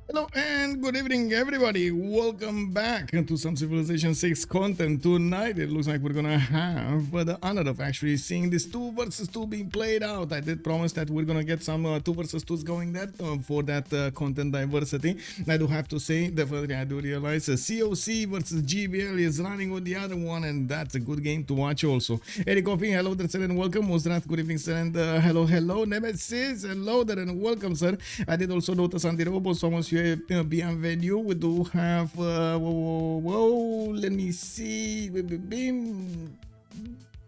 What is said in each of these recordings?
Hello and good evening, everybody. Welcome back to some Civilization 6 content. Tonight, it looks like we're gonna have the honor of actually seeing this 2 versus 2 being played out. I did promise that we're gonna get some 2 versus 2s going there for that content diversity. I do have to say, definitely, I do realize COC versus GBL is running with the other one, and that's a good game to watch also. Eric Coffee, hello there, sir, and welcome. Mosrat, good evening, sir, and hello. Nemesis, hello there, and welcome, sir. I did also notice on the robo, so bienvenue. We do have let me see.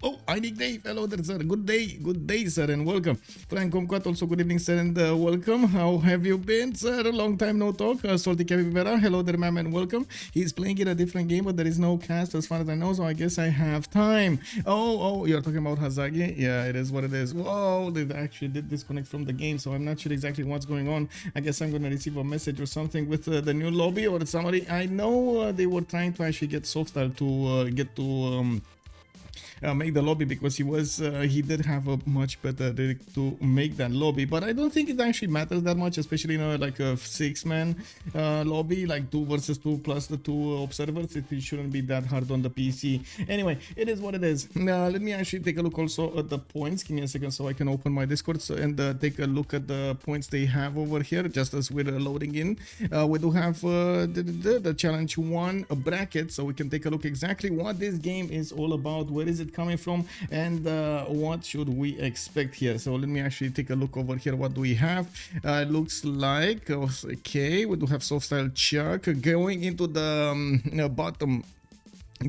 Oh, I need Dave. Hello there, sir. Good day, sir, and welcome. Frank Comcat, also good evening, sir, and welcome. How have you been, sir? A long time no talk. Salty Capybara, hello there, ma'am, and welcome. He's playing in a different game, but there is no cast as far as I know, so I guess I have time. Oh, you're talking about Hazagi? Yeah, it is what it is. Whoa, they actually did disconnect from the game, so I'm not sure exactly what's going on. I guess I'm gonna receive a message or something with the new lobby or somebody. I know they were trying to actually get Softstyle to get to make the lobby, because he did have a much better rig to make that lobby, but I don't think it actually matters that much, especially in like a 6-man lobby, like 2 versus 2 plus the 2 observers. It shouldn't be that hard on the PC. Anyway, it is what it is. Let me actually take a look also at the points. Give me a second so I can open my Discord and take a look at the points they have over here just as we're loading in. We do have the challenge 1 bracket, so we can take a look exactly what this game is all about, where is it coming from, and what should we expect here. So let me actually take a look over here. What do we have? It looks like okay, we do have Softstyle ChucK going into the bottom,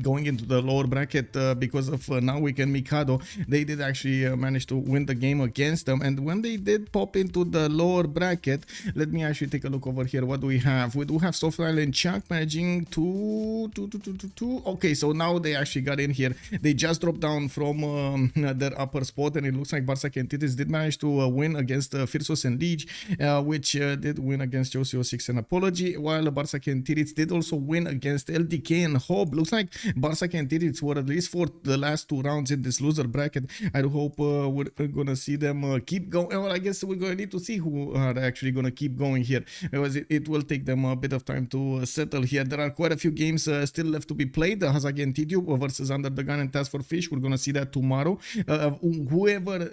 going into the lower bracket because of Now Weekend Mikado. They did actually manage to win the game against them, and when they did pop into the lower bracket, let me actually take a look over here. What do we have? We do have Softstyle and ChucK managing to okay, so now they actually got in here. They just dropped down from their upper spot, and it looks like Bartsake and Titiits did manage to win against Fierce and Liege, which did win against Civ6 and Apology, while Bartsake and Titiits did also win against LDK and Hob. Looks like Bartsake and Titiits were at least for the last 2 rounds in this loser bracket. I hope we're gonna see them keep going. Well, I guess we're gonna need to see who are actually gonna keep going here, because it will take them a bit of time to settle here. There are quite a few games still left to be played. Hazagi and Titiu versus Under the Gun and Task for Fish. We're gonna see that tomorrow. Whoever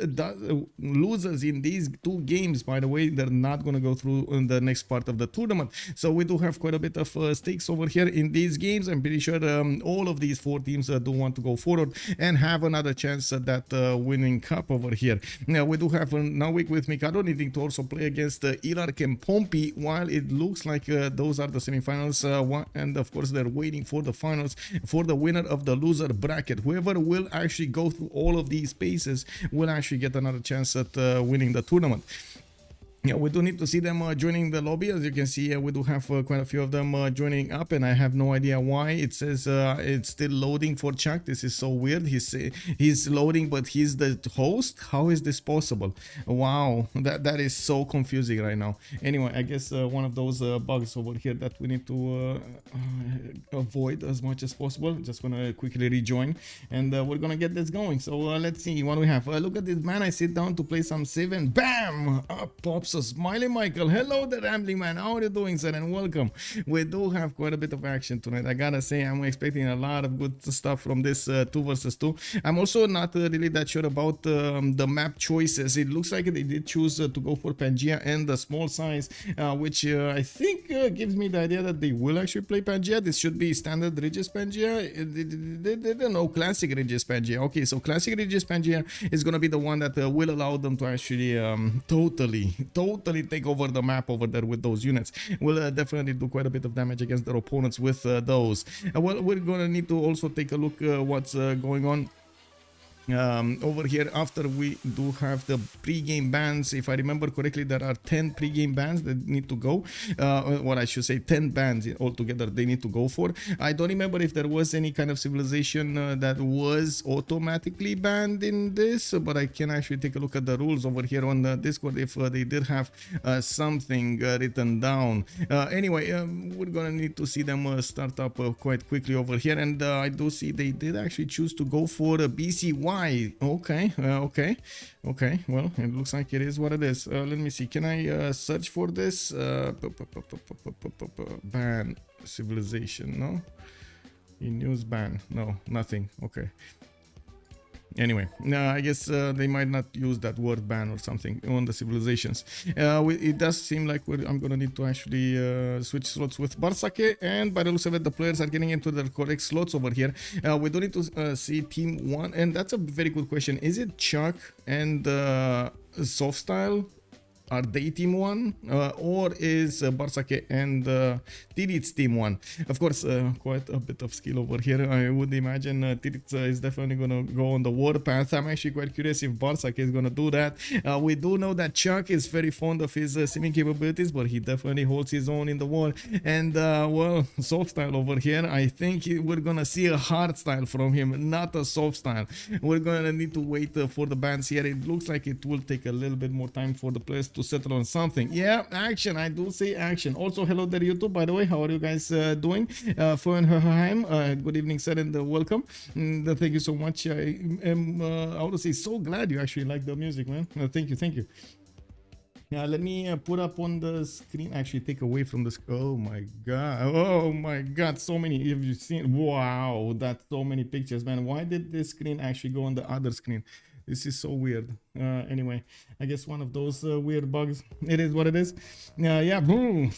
loses in these 2 games, by the way, they're not gonna go through in the next part of the tournament. So we do have quite a bit of stakes over here in these games. I'm pretty sure all of these 4 teams do want to go forward and have another chance at that winning cup over here. Now we do have Now Week with Mikado needing to also play against Irark and Pompey, while it looks like those are the semifinals, and of course they're waiting for the finals for the winner of the loser bracket. Whoever will actually go through all of these spaces will actually get another chance at winning the tournament. Yeah, we do need to see them joining the lobby. As you can see, we do have quite a few of them joining up, and I have no idea why. It says it's still loading for ChucK. This is so weird. He's loading, but he's the host. How is this possible? Wow, that is so confusing right now. Anyway, I guess one of those bugs over here that we need to avoid as much as possible. Just gonna quickly rejoin, and we're gonna get this going. So let's see what we have. Look at this man. I sit down to play some Civ, and bam! Up pops Smiley Michael. Hello there, Rambling Man. How are you doing, sir? And welcome. We do have quite a bit of action tonight. I gotta say, I'm expecting a lot of good stuff from this 2 versus 2. I'm also not really that sure about the map choices. It looks like they did choose to go for Pangea and the small size, which I think gives me the idea that they will actually play Pangea. This should be standard Regis Pangea. They don't know, classic Regis Pangea. Okay, so classic Regis Pangea is gonna be the one that will allow them to actually totally take over the map over there with those units. We'll definitely do quite a bit of damage against their opponents with those. Well, we're gonna need to also take a look what's going on over here after we do have the pre-game bans. If I remember correctly, there are 10 pre-game bans that need to go, what I should say 10 bans altogether they need to go for. I don't remember if there was any kind of civilization that was automatically banned in this, but I can actually take a look at the rules over here on the Discord if they did have something written down. Anyway, we're gonna need to see them start up quite quickly over here, and I do see they did actually choose to go for a BC1 Why? Okay, okay. Well, it looks like it is what it is. Let me see. Can I search for this? Ban civilization? No. In use ban? No, nothing. Okay. Anyway, I guess they might not use that word ban or something on the civilizations. It does seem like I'm gonna need to actually switch slots with Bartsake, and by the looks of it, the players are getting into the correct slots over here. We do need to see team 1, and that's a very good question. Is it ChucK and Softstyle? Are they team 1 or is Bartsake and Titiits team 1? Of course, quite a bit of skill over here. I would imagine Titiits is definitely gonna go on the war path. I'm actually quite curious if Bartsake is gonna do that. We do know that ChucK is very fond of his simming capabilities, but he definitely holds his own in the war. And well, Softstyle over here, I think we're gonna see a hard style from him, not a soft style. We're gonna need to wait for the bans here. It looks like it will take a little bit more time for the players to settle on something. Yeah, action. I do say action. Also, hello there, YouTube. By the way, how are you guys doing? Good evening, sir, and welcome. Thank you so much. I am, I would say, so glad you actually like the music, man. Thank you, thank you. Yeah, let me put up on the screen. Actually, take away from this. Oh my god, so many. Have you seen? Wow, that's so many pictures, man. Why did this screen actually go on the other screen? This is so weird. Anyway, I guess one of those weird bugs. It is what it is. Yeah, boom.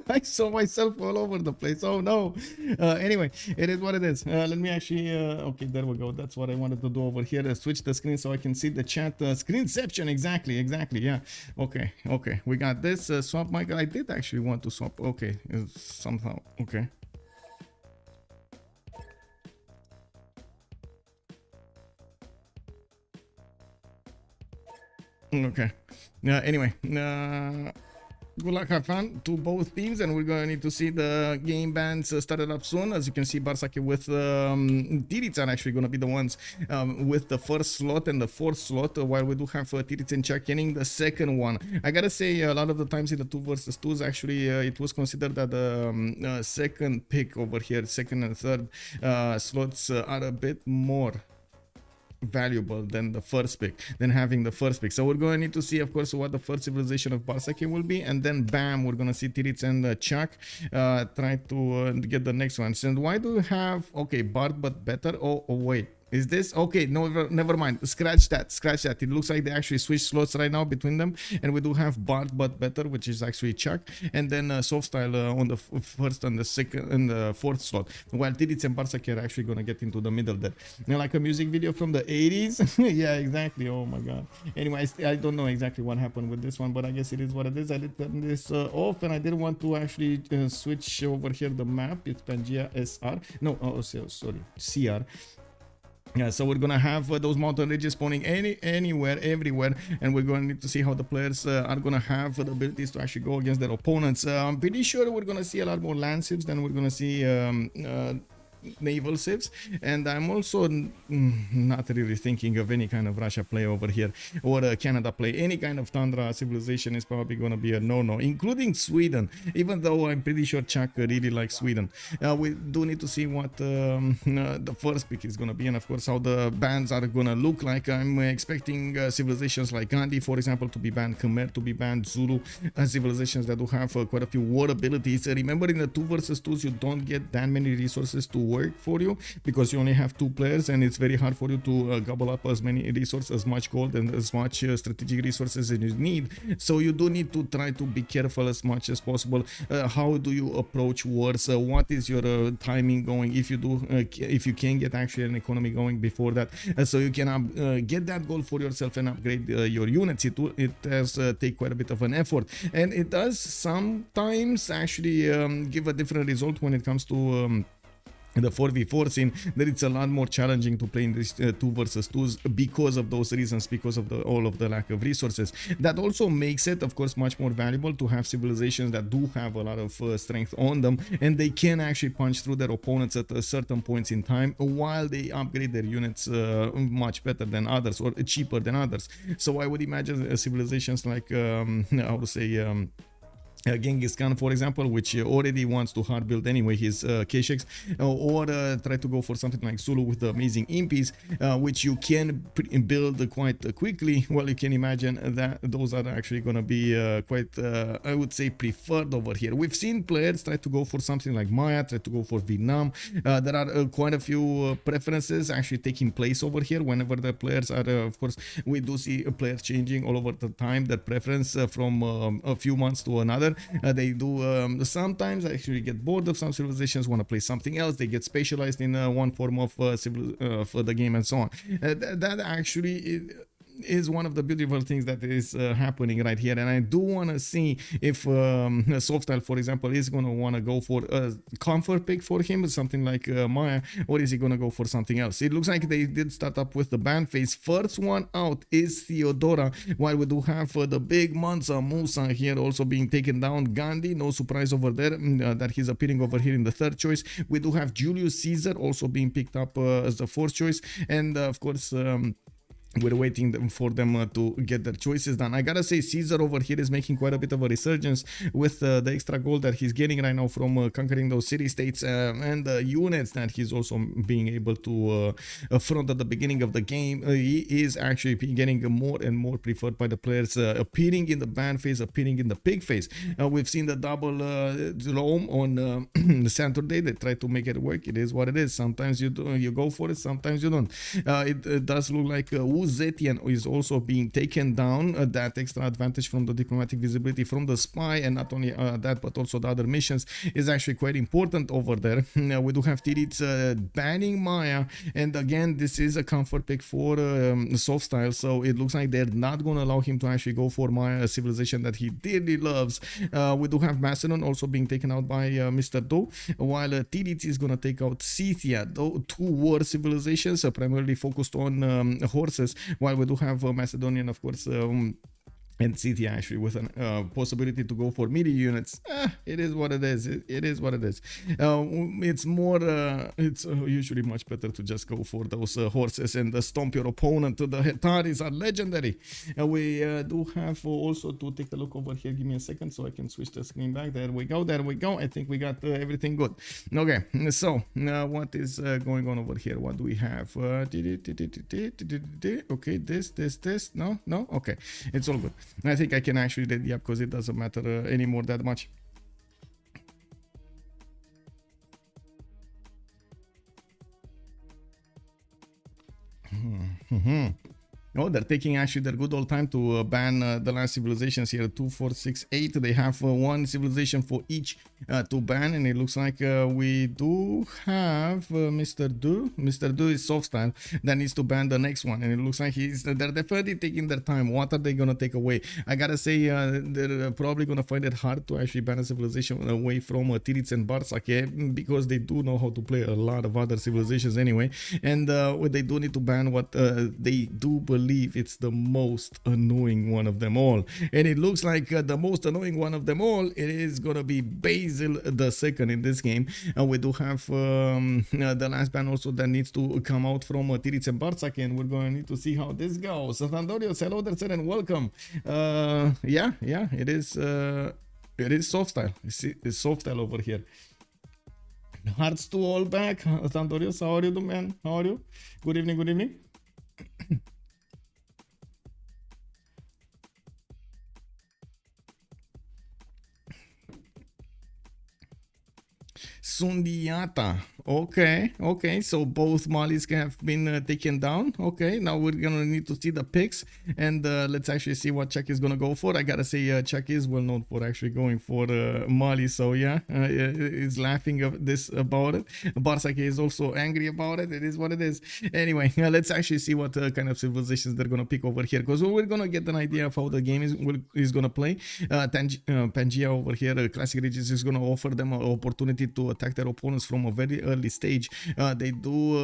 I saw myself all over the place. Oh no. Anyway, it is what it is. Let me actually, okay, there we go. That's what I wanted to do over here. Switch the screen so I can see the chat. Screenception, exactly, yeah. Okay, we got this. Swap mic. I did actually want to swap. Okay, somehow. Okay. Okay. Anyway, good luck, have fun to both teams, and we're gonna need to see the game bans started up soon. As you can see, Bartsake with Titiits are actually gonna be the ones with the first slot and the fourth slot, while we do have Titiits and ChucK getting the second one. I gotta say, a lot of the times in the 2 versus 2s, actually, it was considered that the second pick over here, second and third slots are a bit more valuable than the first pick, having the first pick. So we're going to need to see, of course, what the first civilization of Bartsake will be, and then bam, we're going to see Titiits and ChucK try to get the next ones. And why do we have, okay, Bart but better? Oh wait, is this okay? No, never mind. Scratch that. It looks like they actually switched slots right now between them, and we do have Bart but better, which is actually ChucK, and then Softstyle on the first and the second and the fourth slot, while Titiits and Bartsake are actually gonna get into the middle there. Like a music video from the 80s. Yeah, exactly. Oh my god. Anyway, I don't know exactly what happened with this one, but I guess it is what it is. I did turn this off, and I didn't want to actually switch over here the map. It's Pangea SR. No, sorry, CR. Yeah, so we're gonna have those mountain ridges spawning anywhere, everywhere, and we're gonna need to see how the players are gonna have the abilities to actually go against their opponents. I'm pretty sure we're gonna see a lot more land civs than we're gonna see naval civs, and I'm also not really thinking of any kind of Russia play over here, or Canada play. Any kind of tundra civilization is probably going to be a no-no, including Sweden, even though I'm pretty sure ChucK really likes Sweden. We do need to see what the first pick is going to be, and of course how the bans are going to look like. I'm expecting civilizations like Gandhi, for example, to be banned, Khmer to be banned, Zulu, civilizations that do have quite a few war abilities. Remember, in the 2 versus 2s, you don't get that many resources to work for you, because you only have 2 players, and it's very hard for you to gobble up as many resources, as much gold and as much strategic resources as you need. So you do need to try to be careful as much as possible. How do you approach wars? What is your timing going, if you do if you can get actually an economy going before that, so you can get that goal for yourself and upgrade your units. It does take quite a bit of an effort, and it does sometimes actually give a different result when it comes to the 4v4 scene, that it's a lot more challenging to play in these 2 versus 2s because of those reasons, because of all of the lack of resources. That also makes it, of course, much more valuable to have civilizations that do have a lot of strength on them, and they can actually punch through their opponents at certain points in time, while they upgrade their units much better than others, or cheaper than others. So I would imagine civilizations like, I would say, Genghis Khan, for example, which already wants to hard build anyway his K6, or try to go for something like Zulu with the amazing impies, which you can build quite quickly. Well, you can imagine that those are actually going to be quite, I would say, preferred over here. We've seen players try to go for something like Maya, try to go for Vietnam. There are quite a few preferences actually taking place over here whenever the players are, of course, we do see players changing all over the time their preference from a few months to another. They do sometimes actually get bored of some civilizations, want to play something else. They get specialized in one form of for the game and so on. That actually is one of the beautiful things that is happening right here, and I do want to see if Softstyle, for example, is going to want to go for a comfort pick for him, something like Maya, or is he going to go for something else? It looks like they did start up with the ban phase. First one out is Theodora, while we do have the big Mansa Musa here also being taken down. Gandhi, no surprise over there that he's appearing over here in the third choice. We do have Julius Caesar also being picked up as the fourth choice, and of course we're waiting for them to get their choices done. I gotta say, Caesar over here is making quite a bit of a resurgence with the extra gold that he's getting right now from conquering those city-states and the units that he's also being able to front at the beginning of the game. He is actually getting more and more preferred by the players, appearing in the ban phase, appearing in the pig phase. We've seen the double roam on Saturday. They try to make it work. It is what it is. Sometimes you go for it, sometimes you don't. It does look like Zetian is also being taken down, that extra advantage from the diplomatic visibility from the spy, and not only that but also the other missions is actually quite important over there. We do have Titiits banning Maya, and again this is a comfort pick for Softstyle, so it looks like they're not going to allow him to actually go for Maya, a civilization that he dearly loves. We do have Macedon also being taken out by Mr. Do, while Titiits is going to take out Scythia, though two war civilizations primarily focused on horses, while we do have Macedonian, of course, and City actually with a possibility to go for melee units. It is what it is. It is what it is. It's more, it's usually much better to just go for those horses and stomp your opponent. The Hetaris are legendary. We do have also to take a look over here. Give me a second so I can switch the screen back. There we go. There we go. I think we got everything good. Okay, so what is going on over here? What do we have? Okay, this. No. Okay, it's all good. I think I can actually read the app because it doesn't matter anymore that much. Oh, they're taking actually their good old time to ban the last civilizations here. 2, 4, 6, 8. They have one civilization for each to ban, and it looks like we do have Mr. Do. Mr. Do is Softstyle that needs to ban the next one, and it looks like they're definitely taking their time. What are they gonna take away? I gotta say they're probably gonna find it hard to actually ban a civilization away from Titiits and Bartsake, because they do know how to play a lot of other civilizations anyway, and they do need to ban what they do believe it's the most annoying one of them all. And it looks like the most annoying one of them all, it is gonna be Basil the second in this game. We do have the last ban also that needs to come out from Titiits and Bartsake, and we're gonna need to see how this goes. Santandorios, hello there, sir, and welcome. Yeah, it is Softstyle. It's Softstyle over here. Hearts to all back. Santandorios, how are you, man? How are you? Good evening, good evening. Sundiata. Okay, so both Malis have been taken down. Okay, now we're gonna need to see the picks, and let's actually see what ChucK is gonna go for. I gotta say ChucK is well known for actually going for Mali, so yeah, he's laughing about it. Bartsake is also angry about it. It is what it is. Anyway, let's actually see what kind of civilizations they're gonna pick over here, because we're gonna get an idea of how the game is gonna play. Pangea over here, Classic Regions, is gonna offer them an opportunity to attack their opponents from a very early stage. They do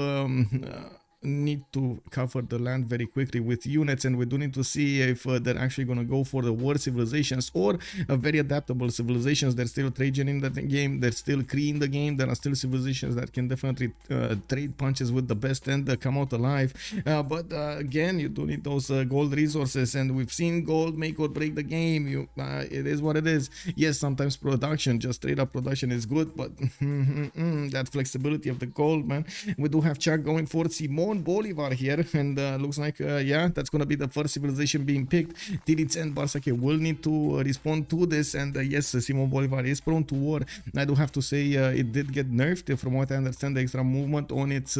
need to cover the land very quickly with units, and we do need to see if they're actually going to go for the war civilizations or very adaptable civilizations. There's still Trajan in the game, there's still Kree in the game, there are still civilizations that can definitely trade punches with the best and come out alive. But again, you do need those gold resources, and we've seen gold make or break the game. It is what it is. Yes, sometimes production, just straight up production is good, but that flexibility of the gold, man. We do have ChucK going for Simon Bolivar here, and looks like yeah, that's gonna be the first civilization being picked. Titiits and Bartsake will need to respond to this, and yes, Simon Bolivar is prone to war. I do have to say it did get nerfed. From what I understand, the extra movement on its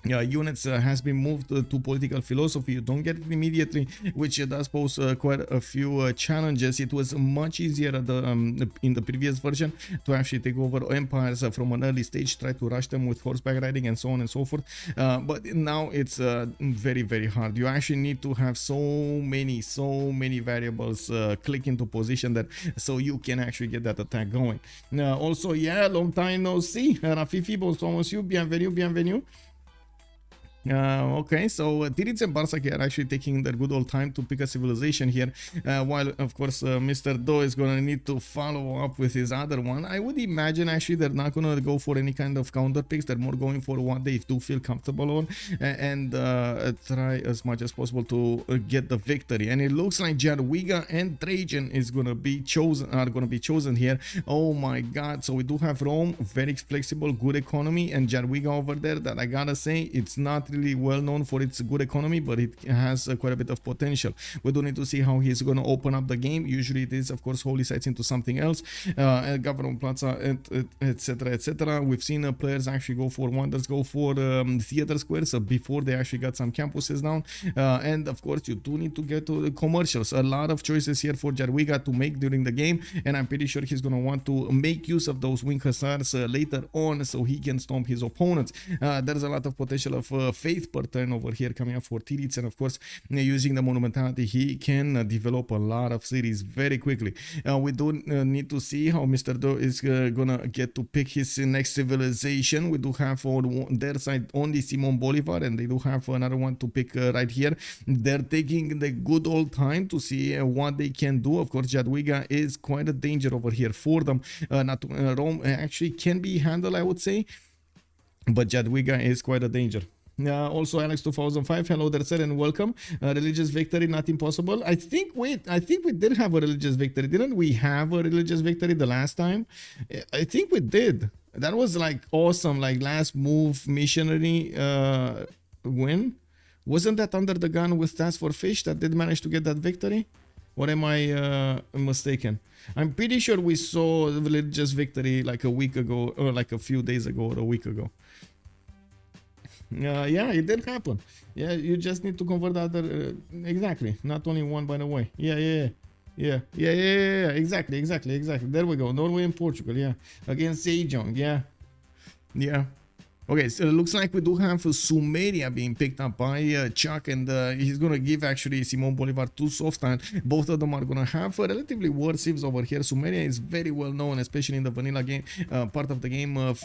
units has been moved to political philosophy. You don't get it immediately, which does pose quite a few challenges. It was much easier in the previous version to actually take over empires from an early stage, try to rush them with horseback riding and so on and so forth, but now it's very, very hard. You actually need to have so many variables click into position that so you can actually get that attack going. Also, yeah, long time no see. Rafifi, bonsoir monsieur, bienvenue. Okay, so Titiits and Bartsake are actually taking their good old time to pick a civilization here, while of course Mr. Do is gonna need to follow up with his other one. I would imagine actually they're not gonna go for any kind of counter picks. They're more going for what they do feel comfortable on, and try as much as possible to get the victory. And it looks like Jadwiga and Trajan are gonna be chosen here. Oh my god, so we do have Rome, very flexible, good economy, and Jadwiga over there that I gotta say, it's not really well known for its good economy, but it has quite a bit of potential. We do need to see how he's going to open up the game. Usually it is, of course, holy sites into something else, government plaza, etc. We've seen players actually go for wonders, go for theater squares before they actually got some campuses down, and of course you do need to get to the commercials. A lot of choices here for Jadwiga to make during the game, and I'm pretty sure he's going to want to make use of those wing hussars later on so he can stomp his opponents. There's a lot of potential of faith per turn over here coming up for Titiits, and of course using the monumentality he can develop a lot of cities very quickly. We do need to see how Mr. Do is gonna get to pick his next civilization. We do have on their side only Simon Bolivar, and they do have another one to pick right here. They're taking the good old time to see what they can do. Of course Jadwiga is quite a danger over here for them. Rome actually can be handled, I would say, but Jadwiga is quite a danger. Also Alex 2005, hello there sir and welcome. Religious victory, not impossible. I think we did have a religious victory. Didn't we have a religious victory the last time? I think we did. That was like awesome, like last move missionary win. Wasn't that under the gun with Task for Fish that did manage to get that victory? Or am I mistaken? I'm pretty sure we saw the religious victory like a week ago, or like a few days ago, or a week ago. Yeah, it did happen. Yeah, you just need to convert the other. Exactly. Not only one, by the way. Yeah. Exactly. There we go. Norway and Portugal. Yeah, against Sejong. Yeah. Okay, so it looks like we do have Sumeria being picked up by ChucK, and he's gonna give actually Simon Bolivar to Softstyle. Both of them are gonna have relatively war civs over here. Sumeria is very well known, especially in the vanilla game, part of the game of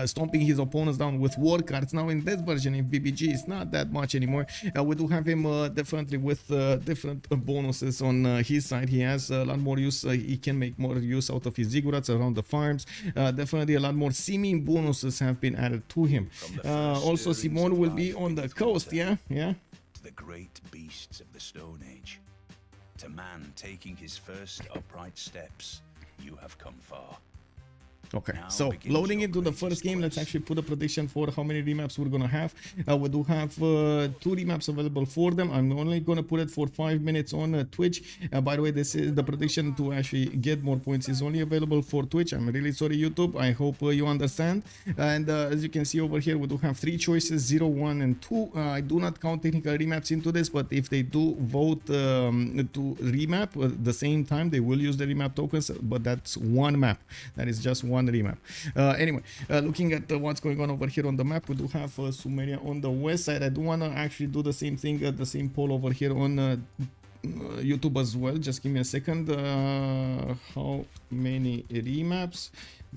stomping his opponents down with war cards. Now in this version in BBG it's not that much anymore. We do have him definitely with different bonuses on his side. He has a lot more use, he can make more use out of his ziggurats around the farms. Definitely a lot more seeming bonuses have been added to him. Also Simon will be on the coast. Yeah. To the great beasts of the Stone Age, to man taking his first upright steps, you have come far. Okay, so loading into the first game, let's actually put a prediction for how many remaps we're gonna have. We do have 2 remaps available for them. I'm only gonna put it for 5 minutes on Twitch. By the way, this is the prediction to actually get more points is only available for Twitch. I'm really sorry, YouTube. I hope you understand. And as you can see over here, we do have 3 choices, 0, 1, and 2. I do not count technical remaps into this, but if they do vote to remap at the same time, they will use the remap tokens, but that's one map. That is just one remap. Anyway, looking at what's going on over here on the map, we do have Sumeria on the west side. I do want to actually do the same thing, the same poll over here on YouTube as well. Just give me a second. How many remaps?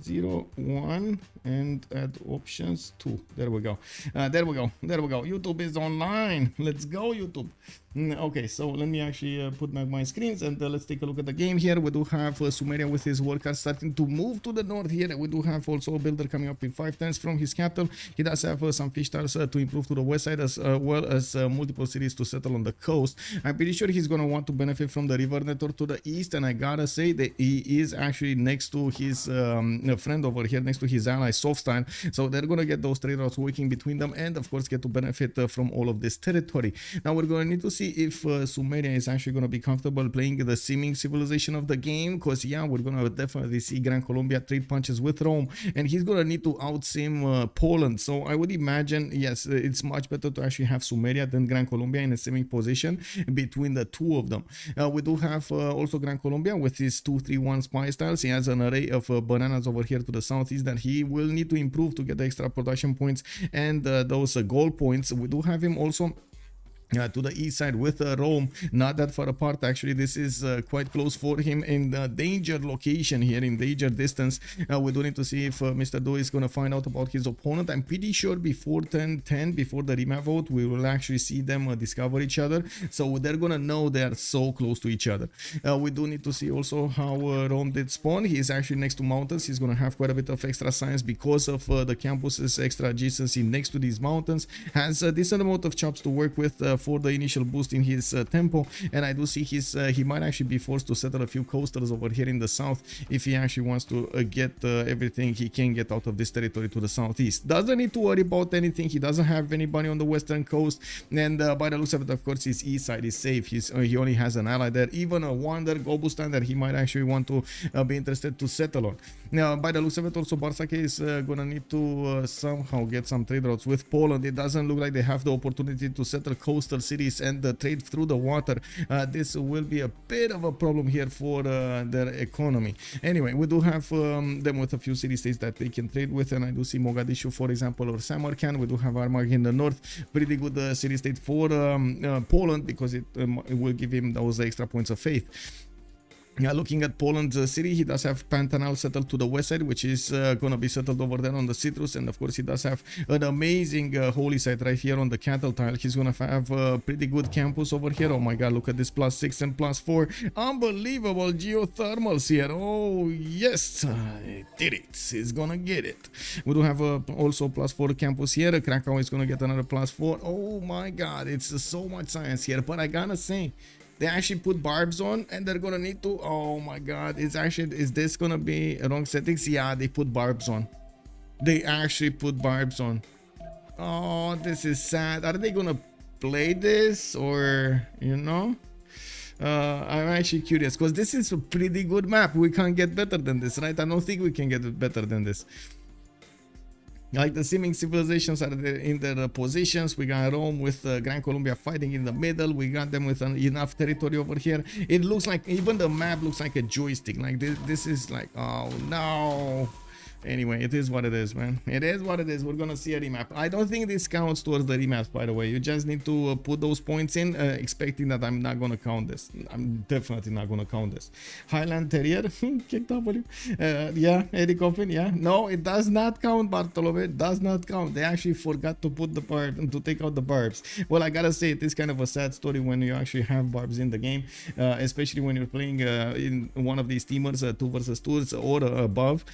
0 1 and add options 2. There we go. There we go. YouTube is online. Let's go, YouTube. Okay, so let me actually put back my screens and let's take a look at the game here. We do have Sumeria with his workers starting to move to the north here. We do have also a builder coming up with 5 tens from his capital. He does have some fish stars to improve to the west side, as well as multiple cities to settle on the coast. I'm pretty sure he's going to want to benefit from the river network to the east, and I gotta say that he is actually next to his friend over here, next to his ally Softstyle, so they're going to get those trade routes working between them and of course get to benefit from all of this territory. Now we're going to need to see if Sumeria is actually going to be comfortable playing the seeming civilization of the game, because yeah, we're going to definitely see Gran Colombia trade punches with Rome, and he's going to need to outsim Poland. So I would imagine, yes, it's much better to actually have Sumeria than Gran Colombia in a seeming position between the two of them. We do have also Gran Colombia with his 2-3-1 spy styles. He has an array of bananas over here to the southeast that he will need to improve to get the extra production points and those gold points. We do have him also to the east side with Rome, not that far apart. Actually, this is quite close for him in the danger location here, in danger distance. We do need to see if Mr. Do is going to find out about his opponent. I'm pretty sure before 10-10, before the remap vote, we will actually see them discover each other, so they're going to know they are so close to each other. We do need to see also how Rome did spawn. He is actually next to mountains. He's going to have quite a bit of extra science because of the campus's extra adjacency next to these mountains. Has a decent amount of chops to work with for the initial boost in his tempo, and I do see he might actually be forced to settle a few coasters over here in the south if he actually wants to get everything he can get out of this territory to the southeast. Doesn't need to worry about anything. He doesn't have anybody on the western coast, and by the looks of it, of course, his east side is safe. He only has an ally there, even a Wander Gobustan that he might actually want to be interested to settle on. Now, by the looks of it, also Bartsake is gonna need to somehow get some trade routes with Poland. It doesn't look like they have the opportunity to settle coastal cities and trade through the water. This will be a bit of a problem here for their economy. Anyway, we do have them with a few city states that they can trade with, and I do see Mogadishu, for example, or Samarkand. We do have Armagh in the north. Pretty good city state for Poland, because it will give him those extra points of faith. Looking at Poland's city, he does have Pantanal settled to the west side, which is going to be settled over there on the citrus, and of course he does have an amazing holy site right here on the cattle tile. He's going to have a pretty good campus over here. Oh my god, look at this +6 and +4. Unbelievable geothermals here. Oh yes, Titiits is going to get it. We do have also +4 campus here. Krakow is going to get another +4. Oh my god, it's so much science here, but I gotta say, they actually put barbs on, and they're gonna need to. Oh my god, is this gonna be wrong settings? Yeah, they put barbs on. They actually put barbs on. Oh, this is sad. Are they gonna play this, or you know? I'm actually curious, because this is a pretty good map. We can't get better than this, right? I don't think we can get better than this. Like the seeming civilizations are in their positions. We got Rome with Gran Colombia fighting in the middle. We got them with enough territory over here. It looks like, even the map looks like a joystick. Like this is like, oh no. Anyway, it is what it is, man. It is what it is. We're gonna see a remap. I don't think this counts towards the remap, by the way. You just need to put those points in, expecting that I'm not gonna count this. I'm definitely not gonna count this. Highland Terrier, KW. Yeah, Eddie Coffin, yeah. No, it does not count, Bartolome. It does not count. They actually forgot to put the barb, to take out the barbs. Well, I gotta say, it is kind of a sad story when you actually have barbs in the game, especially when you're playing in one of these teamers, 2 versus 2s or above.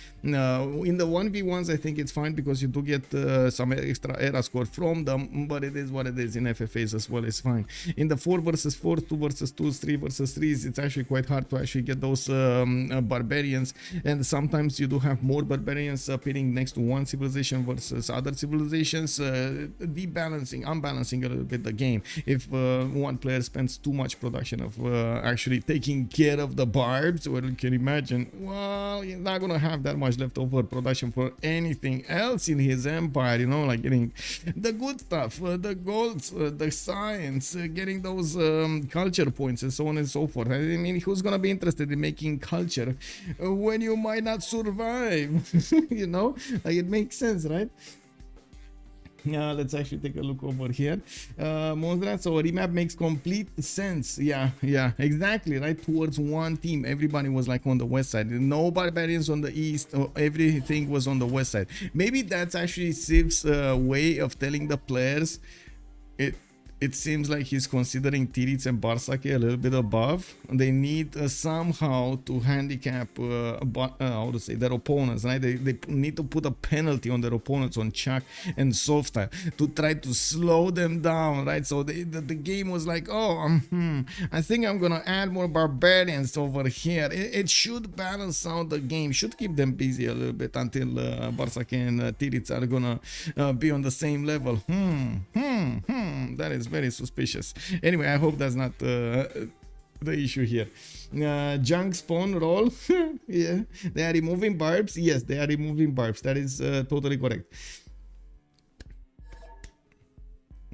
In the 1v1s, I think it's fine, because you do get some extra era score from them, but it is what it is. In FFAs as well, it's fine. In the 4 versus 4, 2 versus 2s, 3 versus 3s, it's actually quite hard to actually get those barbarians, and sometimes you do have more barbarians appearing next to one civilization versus other civilizations, unbalancing a little bit the game. If one player spends too much production of actually taking care of the barbs, well, you can imagine, well, you're not gonna have that much left over production for anything else in his empire, you know, like getting the good stuff, the golds, the science, getting those culture points and so on and so forth. I mean, who's gonna be interested in making culture when you might not survive? You know, like, it makes sense, right? Let's actually take a look over here. Mondrat, so a remap makes complete sense. Yeah, exactly, right? Towards one team. Everybody was like on the west side. No barbarians on the east. Everything was on the west side. Maybe that's actually Civ's way of telling the players. It seems like he's considering Titiits and Bartsake a little bit above. They need somehow to handicap, how to say, their opponents, right? They need to put a penalty on their opponents on ChucK and Softstyle to try to slow them down, right? So the game was like, oh, I think I'm gonna add more barbarians over here. It should balance out the game, should keep them busy a little bit until Bartsake and Titiits are gonna be on the same level. That is very suspicious. Anyway, I hope that's not the issue here. Junk spawn roll. Yeah, they are removing barbs. Yes, they are removing barbs. That is totally correct.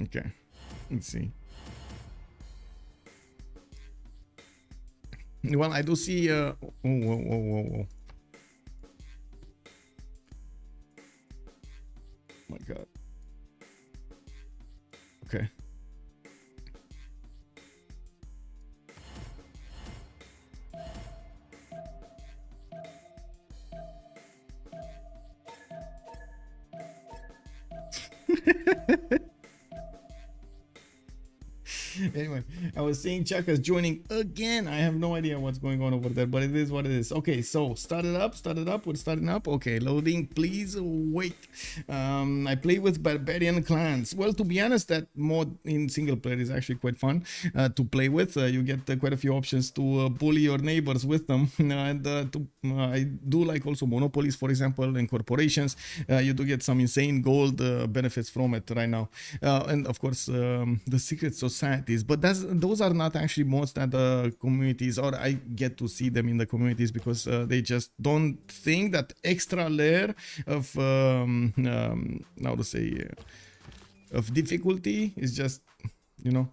Okay, let's see. Well, I do see whoa. My god. Okay. Anyway, I was seeing ChucK is joining again. I have no idea what's going on over there, but it is what it is. Okay, so start it up. We're starting up. Okay, loading. Please wait. I play with barbarian clans. Well, to be honest, that mod in single player is actually quite fun to play with. You get quite a few options to bully your neighbors with them, and I do like also monopolies, for example, and corporations. You do get some insane gold benefits from it right now, and of course the secret societies. But those are not actually mods that the communities, or I get to see them in the communities, because they just don't think that extra layer of how to say of difficulty is just, you know,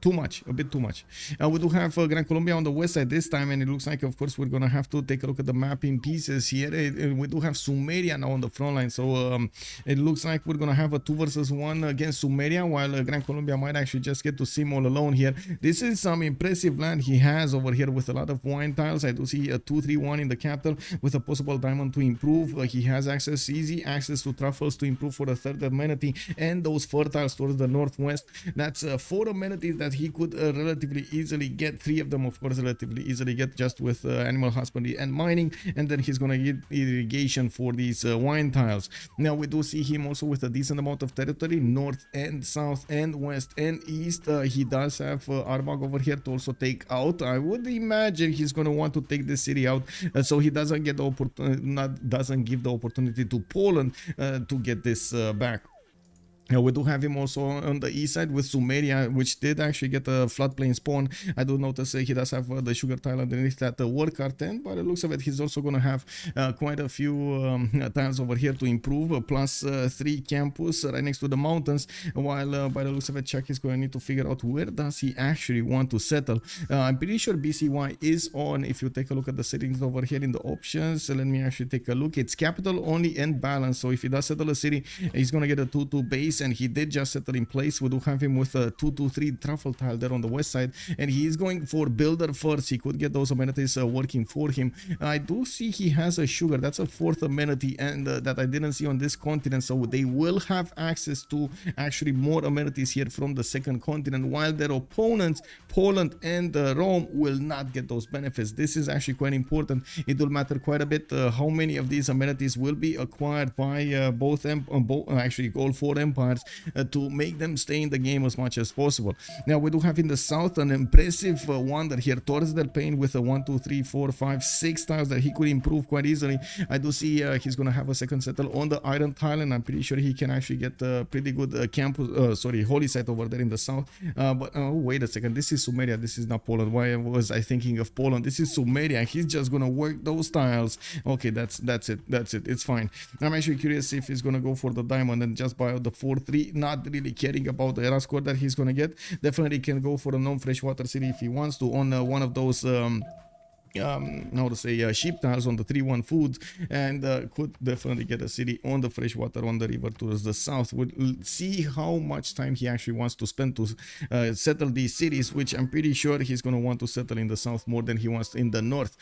too much, a bit too much. We do have Gran Colombia on the west side this time, and it looks like, of course, we're gonna have to take a look at the map in pieces here. We do have Sumeria now on the front line, so it looks like we're gonna have a 2 versus 1 against Sumeria, while Gran Colombia might actually just get to sim all alone here. This is some impressive land he has over here with a lot of wine tiles. I do see a 2-3-1 in the capital with a possible diamond to improve. He has easy access to truffles to improve for a third amenity, and those fertiles towards the northwest. That's 4 amenities that he could relatively easily get. 3 of them, of course, relatively easily get just with animal husbandry and mining, and then he's gonna get irrigation for these wine tiles. Now we do see him also with a decent amount of territory, north and south and west and east. He does have Arbog over here to also take out. I would imagine he's gonna want to take this city out, so he doesn't get the doesn't give the opportunity to Poland to get this back. We do have him also on the east side with Sumeria, which did actually get a floodplain spawn. I do notice he does have the sugar tile underneath that war card 10, but it looks of it, he's also going to have quite a few tiles over here to improve, plus 3 campus right next to the mountains, while by the looks of it, ChucK is going to need to figure out where does he actually want to settle. I'm pretty sure BCY is on. If you take a look at the settings over here in the options, let me actually take a look. It's capital only and balance, so if he does settle a city, he's going to get a 2-2 base, and he did just settle in place. We do have him with a 2-2-3 truffle tile there on the west side, and he is going for builder first. He could get those amenities working for him. I do see he has a sugar. That's a 4th amenity, and that I didn't see on this continent, so they will have access to actually more amenities here from the 2nd continent, while their opponents, Poland and Rome, will not get those benefits. This is actually quite important. It will matter quite a bit how many of these amenities will be acquired by actually all 4 empires, to make them stay in the game as much as possible. Now we do have in the south an impressive wonder here towards their pain with a 1, 2, 3, 4, 5, 6 tiles that he could improve quite easily. I do see he's gonna have a second settle on the iron tile, and I'm pretty sure he can actually get a pretty good campus, holy site over there in the south. But oh, wait a second, this is Sumeria, this is not Poland. Why was I thinking of Poland? This is Sumeria. He's just gonna work those tiles. Okay, that's it, it's fine. I'm actually curious if he's gonna go for the diamond and just buy out the 4-3, not really caring about the era score that he's gonna get. Definitely can go for a non-freshwater city if he wants to on one of those how to say, sheep tiles on the 3-1 foods, and could definitely get a city on the freshwater on the river towards the south. We'll see how much time he actually wants to spend to settle these cities, which I'm pretty sure he's going to want to settle in the south more than he wants in the north.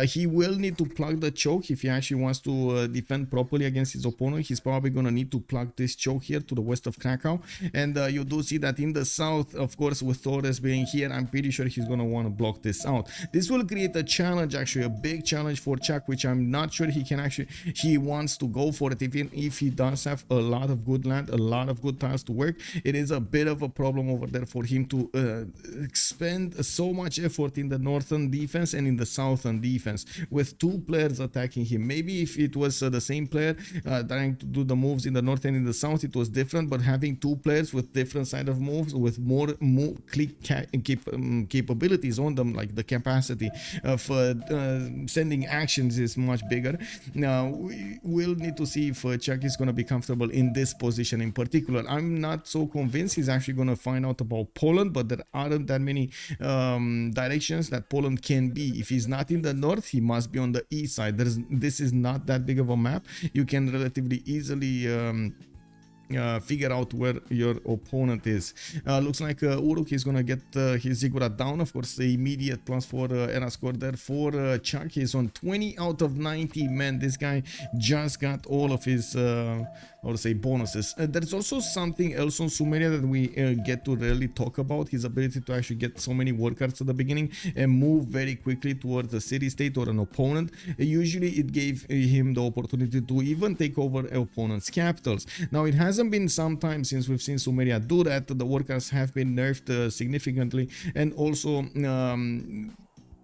He will need to plug the choke if he actually wants to defend properly against his opponent. He's probably going to need to plug this choke here to the west of Krakow, and you do see that in the south, of course, with Torres being here, I'm pretty sure he's going to want to block this out. This will create a challenge, actually a big challenge for ChucK, which I'm not sure he wants to go for it. Even if he does have a lot of good land, a lot of good tiles to work, it is a bit of a problem over there for him to expend so much effort in the northern defense and in the southern defense with two players attacking him. Maybe if it was the same player trying to do the moves in the north and in the south, it was different, but having two players with different side of moves with more click capabilities on them, like the capacity of sending actions is much bigger. Now we will need to see if ChucK is going to be comfortable in this position in particular. I'm not so convinced he's actually going to find out about Poland, but there aren't that many directions that Poland can be. If he's not in the north, he must be on the east side. This is not that big of a map. You can relatively easily figure out where your opponent is. Looks like Uruk is gonna get his ziggurat down. Of course, the immediate +4 era score there for ChucK. He's on 20 out of 90. Man, this guy just got all of his how to say bonuses. There's also something else on Sumeria that we get to rarely talk about: his ability to actually get so many war cards at the beginning and move very quickly towards a city state or an opponent. Usually it gave him the opportunity to even take over opponent's capitals. Now it hasn't been some time since we've seen Sumeria do that. The war cards have been nerfed significantly, and also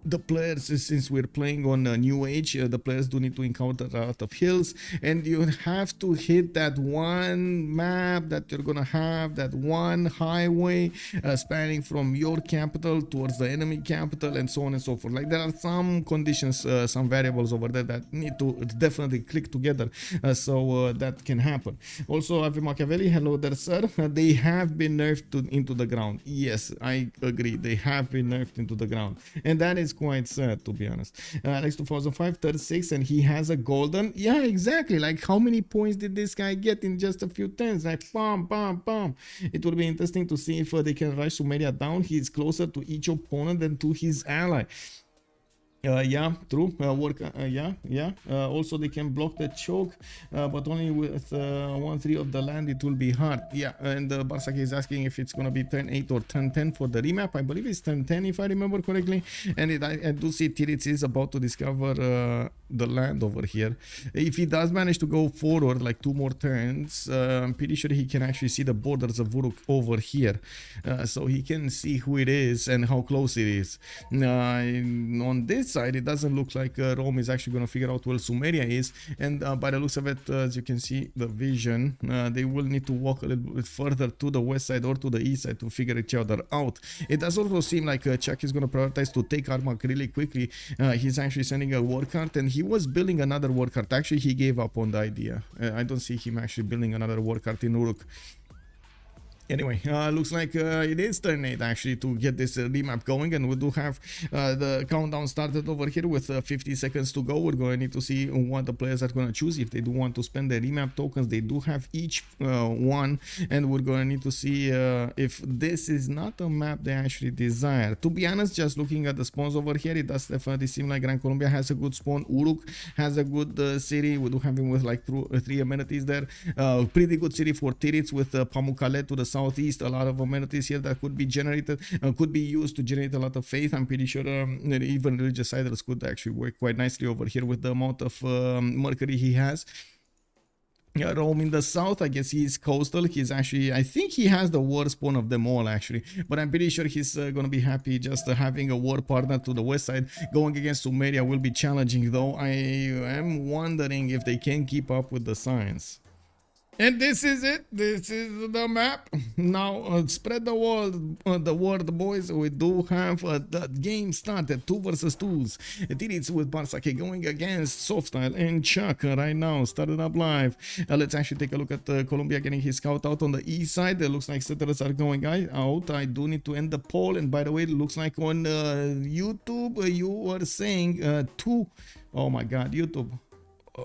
the players, since we're playing on a new age, the players do need to encounter a lot of hills, and you have to hit that one map that you're gonna have, that one highway spanning from your capital towards the enemy capital, and so on and so forth. Like, there are some conditions, some variables over there that need to definitely click together so that can happen. Also, Avi Machiavelli, hello there, sir. They have been nerfed into the ground. Yes, I agree, they have been nerfed into the ground, and that is quite sad, to be honest. Alex 2005 36, and he has a golden. Yeah, exactly. Like, how many points did this guy get in just a few turns? Like, bam, bam, bam. It will be interesting to see if they can rush Sumeria down. He's closer to each opponent than to his ally. Yeah, true. Also, they can block the choke, but only with 1/3 of the land it will be hard. Yeah, and Bartsake is asking if it's going to be turn 8 or turn 10 for the remap. I believe it's turn 10 if I remember correctly. And I do see Titiits is about to discover the land over here. If he does manage to go forward like 2 more turns, I'm pretty sure he can actually see the borders of Uruk over here. So he can see who it is and how close it is. On this side, it doesn't look like Rome is actually going to figure out where Sumeria is, and by the looks of it, as you can see the vision, they will need to walk a little bit further to the west side or to the east side to figure each other out. It does also seem like ChucK is going to prioritize to take Armak really quickly. He's actually sending a war card, and he was building another war card. Actually, he gave up on the idea. I don't see him actually building another war card in Uruk. Anyway, looks like it is turn 8 actually to get this remap going, and we do have the countdown started over here with 50 seconds to go. We're going to need to see what the players are going to choose. If they do want to spend the remap tokens, they do have each one, and we're going to need to see if this is not a map they actually desire. To be honest, just looking at the spawns over here, it does definitely seem like Gran Colombia has a good spawn. Uruk has a good city. We do have him with like 3 amenities there. Pretty good city for Titiits with Pamukkale to the southeast. A lot of amenities here that could be generated, could be used to generate a lot of faith. I'm pretty sure even religious idols could actually work quite nicely over here with the amount of mercury he has. Rome in the south, I guess he's coastal. He's actually, I think he has the worst spawn of them all actually, but I'm pretty sure he's gonna be happy just having a war partner to the west side. Going against Sumeria will be challenging though. I am wondering if they can keep up with the science. And this is it. This is the map. Now spread the word, boys. We do have the game started. 2 versus 2s. Titiits with Bartsake going against Softstyle and ChucK right now. Started up live. Let's actually take a look at Colombia getting his scout out on the east side. It looks like settlers are going out. I do need to end the poll. And by the way, it looks like on YouTube you were saying 2. Oh my God, YouTube.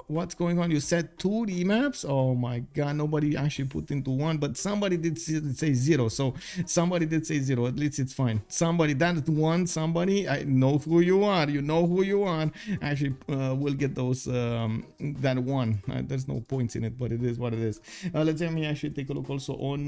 What's going on? You said 2 remaps? Oh my God, nobody actually put into 1, but somebody did say 0. So somebody did say 0. At least it's fine. Somebody, that 1, somebody, I know who you are. You know who you are. Actually, we'll get those, that 1. There's no points in it, but it is what it is. Let's let me actually take a look also on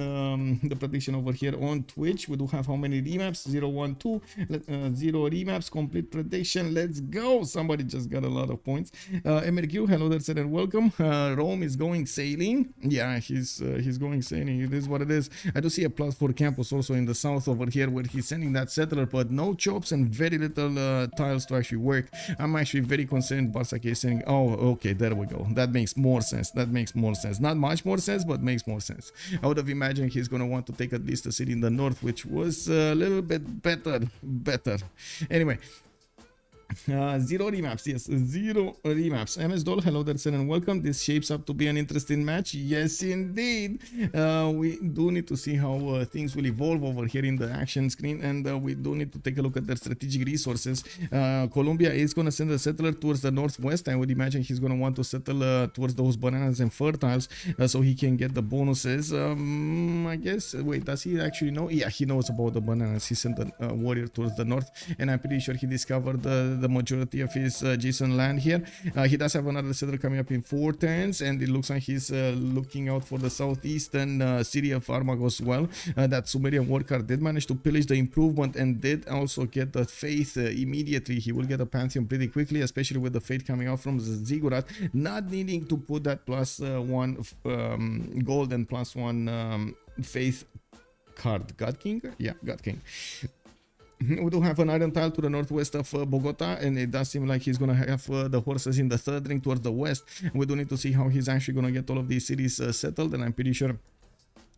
the prediction over here on Twitch. We do have how many remaps? 0, 1, 2. 0 remaps, complete prediction. Let's go. Somebody just got a lot of points. MRQ, hello there, sir, and welcome. Rome is going sailing. Yeah, he's going sailing. It is what it is. I do see a +4 campus also in the south over here where he's sending that settler, but no chops and very little tiles to actually work. I'm actually very concerned. Bartsake is saying, oh, okay, there we go. That makes more sense. That makes more sense. Not much more sense, but makes more sense. I would have imagined he's going to want to take at least a city in the north, which was a little bit better. Anyway. 0 remaps, yes, 0 remaps. MS Doll, hello there, sir, and welcome. This shapes up to be an interesting match. Yes, indeed. We do need to see how things will evolve over here in the action screen, and we do need to take a look at their strategic resources. Colombia is going to send a settler towards the northwest. I would imagine he's going to want to settle towards those bananas and fertiles so he can get the bonuses. I guess, wait, does he actually know? Yeah, he knows about the bananas. He sent a warrior towards the north, and I'm pretty sure he discovered the majority of his adjacent land here. He does have another settler coming up in 4 turns, and it looks like he's looking out for the southeastern city of Armagh as well. That Sumerian worker did manage to pillage the improvement and did also get the faith immediately. He will get a pantheon pretty quickly, especially with the faith coming out from the ziggurat, not needing to put that +1 gold and +1 faith card. God King? Yeah, God King. We do have an iron tile to the northwest of Bogota, and it does seem like he's going to have the horses in the 3rd ring towards the west. We do need to see how he's actually going to get all of these cities settled, and I'm pretty sure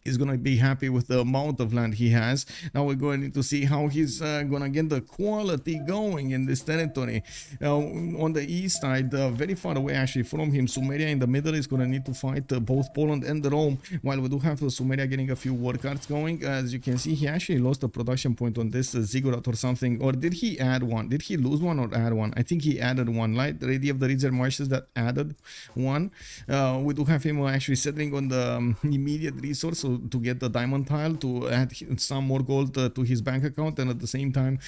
he's going to be happy with the amount of land he has. Now we're going to see how he's going to get the quality going in this territory. On the east side, very far away actually from him, Sumeria in the middle is going to need to fight both Poland and Rome, while we do have Sumeria getting a few war cards going. As you can see, he actually lost a production point on this ziggurat or something. Or did he add one? Did he lose one or add one? I think he added one, right? The Lady of the Ridger Marshes that added one. We do have him actually settling on the immediate resource to get the diamond tile, to add some more gold to his bank account, and at the same time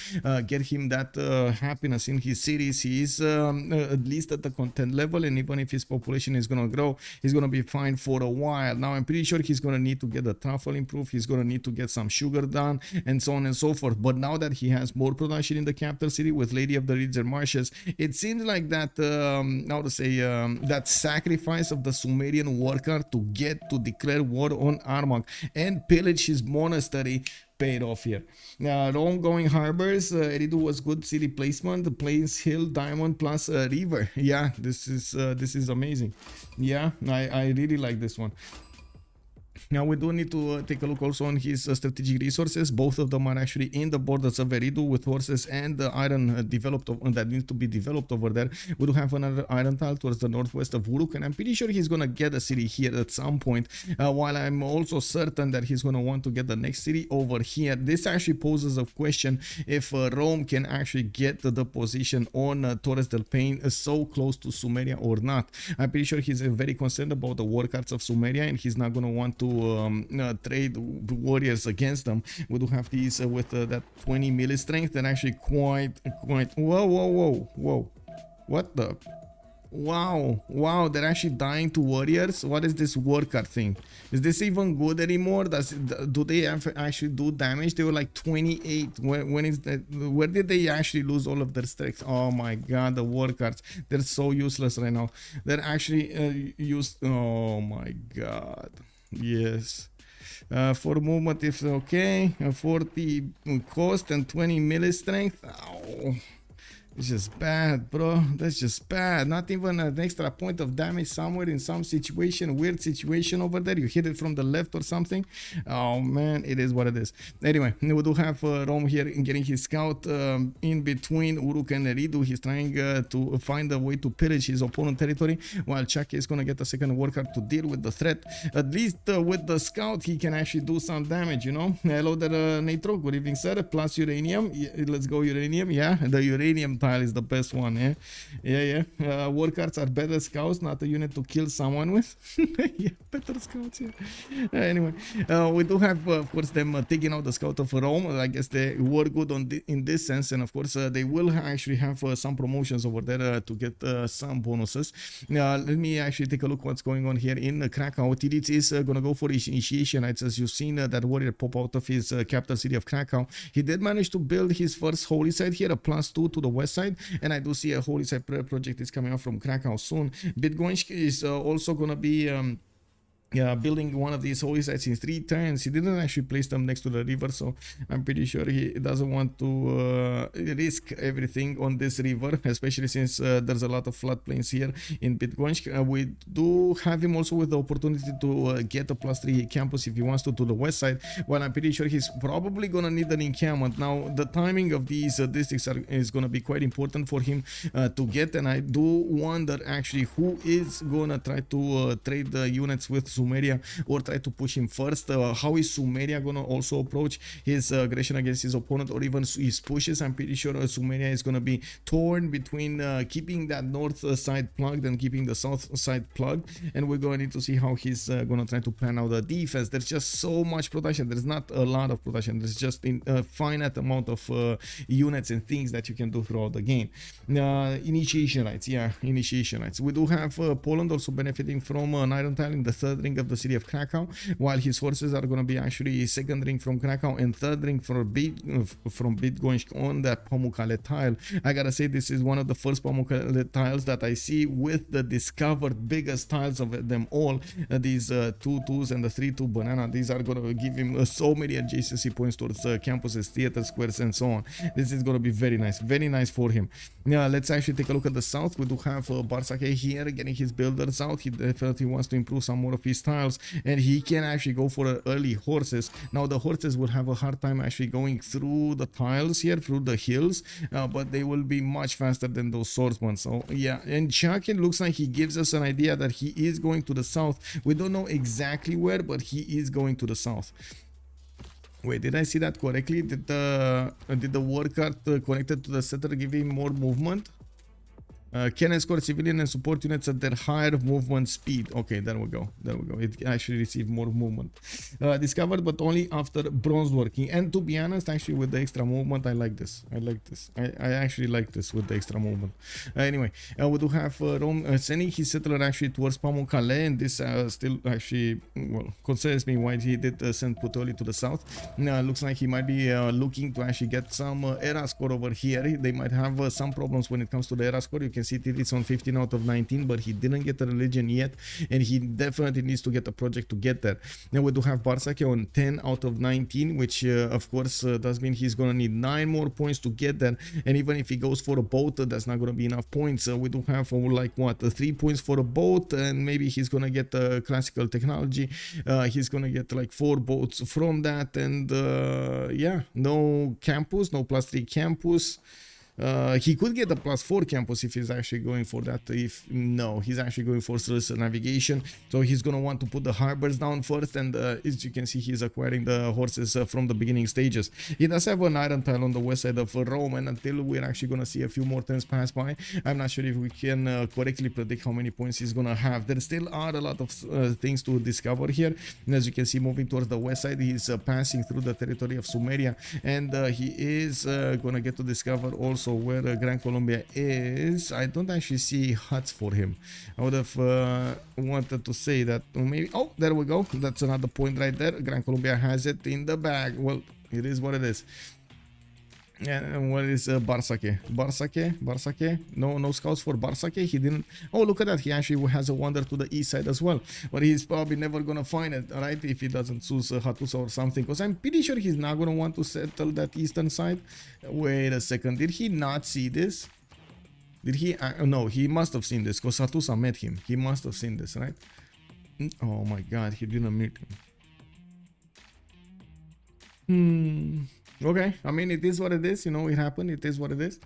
get him that happiness in his cities. He is at least at the content level, and even if his population is going to grow, he's going to be fine for a while. Now I'm pretty sure he's going to need to get the truffle improved, he's going to need to get some sugar done, and so on and so forth. But now that he has more production in the capital city with Lady of the Ridger Marshes, it seems like that how to say that sacrifice of the Sumerian worker to get to declare war on Armagh and pillage his monastery paid off here. Rome going harbors. Eridu was good city placement. The Plains Hill Diamond plus River. Yeah, this is amazing. Yeah, I really like this one. Now we do need to take a look also on his strategic resources. Both of them are actually in the borders of Eridu with horses and the iron developed that needs to be developed over there. We do have another iron tile towards the northwest of Uruk, and I'm pretty sure he's gonna get a city here at some point. While I'm also certain that he's gonna want to get the next city over here. This actually poses a question if Rome can actually get the position on Torres del Paine so close to Sumeria or not. I'm pretty sure he's very concerned about the war cards of Sumeria, and he's not gonna want to trade warriors against them. We do have these with that 20 melee strength, and actually quite whoa, what the wow, they're actually dying to warriors. What is this war card thing? Is this even good anymore? Do they actually do damage? They were like 28. When is that? Where did they actually lose all of their strength? Oh my god, the war cards, they're so useless right now. They're actually used. Oh my god. Yes. For movement, if okay, 40 cost and 20 melee strength. Ow. It's just bad, bro. That's just bad. Not even an extra point of damage somewhere in some situation, weird situation over there. You hit it from the left or something. Oh man, it is what it is. Anyway, we do have Rome here getting his scout in between Uruk and Eridu. He's trying to find a way to pillage his opponent territory, while ChucK is gonna get a second worker to deal with the threat. At least with the scout, he can actually do some damage, you know. Hello there, Nitro. Good evening, sir. Plus uranium. Let's go uranium. Yeah, the uranium is the best one. Yeah. War cards are better scouts, not a unit to kill someone with. Yeah, better scouts. Yeah. Anyway, we do have of course them taking out the scout of Rome. I guess they were good on in this sense, and of course they will actually have some promotions over there to get some bonuses. Let me actually take a look what's going on here in Krakow. Titiits is gonna go for his initiation. As you've seen that warrior pop out of his capital city of Krakow. He did manage to build his first holy site here, a +2 to the west side, and I do see a holy site project is coming out from Krakow soon. Bydgoszcz is also gonna be building one of these holy sites in 3 turns. He didn't actually place them next to the river, so I'm pretty sure he doesn't want to risk everything on this river, especially since there's a lot of floodplains here in Bydgoszcz. We do have him also with the opportunity to get a +3 campus if he wants to the west side. Well, I'm pretty sure he's probably gonna need an encampment. Now the timing of these districts is gonna be quite important for him to get, and I do wonder actually who is gonna try to trade the units with Sumeria or try to push him first. How is Sumeria gonna also approach his aggression against his opponent or even his pushes? I'm pretty sure Sumeria is gonna be torn between keeping that north side plugged and keeping the south side plugged, and we're going to need to see how he's gonna try to plan out the defense. There's just so much production. There's not a lot of production. There's just a finite amount of units and things that you can do throughout the game. Initiation rights, initiation rights. We do have Poland also benefiting from an iron tile in the 3rd ring of the city of Krakow, while his forces are going to be actually 2nd ring from Krakow and 3rd ring from Bydgoszcz on that Pamukkale tile. I gotta say, this is one of the first Pamukkale tiles that I see with the discovered biggest tiles of them all. These 2-2s and the 3-2 banana, these are going to give him so many adjacency points towards campuses, theater squares, and so on. This is going to be very nice for him. Let's actually take a look at the south. We do have Bartsake here getting his builders out. He definitely wants to improve some more of his tiles, and he can actually go for early horses. Now the horses will have a hard time actually going through the tiles here, through the hills, but they will be much faster than those swordsmen. So yeah, and ChucK, it looks like he gives us an idea that he is going to the south. We don't know exactly where, but he is going to the south. Wait, did I see that correctly? Did the war card connected to the settler give him more movement? Can escort civilian and support units at their higher movement speed. Okay, there we go. It actually received more movement. Discovered, but only after bronze working. And to be honest, actually, with the extra movement, I like this. I actually like this with the extra movement. Anyway, we do have Rome sending his settler actually towards Pamukkale, and this still actually, well, concerns me why he did send Puteoli to the south. Looks like he might be looking to actually get some era score over here. They might have some problems when it comes to the era score. You can see Titiits on 15 out of 19, but he didn't get a religion yet, and he definitely needs to get a project to get there. Then we do have Bartsake on 10 out of 19, which of course does mean he's gonna need 9 more points to get there, and even if he goes for a boat, that's not gonna be enough points. We do have like what, 3 points for a boat, and maybe he's gonna get classical technology. He's gonna get like 4 boats from that, and yeah, no campus, no +3 campus. He could get a +4 campus if he's actually going for that. If no, he's actually going for navigation, so he's gonna want to put the harbors down first, and as you can see, he's acquiring the horses from the beginning stages. He does have an iron tile on the west side of Rome, and until we're actually gonna see a few more turns pass by, I'm not sure if we can correctly predict how many points he's gonna have. There still are a lot of things to discover here, and as you can see, moving towards the west side, he's passing through the territory of Sumeria, and he is gonna get to discover also where Gran Colombia is. I don't actually see huts for him. I would have wanted to say that maybe. Oh, there we go. That's another point right there. Gran Colombia has it in the bag. Well, it is what it is. And what is Bartsake? Bartsake? No scouts for Bartsake. He didn't. Oh, look at that. He actually has a wander to the east side as well. But he's probably never gonna find it, right? If he doesn't choose Hattusa or something. Because I'm pretty sure he's not gonna want to settle that eastern side. Wait a second. Did he not see this? Did he? No, he must have seen this because Satusa met him. He must have seen this, right? Oh my god, he didn't meet him. Okay, I mean, it is what it is. You know, it happened. It is what it is.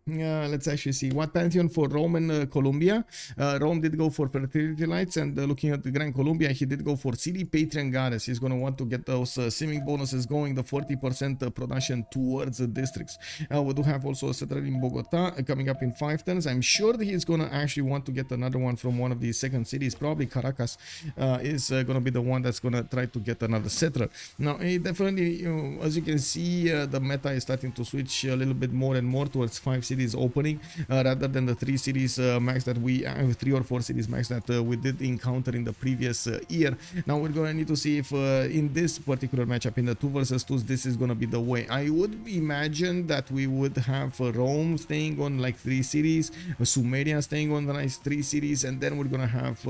Let's actually see what pantheon for Rome and Columbia. Rome did go for fertility lights, and looking at the Grand Columbia, he did go for city patron goddess. He's going to want to get those simming bonuses going, the 40% production towards the districts. We do have also a settler in Bogota coming up in 5 turns. I'm sure that he's going to actually want to get another one from one of these second cities. Probably Caracas is going to be the one that's going to try to get another settler. Now, definitely, as you can see, the meta is starting to switch a little bit more and more towards 5 cities opening rather than the 3 cities max that we have, 3 or 4 cities max that we did encounter in the previous year. Now we're going to need to see if in this particular matchup, in the 2 versus 2s, this is going to be the way. I would imagine that we would have Rome staying on like 3 cities, Sumeria staying on the nice 3 cities, and then we're going to have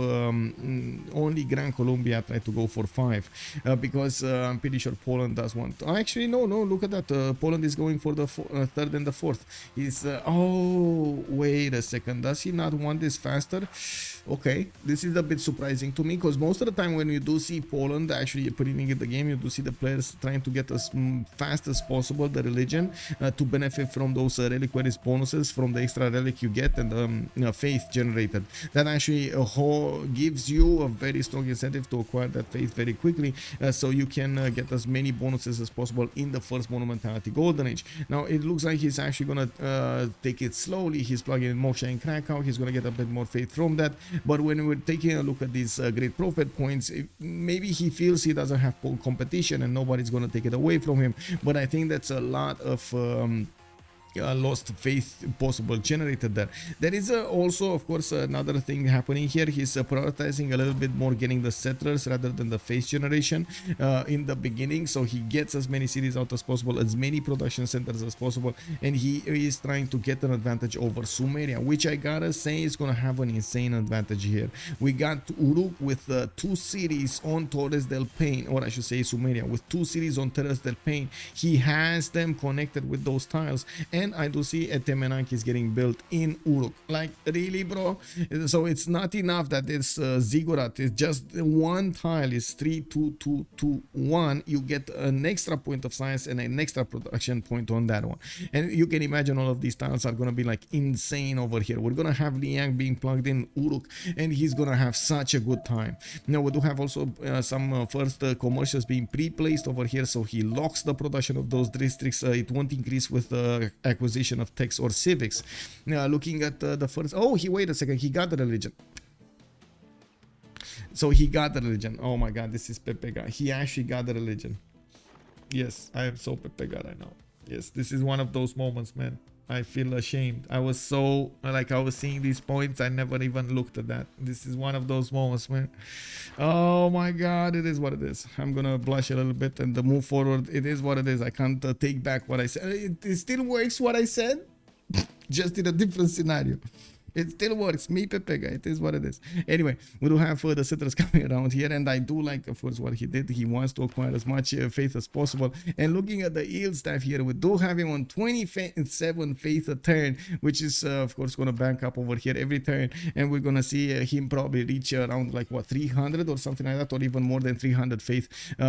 only Grand Columbia try to go for 5 because I'm pretty sure Poland does want to. Actually, no, look at that. Poland is going for the 3rd and the 4th. He's oh, wait a second. Does he not want this faster? Okay, this is a bit surprising to me because most of the time when you do see Poland actually putting in the game, you do see the players trying to get as fast as possible the religion to benefit from those reliquaries bonuses from the extra relic you get and faith generated. That actually gives you a very strong incentive to acquire that faith very quickly so you can get as many bonuses as possible in the first Monumentality Golden Age. Now it looks like he's actually gonna take it slowly. He's plugging in Moksha and Krakow. He's gonna get a bit more faith from that. But when we're taking a look at these great prophet points, maybe he feels he doesn't have competition and nobody's gonna take it away from him. But I think that's a lot of lost faith possible generated there. There is also, of course, another thing happening here. He's prioritizing a little bit more getting the settlers rather than the faith generation in the beginning, so he gets as many cities out as possible, as many production centers as possible, and he is trying to get an advantage over Sumeria, which I gotta say is gonna have an insane advantage here. We got Uruk with 2 cities on Torres del Paine, or I should say Sumeria with 2 cities on Torres del Paine. He has them connected with those tiles, and I do see a Temenank is getting built in Uruk. Like, really, bro? So it's not enough that it's Ziggurat. It's just one tile is 3, 2, 2, 2, 1. You get an extra point of science and an extra production point on that one. And you can imagine all of these tiles are going to be like insane over here. We're going to have Liang being plugged in Uruk, and he's going to have such a good time. Now, we do have also some first commercials being pre-placed over here, so he locks the production of those districts. It won't increase with acquisition of techs or civics. Looking at the first, wait a second, he got the religion. So he got the religion. Oh my god, this is Pepe guy. He actually got the religion. Yes, I am so Pepe guy right now. Yes, this is one of those moments, man. I feel ashamed. I was so, like, I was seeing these points, I never even looked at that. This is one of those moments, man. Oh my god, it is what it is. I'm gonna blush a little bit and move forward. It is what it is. I can't take back what I said. It still works what I said, just in a different scenario. It still works. Me, Pepega. It is what it is. Anyway, we do have the settlers coming around here, and I do like, of course, what he did. He wants to acquire as much faith as possible. And looking at the yield staff here, we do have him on 27 faith a turn, which is, of course, going to bank up over here every turn. And we're going to see him probably reach around like, what, 300 or something like that, or even more than 300 faith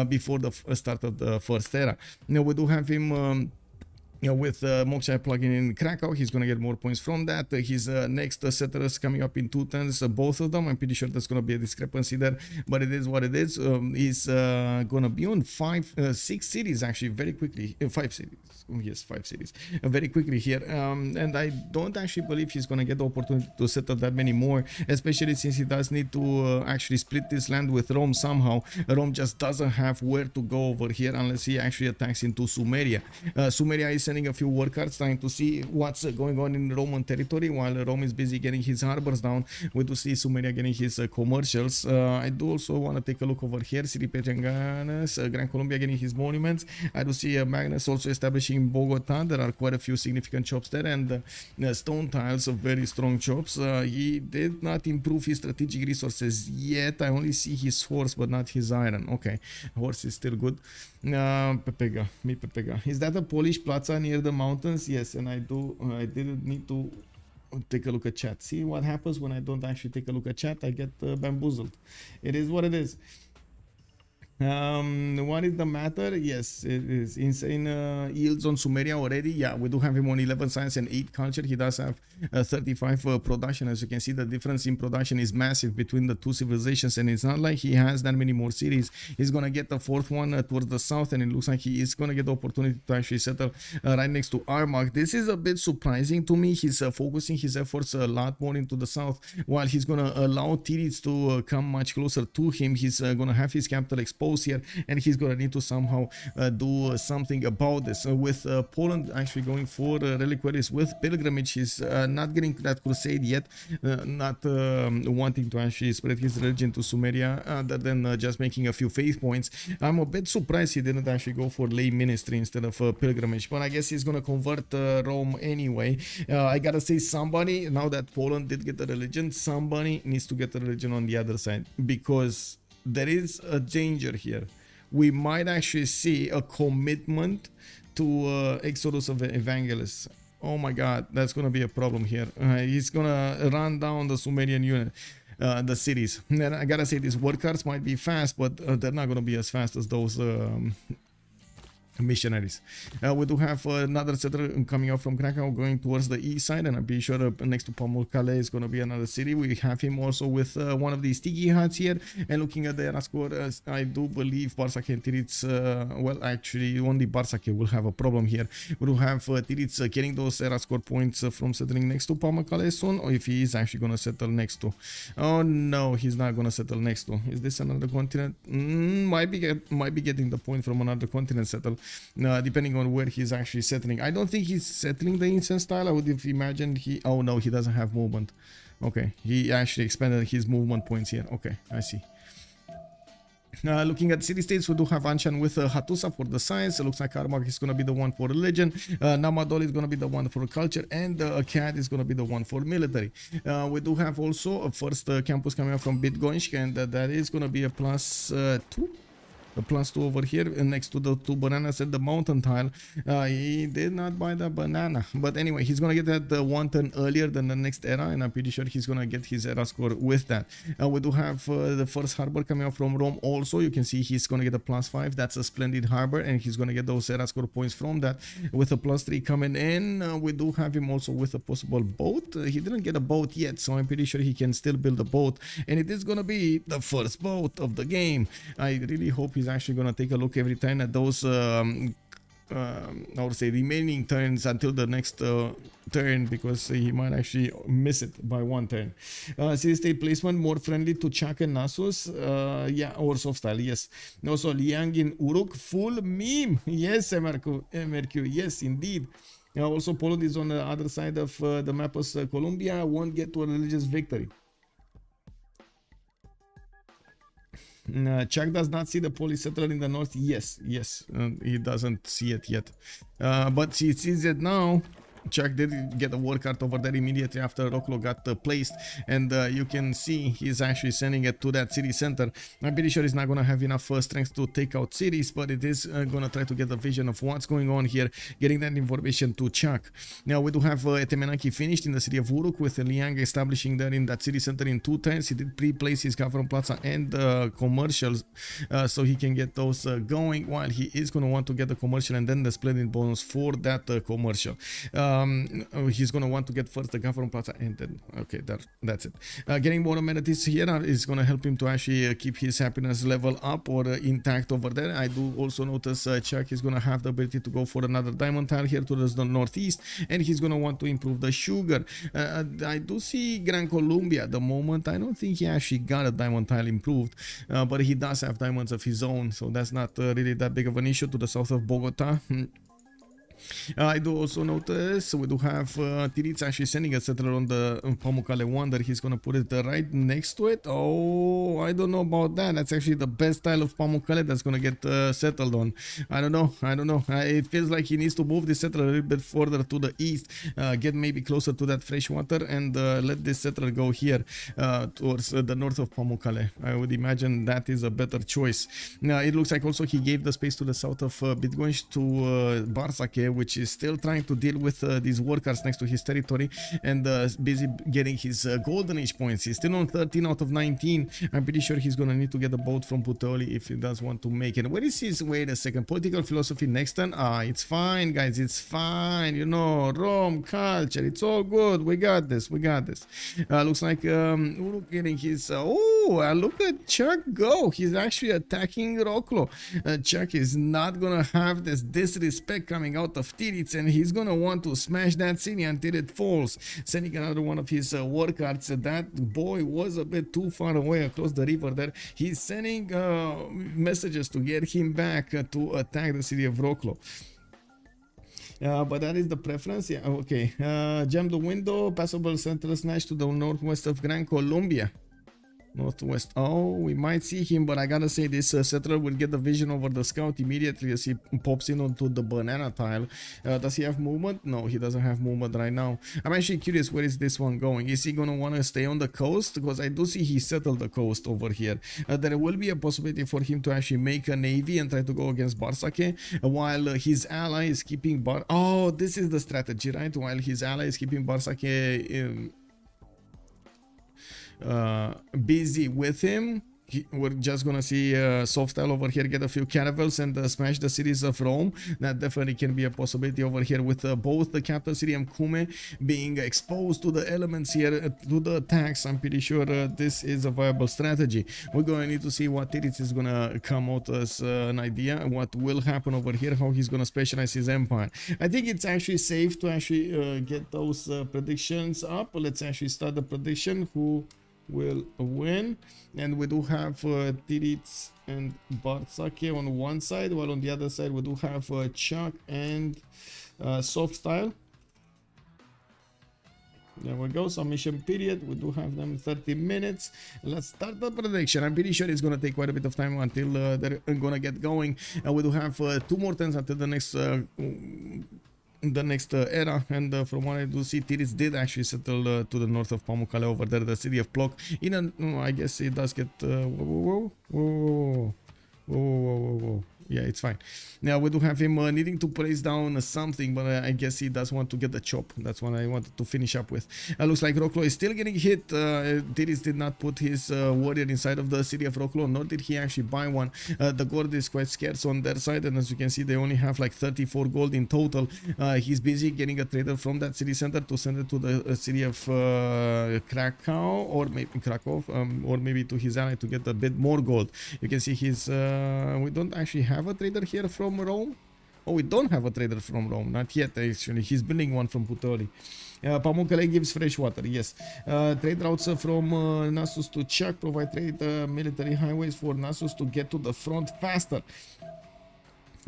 before the start of the first era. Now, we do have him... with Moksha plugging in Krakow, he's going to get more points from that. His next settlers coming up in 2 turns, both of them. I'm pretty sure there's going to be a discrepancy there, but it is what it is. He's going to be on 6 cities actually very quickly. 5 cities. Yes, 5 cities. Very quickly here. And I don't actually believe he's going to get the opportunity to settle that many more, especially since he does need to actually split this land with Rome somehow. Rome just doesn't have where to go over here unless he actually attacks into Sumeria. Sumeria is sending a few war cards trying to see what's going on in Roman territory while Rome is busy getting his harbors down. We do see Sumeria getting his commercials. I do also want to take a look over here. City Petranganas, Grand Columbia getting his monuments. I do see Magnus also establishing Bogota. There are quite a few significant chops there, and stone tiles of very strong chops. He did not improve his strategic resources yet. I only see his horse but not his iron. Okay, horse is still good. Pepega, me Pepega. Is that a Polish plaza near the mountains? Yes, and I didn't need to take a look at chat. See what happens when I don't actually take a look at chat? I get bamboozled. It is what it is. What is the matter? Yes, it is insane yields on Sumeria already. Yeah, we do have him on 11 science and 8 culture. He does have 35 production. As you can see, the difference in production is massive between the two civilizations, and it's not like he has that many more cities. He's gonna get the fourth one towards the south, and it looks like he is gonna get the opportunity to actually settle right next to Armagh. This is a bit surprising to me. He's focusing his efforts a lot more into the south, while he's gonna allow Titiits to come much closer to him. He's gonna have his capital exposed here, and he's gonna need to somehow do something about this. With Poland actually going for reliquaries with pilgrimage, he's not getting that crusade yet, not wanting to actually spread his religion to Sumeria, other than just making a few faith points. I'm a bit surprised he didn't actually go for lay ministry instead of pilgrimage, but I guess he's gonna convert Rome anyway. I gotta say, somebody, now that Poland did get the religion, somebody needs to get the religion on the other side, because there is a danger here. We might actually see a commitment to exodus of evangelists. Oh my god, that's gonna be a problem here. He's gonna run down the Sumerian unit, the cities. And I gotta say, these word cards might be fast, but they're not gonna be as fast as those missionaries. We do have another settler coming out from Krakow going towards the east side, and I'm pretty sure next to Pamukkale is going to be another city. We have him also with one of these tiki huts here, and looking at the era score, I do believe Bartsake and Titiits, well, actually only Bartsake will have a problem here. We do have Titiits getting those era score points from settling next to Pamukkale soon, or if he is actually going to settle next to. Oh no, he's not going to settle next to. Is this another continent? Might be getting the point from another continent settle. Depending on where he's actually settling. I don't think he's settling the incense style. I would have imagined he... Oh no, he doesn't have movement. Okay, he actually expanded his movement points here. Okay, I see. Looking at city-states, we do have Anshan with Hattusa for the science. It looks like Armagh is going to be the one for religion. Namadol is going to be the one for culture. And Akkad is going to be the one for military. We do have also a first campus coming up from Bydgoszcz, and that is going to be a +2. A +2 over here next to the 2 bananas at the mountain tile. He did not buy the banana, but anyway, he's gonna get that 1 turn earlier than the next era, and I'm pretty sure he's gonna get his era score with that. We do have the first harbor coming up from Rome also. You can see he's gonna get a +5. That's a splendid harbor, and he's gonna get those era score points from that with a +3 coming in. We do have him also with a possible boat. He didn't get a boat yet, so I'm pretty sure he can still build a boat, and it is gonna be the first boat of the game. I really hope he's actually gonna take a look every time at those I would say remaining turns until the next turn, because he might actually miss it by 1 turn. City state placement more friendly to ChucK and Nasus, yeah, or Softstyle, yes. Also Liang in Uruk, full meme, yes, MRQ, yes, indeed. Also Poland is on the other side of the map as Colombia, won't get to a religious victory. ChucK does not see the Polish settler in the north. Yes, he doesn't see it yet, but he sees it now. ChucK did get a war card over there immediately after Roklo got placed, and you can see he's actually sending it to that city center. I'm pretty sure he's not going to have enough strength to take out cities, but it is going to try to get a vision of what's going on here, getting that information to ChucK. Now we do have Etemenaki finished in the city of Uruk, with Liang establishing there in that city center in 2 turns. He did pre-place his government plaza and commercials, so he can get those going, while he is going to want to get the commercial and then the splendid bonus for that commercial. He's gonna want to get first the government plaza, and then okay, that's it. Getting more amenities here is gonna help him to actually keep his happiness level up or intact over there. I do also notice ChucK is gonna have the ability to go for another diamond tile here towards the northeast, and he's gonna want to improve the sugar. I do see Gran Colombia at the moment. I don't think he actually got a diamond tile improved, but he does have diamonds of his own, so that's not really that big of an issue to the south of Bogota. I do also notice we do have Titiits actually sending a settler on the Pamukkale Wonder. He's gonna put it right next to it. Oh, I don't know about that. That's actually the best tile of Pamukkale that's gonna get settled on. I don't know. It feels like he needs to move this settler a little bit further to the east, get maybe closer to that fresh water, and let this settler go here towards the north of Pamukkale. I would imagine that is a better choice. Now it looks like also he gave the space to the south of Bydgoszcz to Bartsake, Bartsake, which is still trying to deal with these workers next to his territory and busy getting his golden age points. He's still on 13 out of 19. I'm pretty sure he's gonna need to get a boat from Puteoli if he does want to make it. Where is his, wait a second, political philosophy next turn? It's fine, guys, it's fine, you know, Rome, culture, it's all good, we got this, looks like Uruk getting his, look at ChucK go, he's actually attacking Roklo. ChucK is not gonna have this disrespect coming out of Titiits, and he's gonna want to smash that city until it falls, sending another one of his war cards. That boy was a bit too far away across the river there. He's sending messages to get him back to attack the city of Roklo. But that is the preference. Yeah, okay. Jam the window, passable central snatch to the northwest of Gran Colombia. Northwest. Oh, we might see him, but I gotta say this settler will get the vision over the scout immediately as he pops in onto the banana tile. Does he have movement? No, he doesn't have movement right now. I'm actually curious, where is this one going? Is he gonna want to stay on the coast? Because I do see he settled the coast over here. There will be a possibility for him to actually make a navy and try to go against Bartsake, while his ally is keeping Oh, this is the strategy, right? While his ally is keeping Bartsake busy with him, we're just gonna see Softstyle over here get a few caravels and smash the cities of Rome. That definitely can be a possibility over here, with both the capital city and Cume being exposed to the elements here, to the attacks. I'm pretty sure this is a viable strategy. We're going to need to see what Titiits is gonna come out as an idea, what will happen over here, how he's gonna specialize his empire. I think it's actually safe to actually get those predictions up. Let's actually start the prediction. Who will win? And we do have Titiits and Bartsake on one side, while on the other side we do have ChucK and Softstyle. There we go, submission period. We do have them 30 minutes. Let's start the prediction. I'm pretty sure it's going to take quite a bit of time until they're going to get going. We do have 2 more turns until the next era, and from what I do see, Titiits did actually settle to the north of Pamukkale over there, the city of Plock. I guess it does get whoa. Yeah, it's fine. Now we do have him needing to place down something, but I guess he does want to get the chop. That's what I wanted to finish up with. Looks like Roklo is still getting hit. Titiits did not put his warrior inside of the city of Roklo, nor did he actually buy one. The gold is quite scarce on their side, and as you can see, they only have like 34 gold in total. He's busy getting a trader from that city center to send it to the city of Krakow, or maybe Krakow, or maybe to his ally to get a bit more gold. You can see his we don't actually have a trader here from Rome. Oh, we don't have a trader from Rome, not yet actually. He's building one from Puteoli. Pamukkale gives fresh water, yes. Trade routes from Nasus to ChucK provide trade military highways for Nasus to get to the front faster.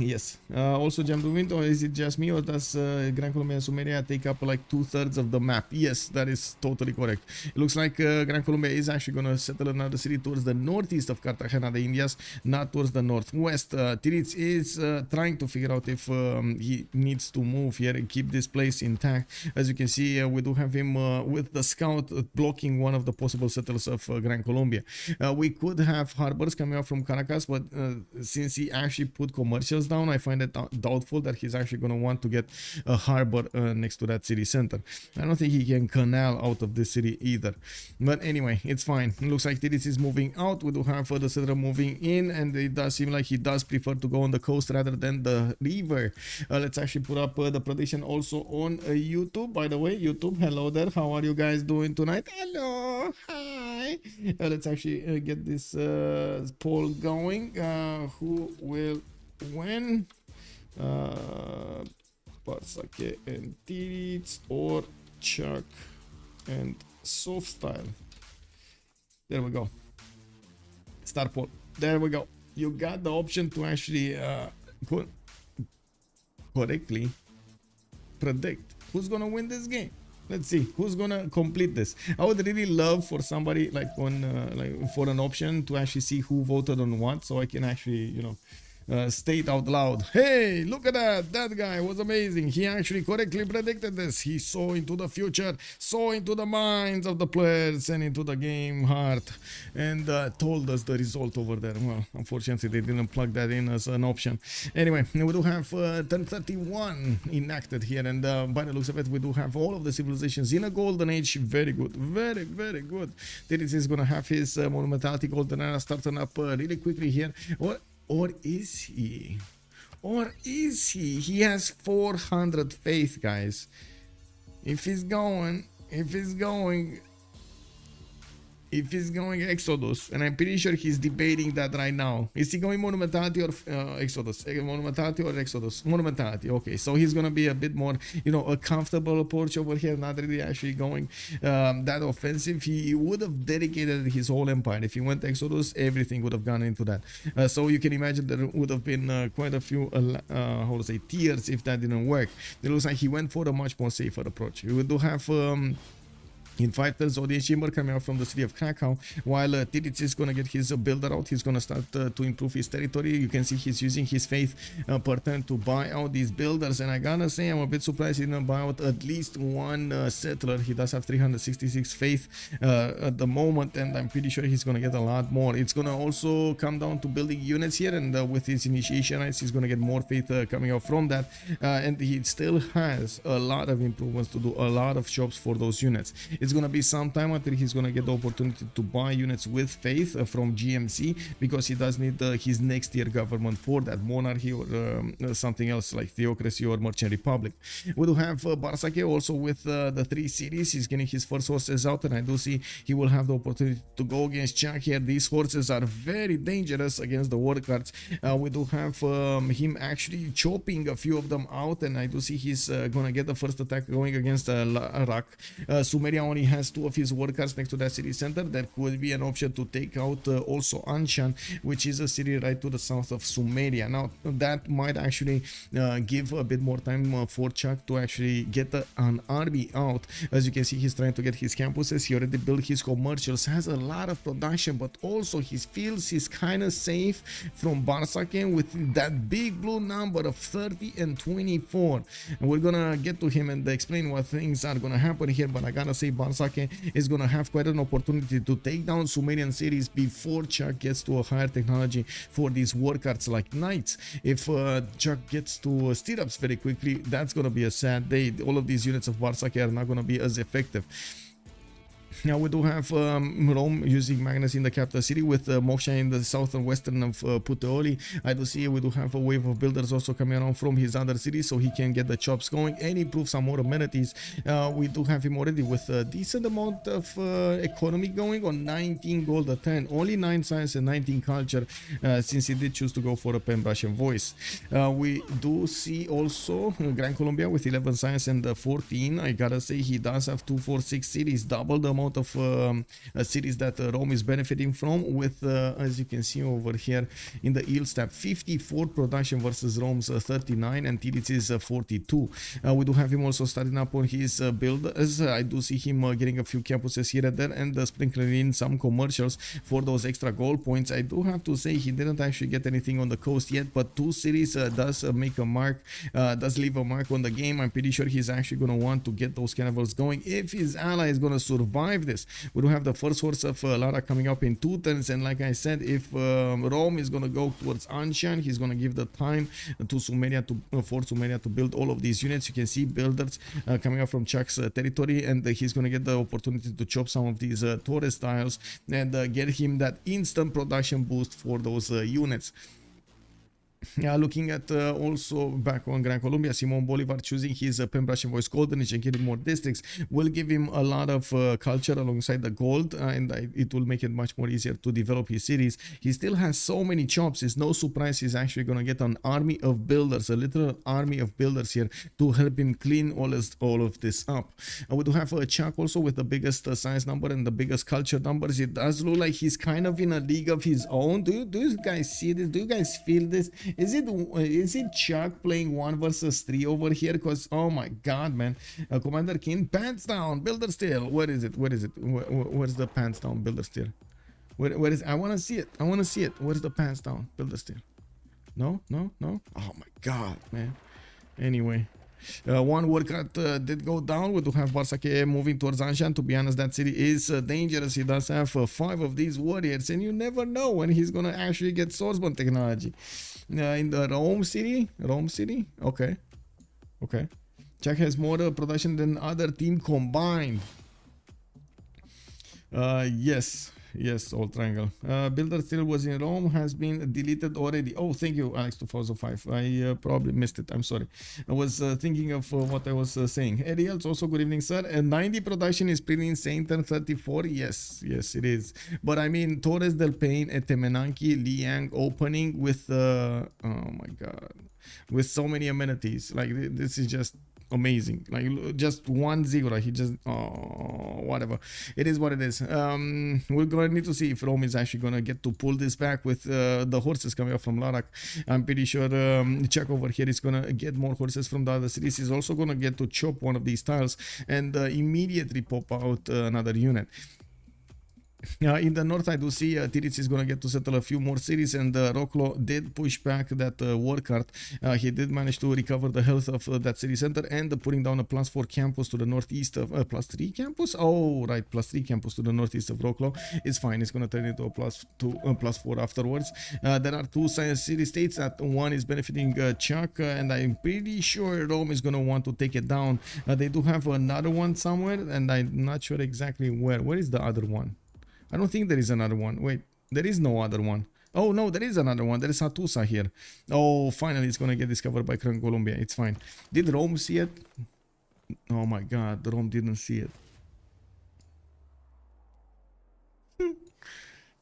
Yes. Also jam the window. Is it just me, or does Gran Colombia and Sumeria take up like 2/3 of the map? Yes, that is totally correct. It looks like Gran Colombia is actually going to settle another city towards the northeast of Cartagena de Indias, not towards the northwest. Titiits is trying to figure out if he needs to move here and keep this place intact. As you can see, we do have him with the scout blocking one of the possible settlers of Gran Colombia. We could have harbors coming up from Caracas, but since he actually put commercials down, I find it doubtful that he's actually going to want to get a harbor next to that city center. I don't think he can canal out of this city either. But anyway, it's fine. It looks like Titiits is moving out. We do have the settler moving in, and it does seem like he does prefer to go on the coast rather than the river. Let's actually put up the prediction also on YouTube. By the way, YouTube, hello there. How are you guys doing tonight? Hello. Hi. Let's actually get this poll going. Who will when Bartsake and Titiits, or ChucK and Softstyle? There we go. Start poll. There we go. You got the option to actually correctly predict who's gonna win this game. Let's see who's gonna complete this. I would really love for somebody like on like for an option to actually see who voted on what, so I can actually, you know, state out loud. Hey, look at that. That guy was amazing. He actually correctly predicted this. He saw into the future, saw into the minds of the players and into the game heart, and told us the result over there. Well, unfortunately, they didn't plug that in as an option. Anyway, we do have 1031 enacted here, and by the looks of it, we do have all of the civilizations in a golden age. Very good. Very, very good. Titiits is going to have his monumentality golden era starting up really quickly here. Or is he? Or is he? He has 400 faith, guys. If he's going Exodus, and I'm pretty sure he's debating that right now. Is he going Monumentality or Exodus? Monumentality or Exodus? Monumentality. Okay, so he's gonna be a bit more, a comfortable approach over here, not really actually going that offensive. He would have dedicated his whole empire. If he went Exodus, everything would have gone into that. So you can imagine there would have been quite a few, tears if that didn't work. It looks like he went for a much more safer approach. We do have in 5 turns, audience chamber coming out from the city of Krakow, while Titiits is going to get his builder out. He's going to start to improve his territory. You can see he's using his faith per turn to buy out these builders, and I gotta say I'm a bit surprised he didn't buy out at least one settler. He does have 366 faith at the moment, and I'm pretty sure he's going to get a lot more. It's going to also come down to building units here, and with his initiation rights, he's going to get more faith coming out from that, and he still has a lot of improvements to do, a lot of shops for those units. It's going to be some time until he's going to get the opportunity to buy units with faith from GMC, because he does need his next tier government for that, monarchy or something else like theocracy or merchant republic. We do have Bartsake also with the 3 cities. He's getting his first horses out, and I do see he will have the opportunity to go against ChucK here. These horses are very dangerous against the war cards. We do have him actually chopping a few of them out, and I do see he's going to get the first attack going against Iraq. Sumeria only has 2 of his workers next to that city center. That could be an option to take out also Anshan, which is a city right to the south of Sumeria. Now that might actually give a bit more time for ChucK to actually get an army out. As you can see, he's trying to get his campuses. He already built his commercials, has a lot of production, but also he feels he's kind of safe from Bartsake with that big blue number of 30 and 24. And we're gonna get to him and explain what things are gonna happen here, but I gotta say Bartsake is gonna have quite an opportunity to take down Sumerian cities before ChucK gets to a higher technology for these war cards like knights. If ChucK gets to stirrups very quickly, that's gonna be a sad day. All of these units of Bartsake are not gonna be as effective. Now we do have Rome using Magnus in the capital city with Moksha in the south and western of Puteoli. I do see we do have a wave of builders also coming around from his other cities, so he can get the chops going and improve some more amenities. We do have him already with a decent amount of economy going on, 19 gold a turn, only 9 science and 19 culture, since he did choose to go for a pen brush and voice. We do see also Gran Colombia with 11 science and 14. I gotta say he does have 2, 4, 6 cities, double the amount of cities that Rome is benefiting from, with as you can see over here in the yield tab, 54 production versus Rome's 39 and Titiits is 42. We do have him also starting up on his build, as I do see him getting a few campuses here and there, and sprinkling in some commercials for those extra gold points. I do have to say he didn't actually get anything on the coast yet, but 2 cities does make a mark, does leave a mark on the game. I'm pretty sure he's actually going to want to get those cannibals going if his ally is going to survive this. We do have the first horse of Lara coming up in 2 turns, and like I said, if Rome is going to go towards Anshan, he's going to give the time to Sumeria for Sumeria to build all of these units. You can see builders coming up from ChucK's territory, and he's going to get the opportunity to chop some of these Torres tiles and get him that instant production boost for those units. Looking at also back on Gran Colombia, Simon Bolivar choosing his pen brush and voice golden and getting more districts will give him a lot of culture alongside the gold, and it will make it much more easier to develop his cities. He still has so many chops. It's no surprise he's actually going to get an army of builders, a literal army of builders here to help him clean all of this up. We do have ChucK also with the biggest science number and the biggest culture numbers. It does look like he's kind of in a league of his own. Do you guys see this? Do you guys feel this? Is it ChucK playing 1 versus 3 over here? Because oh my god, man, Commander King, pants down, builder still. Where is it? Where's the pants down builder still? Where is? I want to see it. Where's the pants down builder still? No. Oh my god, man. Anyway. One workout did go down. We do have Bartsake moving towards Anshan. To be honest, that city is dangerous. He does have 5 of these warriors, and you never know when he's gonna actually get swordsman technology. In the Rome city? Okay. ChucK has more production than other team combined. Yes, old triangle. Builder still was in Rome, has been deleted already. Oh, thank you, Alex2005. I probably missed it. I'm sorry. I was thinking of what I was saying. Ariel's also good evening, sir. 90 production is pretty insane. Turn 34. Yes, it is. But I mean, Torres del Paine, Temenanki, Liang opening with oh my god, with so many amenities. Like this is just amazing. Like just 1-0. He just whatever. It is what it is. We're gonna need to see if Rome is actually gonna get to pull this back with the horses coming up from Larak. I'm pretty sure ChucK over here is gonna get more horses from the other cities. He's also gonna get to chop one of these tiles and immediately pop out another unit. In the north, I do see Titiits is going to get to settle a few more cities, and Roklo did push back that war cart. He did manage to recover the health of that city center and putting down a +4 campus to the northeast of +3 campus. Oh, right, +3 campus to the northeast of Roklo. It's fine. It's going to turn into a +4 afterwards. There are 2 city states. That one is benefiting ChucK, and I'm pretty sure Rome is going to want to take it down. They do have another one somewhere, and I'm not sure exactly where. Where is the other one? I don't think there is another one. Wait, there is no other one. Oh no, there is another one. There is Hattusa here. Oh, finally it's gonna get discovered by Crown Columbia. It's fine. Did Rome see it? Oh my god, Rome didn't see it.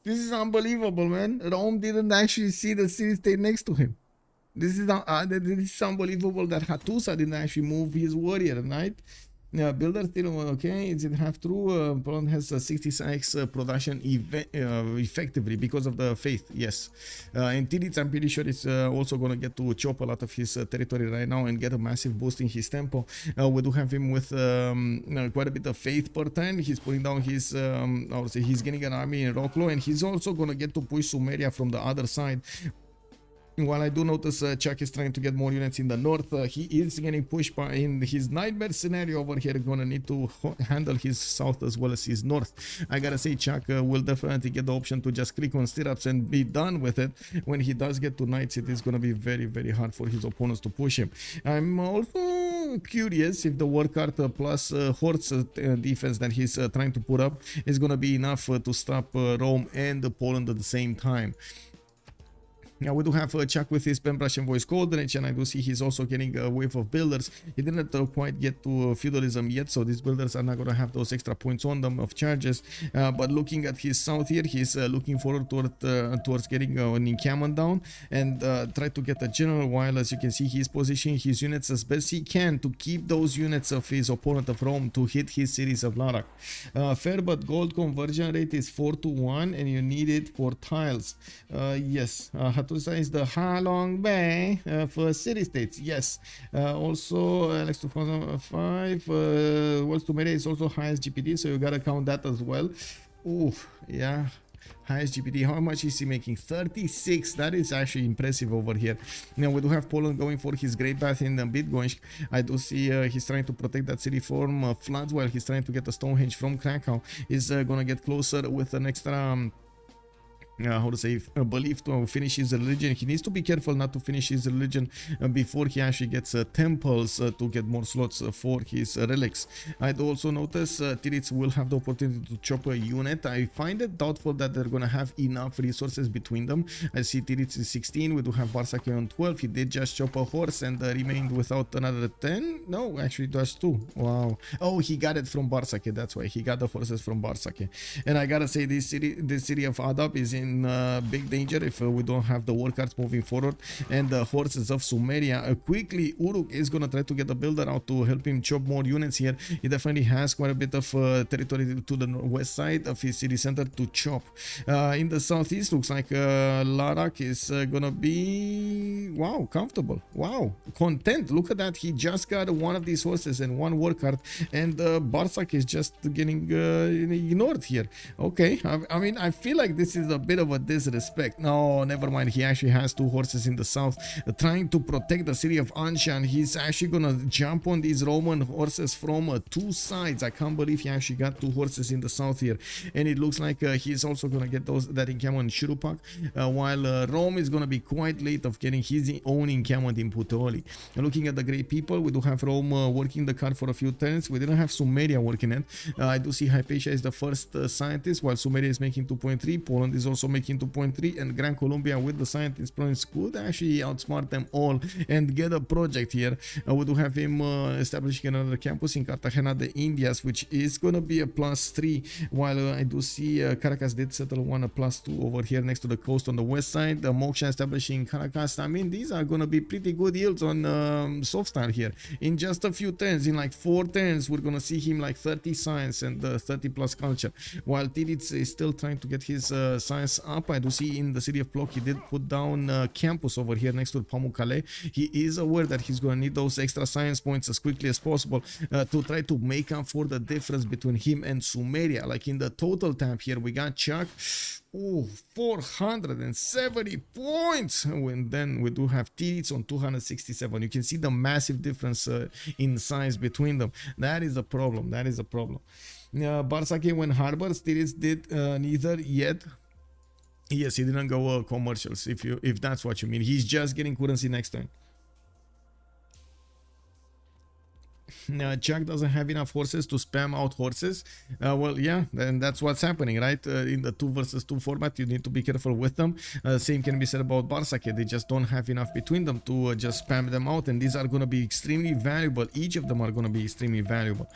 This is unbelievable, man. Rome didn't actually see the city state next to him. This is unbelievable that Hattusa didn't actually move his warrior, right? Builder still okay. Is it half true? Poland has 66 production effectively because of the faith. Yes, and Titiits, I'm pretty sure it's also gonna get to chop a lot of his territory right now and get a massive boost in his tempo. We do have him with quite a bit of faith per turn. He's putting down his, I would say, he's getting an army in Roklo, and he's also gonna get to push Sumeria from the other side. While I do notice ChucK is trying to get more units in the north, he is getting pushed by in his nightmare scenario over here. Gonna need to handle his south as well as his north. I gotta say, ChucK will definitely get the option to just click on stirrups and be done with it. When he does get to knights, it is gonna be very, very hard for his opponents to push him. I'm also curious if the war cart plus horse defense that he's trying to put up is gonna be enough to stop Rome and Poland at the same time. Now we do have ChucK with his Pembrush and Voice Coordinate, and I do see he's also getting a wave of builders. He didn't quite get to feudalism yet, so these builders are not going to have those extra points on them of charges. But looking at his south here, he's looking forward towards getting an encampment down and try to get a general, while as you can see he's positioning his units as best he can to keep those units of his opponent of Rome to hit his cities of Larak. Fair, but gold conversion rate is 4-1 and you need it for tiles. Yes, Hattusa is the Halong Bay for city states. Yes. Also, Alex 2005. World's Sumeria is also highest GPD, so you gotta count that as well. Oof, yeah. Highest GPD. How much is he making? 36. That is actually impressive over here. Now we do have Poland going for his Great Bath in Bydgoszcz. I do see he's trying to protect that city from floods while he's trying to get the Stonehenge from Krakow. He's gonna get closer with an extra how to say, belief to finish his religion. He needs to be careful not to finish his religion before he actually gets temples to get more slots for his relics. I do also notice Titiits will have the opportunity to chop a unit. I find it doubtful that they're gonna have enough resources between them. I see Titiits is 16. We do have Bartsake on 12. He did just chop a horse and remained without another 10. No, actually just 2. Wow. Oh, he got it from Bartsake. That's why he got the horses from Bartsake. And I gotta say, this city of Adab is in big danger if we don't have the war cards moving forward and the horses of Sumeria. Quickly, Uruk is gonna try to get a builder out to help him chop more units here. He definitely has quite a bit of territory to the west side of his city center to chop. In the southeast, looks like Larak is gonna be, wow, comfortable. Wow, content. Look at that. He just got one of these horses and one war card, and Bartsake is just getting ignored here. Okay, I mean, I feel like this is a bit bit of a disrespect. No, never mind. He actually has 2 horses in the south trying to protect the city of Anshan. He's actually gonna jump on these Roman horses from 2 sides. I can't believe he actually got 2 horses in the south here. And it looks like he's also gonna get that encampment in Shurupak, while Rome is gonna be quite late of getting his own encampment in Puteoli. Looking at the great people, we do have Rome working the card for a few turns. We didn't have Sumeria working it. I do see Hypatia is the first scientist, while Sumeria is making 2.3. Poland is also making 2.3, and Gran Colombia with the scientist points could actually outsmart them all and get a project here. We do have him establishing another campus in Cartagena de Indias, which is gonna be a +3, while I do see Caracas did settle one a +2 over here next to the coast on the west side. Moksha establishing Caracas. I mean, these are gonna be pretty good yields on Softstyle here. In just a few turns, in like 4 turns, we're gonna see him like 30 science and 30 plus culture, while Titiits is still trying to get his science up. I do see in the city of Plock he did put down campus over here next to Pamukkale. He is aware that he's gonna need those extra science points as quickly as possible to try to make up for the difference between him and Sumeria. Like in the total tab here, we got ChucK. Oh, 470 points. And then we do have Titiits on 267. You can see the massive difference in size between them. That is a problem. That is a problem. Bartsake went harbor. Titiits did neither yet. Yes, he didn't go commercials. If that's what you mean, he's just getting currency next time. ChucK doesn't have enough horses to spam out horses. Well, yeah, and that's what's happening, right? In the 2 versus 2 format, you need to be careful with them. Same can be said about Bartsake. They just don't have enough between them to just spam them out, and these are going to be extremely valuable. Each of them are going to be extremely valuable.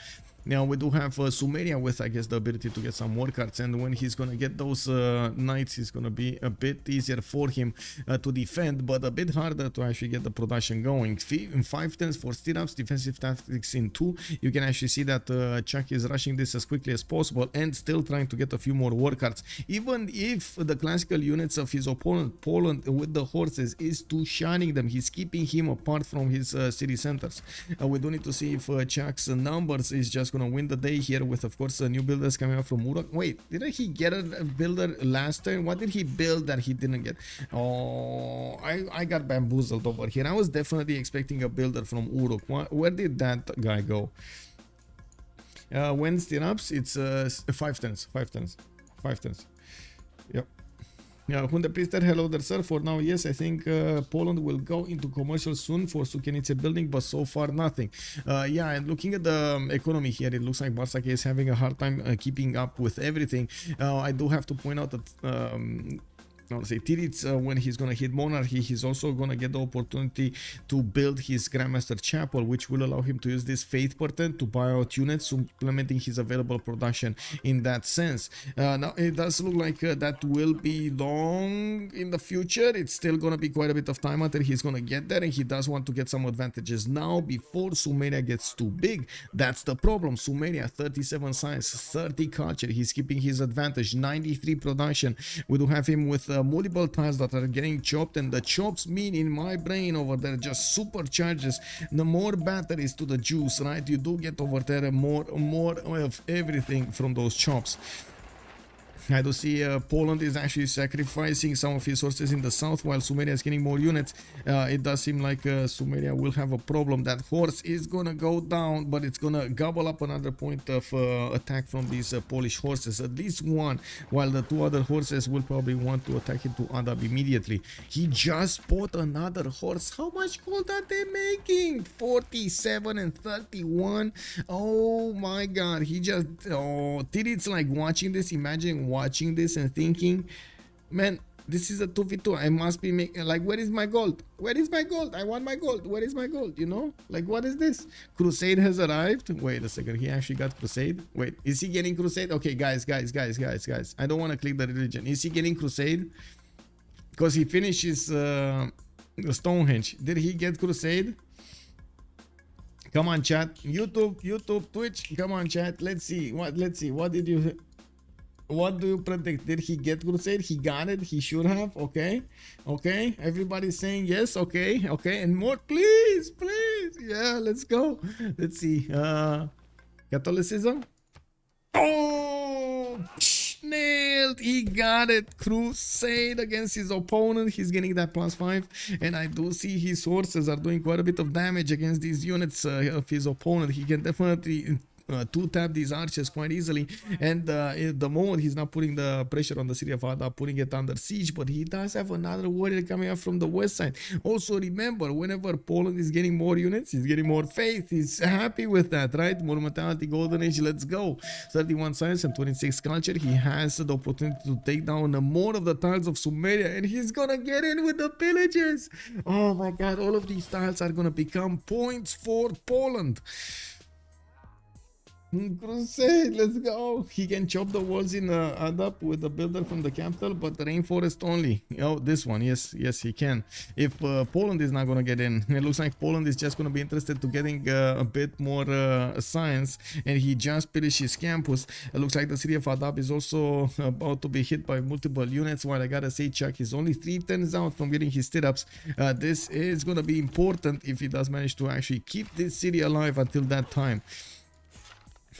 Now we do have Sumeria with, I guess, the ability to get some war cards, and when he's gonna get those knights, it's gonna be a bit easier for him to defend, but a bit harder to actually get the production going. In 5 turns for stirrups, defensive tactics in 2. You can actually see that ChucK is rushing this as quickly as possible and still trying to get a few more war cards, even if the classical units of his opponent, Poland, with the horses, is too shining them. He's keeping him apart from his city centers. We do need to see if ChucK's numbers is just gonna win the day here with, of course, new builders coming up from Uruk. Wait, didn't he get a builder last turn? What did he build that he didn't get? Oh, I got bamboozled over here. I was definitely expecting a builder from Uruk. Where did that guy go? When stirrups, it's 5 turns. 5 turns. 5 turns. Yep. Yeah, Hundepriester, hello there, sir. For now, yes, I think Poland will go into commercial soon for Sukienice building, but so far nothing. Yeah, and looking at the economy here, it looks like Bartsake is having a hard time keeping up with everything. I do have to point out that say Titiits, when he's gonna hit monarchy, he's also gonna get the opportunity to build his Grandmaster Chapel, which will allow him to use this faith pattern to buy out units, supplementing his available production in that sense. Now it does look like that will be long in the future. It's still gonna be quite a bit of time until he's gonna get there, and he does want to get some advantages now before Sumeria gets too big. That's the problem. Sumeria 37 science, 30 culture. He's keeping his advantage, 93 production. We do have him with multiple tiles that are getting chopped, and the chops mean in my brain over there just supercharges the more batteries to the juice, right? You do get over there more of everything from those chops. I do see Poland is actually sacrificing some of his horses in the south while Sumeria is getting more units. It does seem like Sumeria will have a problem. That horse is gonna go down, but it's gonna gobble up another point of attack from these Polish horses, at least one, while the 2 other horses will probably want to attack him to Adab immediately. He just bought another horse. How much gold are they making? 47 and 31. Oh my god, he just, oh, Titiits like watching this, imagine watching this and thinking, man, this is a 2v2. I must be making, like, where is my gold? Where is my gold? I want my gold. Where is my gold? You know, like, what is this? Crusade has arrived. Wait a second, he actually got Crusade. Wait, is he getting Crusade? Okay, guys, I don't want to click the religion. Is he getting Crusade? Because he finishes Stonehenge. Did he get Crusade? Come on, chat. YouTube, Twitch. Come on, chat. Let's see. What do you predict? Did he get Crusade? He got it. He should have. Okay. Everybody's saying yes. Okay. And more, please. Yeah, let's go. Let's see. Catholicism. Oh nailed. He got it. Crusade against his opponent. He's getting that +5. And I do see his horses are doing quite a bit of damage against these units of his opponent. He can definitely two-tap these archers quite easily, and at the moment he's not putting the pressure on the city of Ada, putting it under siege, but he does have another warrior coming up from the west side. Also remember, whenever Poland is getting more units, he's getting more faith. He's happy with that, right? Monumentality, Golden Age, let's go. 31 science and 26 culture. He has the opportunity to take down more of the tiles of Sumeria, and he's gonna get in with the pillages. Oh my god, all of these tiles are gonna become points for Poland. Crusade, let's go. He can chop the walls in Adap with the builder from the capital, but the rainforest only. Oh, this one, yes, he can. If Poland is not gonna get in, it looks like Poland is just gonna be interested to getting a bit more science, and he just finished his campus. It looks like the city of Adap is also about to be hit by multiple units, while I gotta say ChucK is only 3 turns out from getting his stirrups. This is gonna be important if he does manage to actually keep this city alive until that time.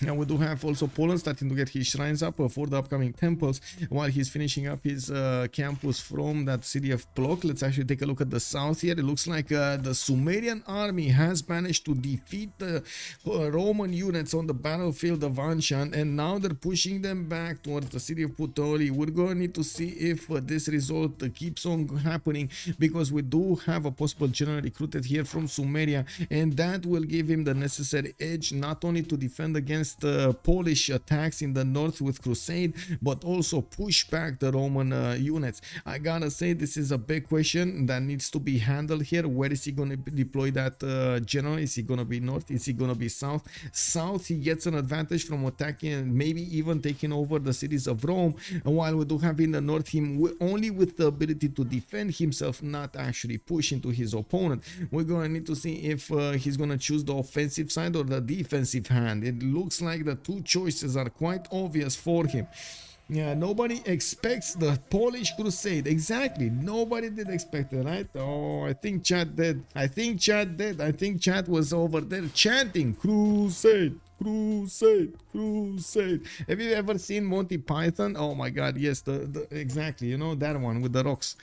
Now we do have also Poland starting to get his shrines up for the upcoming temples while he's finishing up his campus from that city of Plock. Let's actually take a look at the south here. It looks like the Sumerian army has managed to defeat the Roman units on the battlefield of Anshan, and now they're pushing them back towards the city of Puteoli. We're going to need to see if this result keeps on happening, because we do have a possible general recruited here from Sumeria, and that will give him the necessary edge not only to defend against Polish attacks in the north with Crusade, but also push back the Roman units. I gotta say, this is a big question that needs to be handled here. Where is he going to deploy that general? Is he going to be north? Is he going to be south? South, he gets an advantage from attacking and maybe even taking over the cities of Rome, while we do have in the north him only with the ability to defend himself, not actually push into his opponent. We're going to need to see if he's going to choose the offensive side or the defensive hand. It looks like the two choices are quite obvious for him. Yeah, nobody expects the Polish Crusade. Exactly. Nobody did expect it, right? Oh, I think chat did. I think chat was over there chanting Crusade, Crusade, Crusade. Have you ever seen Monty Python? Oh my god, yes, exactly, you know, that one with the rocks.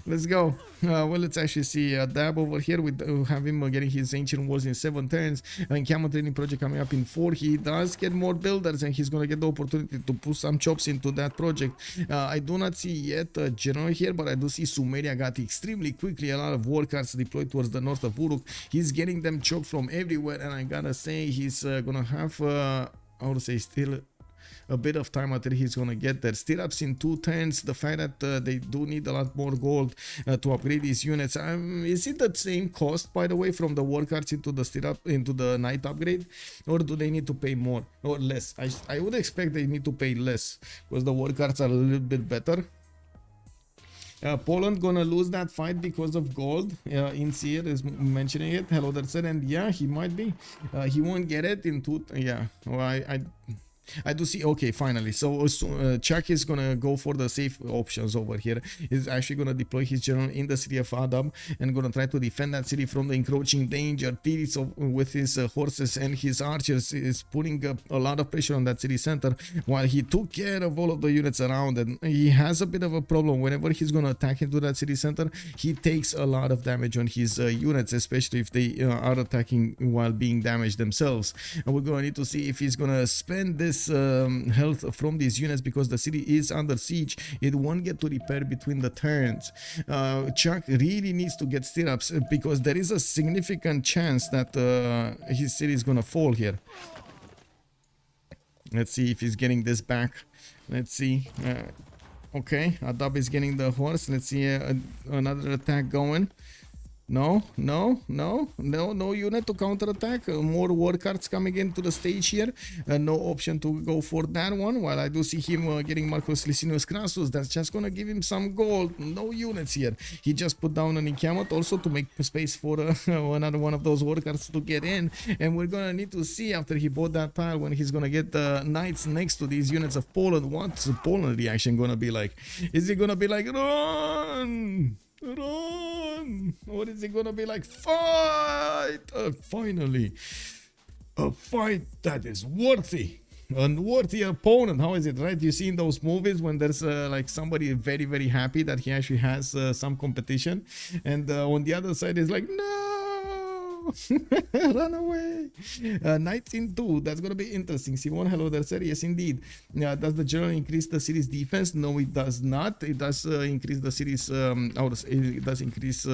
Let's go. Well, let's actually see Dab over here. We have him getting his ancient walls in 7 turns, and Camel training project coming up in 4. He does get more builders, and he's gonna get the opportunity to put some chops into that project. I do not see yet a general here, but I do see Sumeria got extremely quickly a lot of war cards deployed towards the north of Uruk. He's getting them choked from everywhere, and I gotta say he's gonna have I would say still a bit of time until he's gonna get there. Stirrups in 2 turns. The fact that they do need a lot more gold to upgrade these units. Is it the same cost, by the way, from the war cards into the stirrup, into the knight upgrade, or do they need to pay more or less? I would expect they need to pay less because the war cards are a little bit better. Poland gonna lose that fight because of gold. Inseer is mentioning it. Hello there, sir. And yeah, he might be. He won't get it in 2. Yeah, well, I do see. Okay, finally. So ChucK is gonna go for the safe options over here. He's actually gonna deploy his general in the city of Adam and gonna try to defend that city from the encroaching danger. Titiits with his horses and his archers is putting up a lot of pressure on that city center, while he took care of all of the units around. And he has a bit of a problem. Whenever he's gonna attack into that city center, he takes a lot of damage on his units, especially if they are attacking while being damaged themselves. And we're gonna need to see if he's gonna spend this health from these units, because the city is under siege. It won't get to repair between the turns. ChucK really needs to get stirrups, because there is a significant chance that his city is gonna fall here. Let's see if he's getting this back. Let's see. Okay, Adab is getting the horse. Let's see another attack going. No unit to counterattack. More war cards coming into the stage here. No option to go for that one. While I do see him getting Marcus Licinius Crassus, that's just gonna give him some gold. No units here. He just put down an encampment also to make space for another one of those war cards to get in. And we're gonna need to see after he bought that tile when he's gonna get the knights next to these units of Poland. What's the Poland reaction gonna be like? Is he gonna be like, run? Run! Or is it gonna be like, fight? Finally, a fight that is worthy. unworthy opponent. How is it, right? You see in those movies when there's like somebody very, very happy that he actually has some competition, and on the other side is like, no, run away. Knights in 2, that's gonna be interesting. Simon, hello there, sir. Yes, indeed. Does the general increase the series defense? No, it does not. It does increase the series, it does increase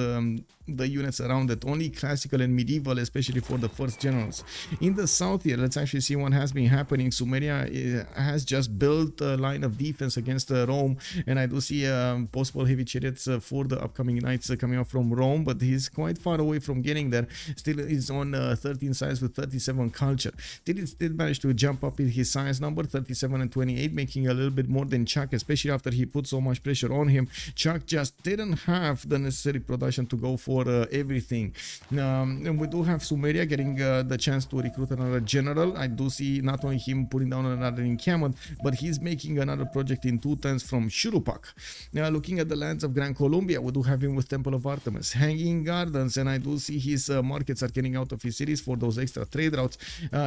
the units around it, only classical and medieval, especially for the first generals. In the south here, let's actually see what has been happening. Sumeria has just built a line of defense against Rome, and I do see possible heavy chariots for the upcoming knights coming up from Rome, but he's quite far away from getting there. Still is on 13 science with 37 culture. Titiits did manage to jump up in his science number, 37 and 28, making a little bit more than ChucK, especially after he put so much pressure on him. ChucK just didn't have the necessary production to go for everything. And we do have Sumeria getting the chance to recruit another general. I do see not only him putting down another encampment, but he's making another project in 2 turns from Shurupak. Now, looking at the lands of Grand Columbia, we do have him with Temple of Artemis, Hanging Gardens, and I do see his markets are getting out of his cities for those extra trade routes.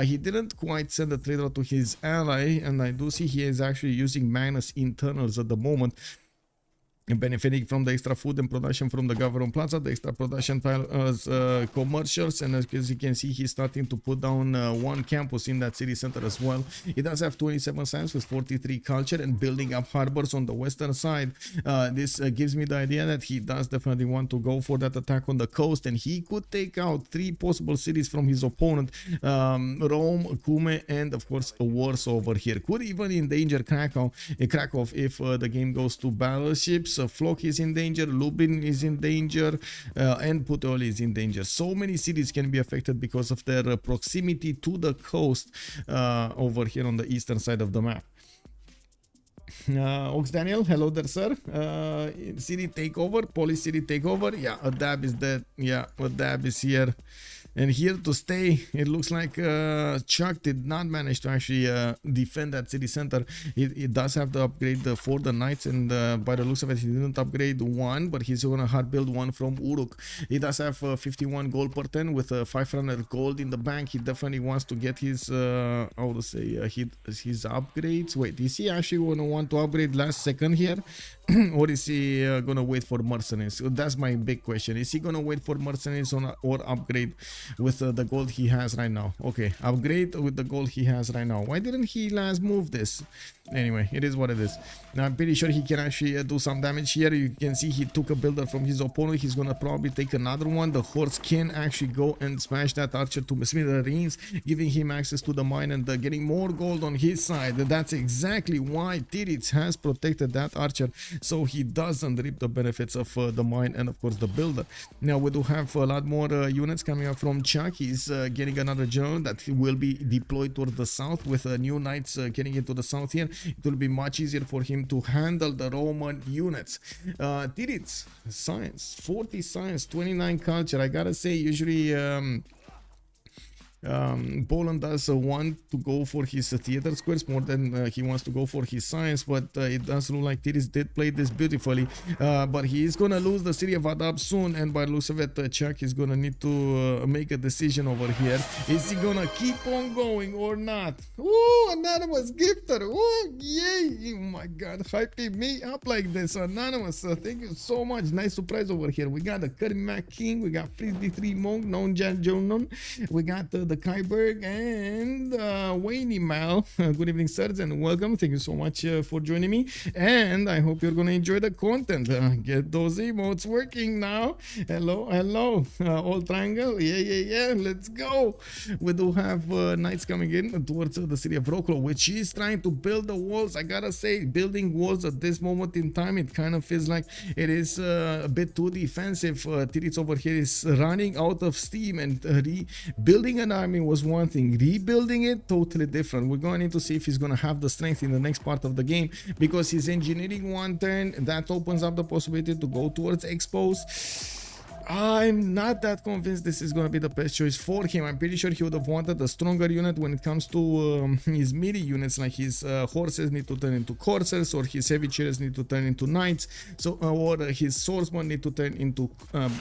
He didn't quite send a trade route to his ally, and I do see he is actually using Magnus internals at the moment, benefiting from the extra food and production from the government plaza, the extra production pile as commercials, and as you can see, he's starting to put down one campus in that city center as well. He does have 27 science with 43 culture and building up harbors on the western side. This gives me the idea that he does definitely want to go for that attack on the coast, and he could take out 3 possible cities from his opponent, Rome, Cume, and of course Warsaw over here. Could even endanger Krakow if the game goes to battleships. Flock is in danger, Lublin is in danger, and Puteoli is in danger. So many cities can be affected because of their proximity to the coast over here on the eastern side of the map. Ox Daniel, hello there, sir. City takeover, police city takeover. Yeah, a dab is dead. Yeah, a dab is here and here to stay. It looks like ChucK did not manage to actually defend that city center. It does have the upgrade for the knights, and by the looks of it, he didn't upgrade one, but he's gonna hard build one from Uruk. He does have 51 gold per 10 with 500 gold in the bank. He definitely wants to get his how to say his upgrades. Wait, is he actually gonna want to upgrade last second here? Or is he gonna wait for mercenaries? That's my big question. Is he gonna wait for mercenaries or upgrade with the gold he has right now? Okay, upgrade with the gold he has right now. Why didn't he last move this? Anyway, it is what it is. Now I'm pretty sure he can actually do some damage here. You can see he took a builder from his opponent. He's gonna probably take another one. The horse can actually go and smash that archer to smithereens, giving him access to the mine and getting more gold on his side. That's exactly why Titiits has protected that archer, so he doesn't reap the benefits of the mine and of course the builder. Now we do have a lot more units coming up from ChucK. He's getting another general that will be deployed towards the south with new knights getting into the south here. It will be much easier for him to handle the Roman units. Titiits, science, 40 science, 29 culture. I gotta say, usually Poland does want to go for his theater squares more than he wants to go for his science, but it does look like Titiits did play this beautifully, but he is gonna lose the city of Adab soon, and by the looks of it, ChucK is gonna need to make a decision over here. Is he gonna keep on going or not? Ooh, Anonymous gifter. Ooh, yay. Oh my god, hyping me up like this. Anonymous, thank you so much. Nice surprise over here. We got the Kermac King, we got Frisbee 3 Monk, known Jan Jonon, we got the Kyberg and Wayne Mal. Good evening, sirs, and welcome. Thank you so much for joining me, and I hope you're gonna enjoy the content. Get those emotes working now. Hello, hello. All triangle. Yeah. Let's go. We do have knights coming in towards the city of Wrocław, which is trying to build the walls. I gotta say, building walls at this moment in time, it kind of feels like it is a bit too defensive. Titiits over here is running out of steam, and rebuilding an army was one thing, rebuilding it totally different. We're going to need to see if he's going to have the strength in the next part of the game, because he's engineering one turn that opens up the possibility to go towards expose. I'm not that convinced this is going to be the best choice for him. I'm pretty sure he would have wanted a stronger unit when it comes to his melee units, like his horses need to turn into coursers, or his heavy chariots need to turn into knights, so or his swordsmen need to turn into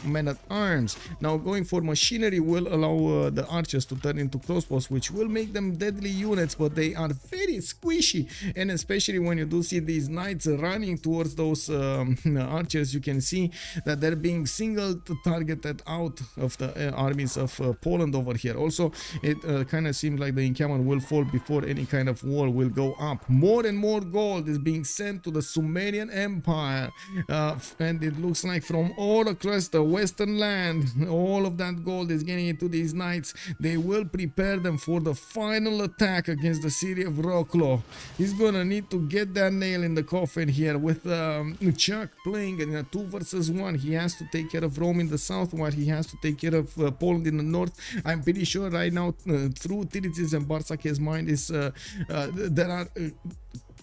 men-at-arms. Now going for machinery will allow the archers to turn into crossbows, which will make them deadly units, but they are very squishy, and especially when you do see these knights running towards those archers, you can see that they're being single targeted out of the armies of Poland over here. Also, it kind of seems like the encampment will fall before any kind of wall will go up. More and more gold is being sent to the Sumerian Empire, and it looks like from all across the western land, all of that gold is getting into these knights. They will prepare them for the final attack against the city of Wroclaw. He's gonna need to get that nail in the coffin here with ChucK playing in a 2 versus 1. He has to take care of Rome in the south, while he has to take care of Poland in the north. I'm pretty sure right now through Titiits and Bartsake's mind is there are